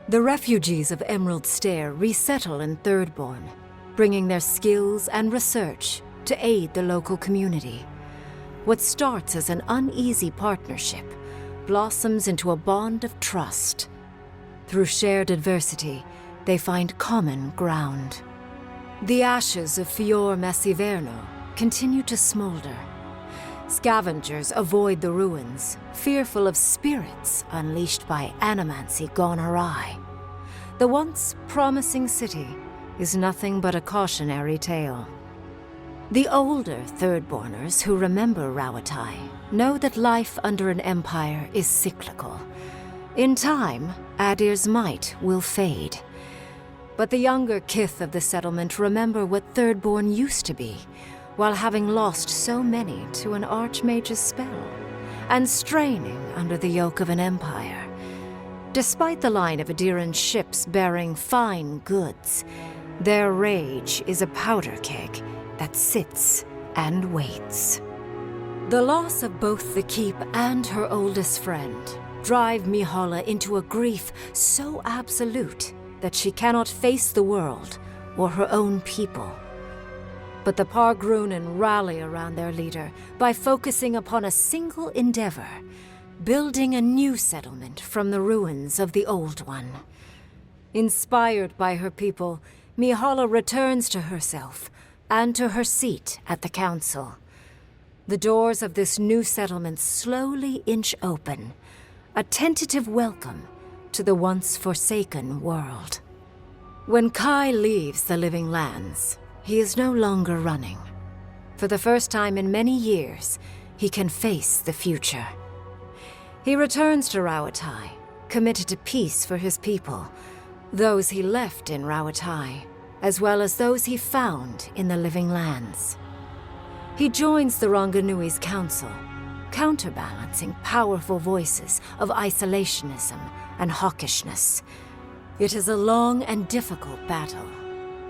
The refugees of Emerald Stair resettle in Thirdborn, bringing their skills and research to aid the local community. What starts as an uneasy partnership blossoms into a bond of trust. Through shared adversity, they find common ground. The ashes of Fior Messiverno continue to smolder. Scavengers avoid the ruins, fearful of spirits unleashed by animancy gone awry. The once promising city is nothing but a cautionary tale. The older Thirdborners who remember Rawatai know that life under an empire is cyclical. In time, Adir's might will fade. But the younger kith of the settlement remember what Thirdborn used to be, while having lost so many to an archmage's spell, and straining under the yoke of an empire. Despite the line of Adiran's ships bearing fine goods, their rage is a powder keg that sits and waits. The loss of both the keep and her oldest friend drive Mihala into a grief so absolute that she cannot face the world or her own people. But the Pargrunen rally around their leader by focusing upon a single endeavor, building a new settlement from the ruins of the old one. Inspired by her people, Mihala returns to herself and to her seat at the council. The doors of this new settlement slowly inch open, a tentative welcome to the once forsaken world. When Kai leaves the Living Lands, he is no longer running. For the first time in many years, he can face the future. He returns to Rauatai, committed to peace for his people, those he left in Rauatai, as well as those he found in the Living Lands. He joins the Ranganui's council, counterbalancing powerful voices of isolationism and hawkishness. It is a long and difficult battle,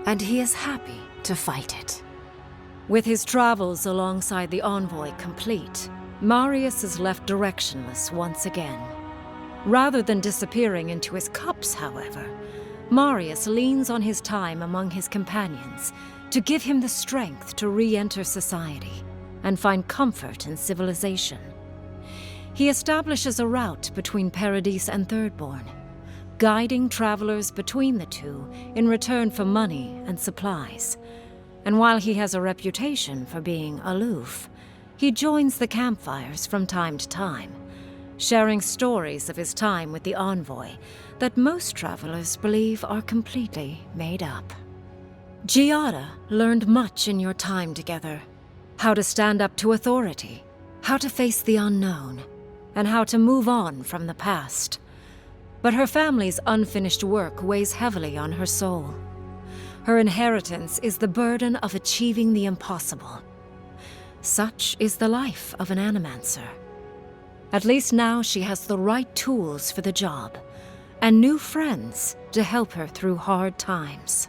and he is happy to fight it. With his travels alongside the envoy complete, Marius is left directionless once again. Rather than disappearing into his cups, however, Marius leans on his time among his companions to give him the strength to re-enter society and find comfort in civilization. He establishes a route between Paradise and Thirdborn, guiding travelers between the two in return for money and supplies. And while he has a reputation for being aloof, he joins the campfires from time to time, sharing stories of his time with the envoy that most travelers believe are completely made up. Giada learned much in your time together. How to stand up to authority, how to face the unknown, and how to move on from the past. But her family's unfinished work weighs heavily on her soul. Her inheritance is the burden of achieving the impossible. Such is the life of an animancer. At least now she has the right tools for the job, and new friends to help her through hard times.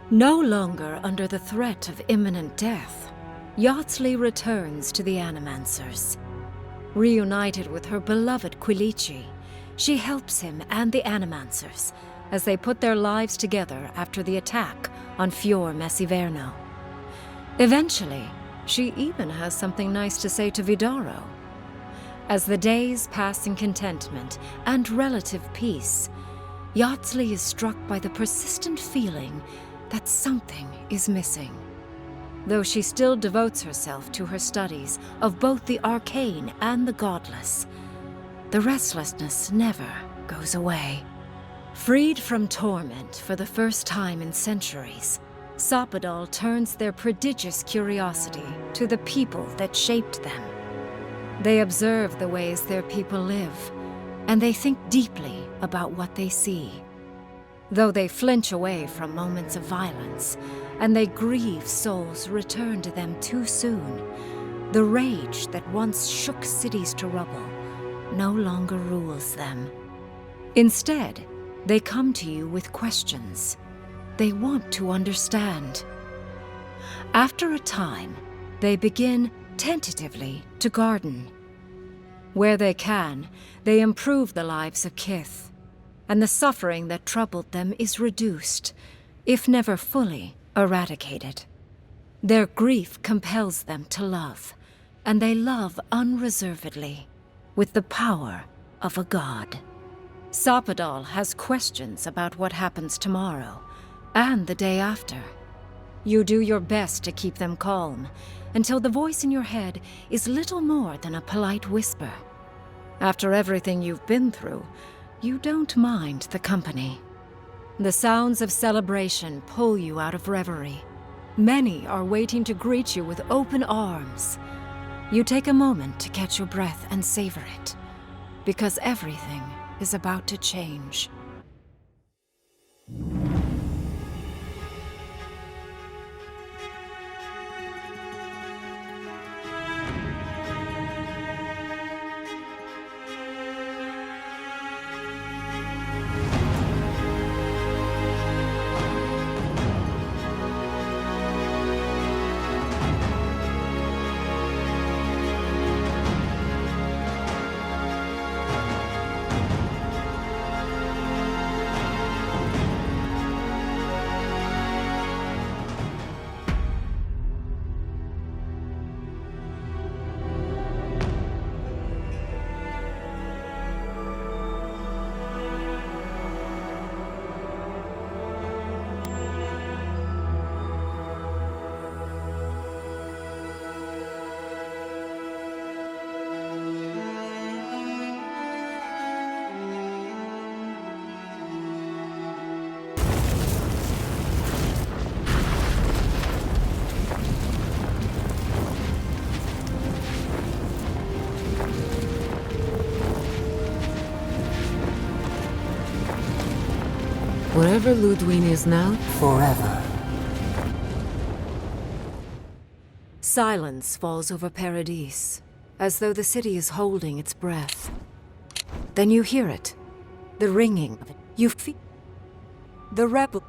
No longer under the threat of imminent death, Yardsley returns to the Animancers. Reunited with her beloved Quilici, she helps him and the Animancers as they put their lives together after the attack on Fior Messiverno. Eventually, she even has something nice to say to Vidaro. As the days pass in contentment and relative peace, Yardsley is struck by the persistent feeling that something is missing. Though she still devotes herself to her studies of both the arcane and the godless, the restlessness never goes away. Freed from torment for the first time in centuries, Soppadal turns their prodigious curiosity to the people that shaped them. They observe the ways their people live, and they think deeply about what they see. Though they flinch away from moments of violence, and they grieve souls returned to them too soon, the rage that once shook cities to rubble no longer rules them. Instead, they come to you with questions. They want to understand. After a time, they begin tentatively to garden. Where they can, they improve the lives of Kith, and the suffering that troubled them is reduced, if never fully eradicated. Their grief compels them to love, and they love unreservedly, with the power of a god. Soppadal has questions about what happens tomorrow, and the day after. You do your best to keep them calm, until the voice in your head is little more than a polite whisper. After everything you've been through, you don't mind the company. The sounds of celebration pull you out of reverie. Many are waiting to greet you with open arms. You take a moment to catch your breath and savor it, because everything is about to change. Wherever Ludwig is now, Forever. Silence falls over Paradis, as though the city is holding its breath. Then you hear it, the ringing of it. You feel the rebel.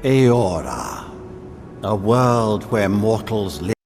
Eora, a world where mortals live.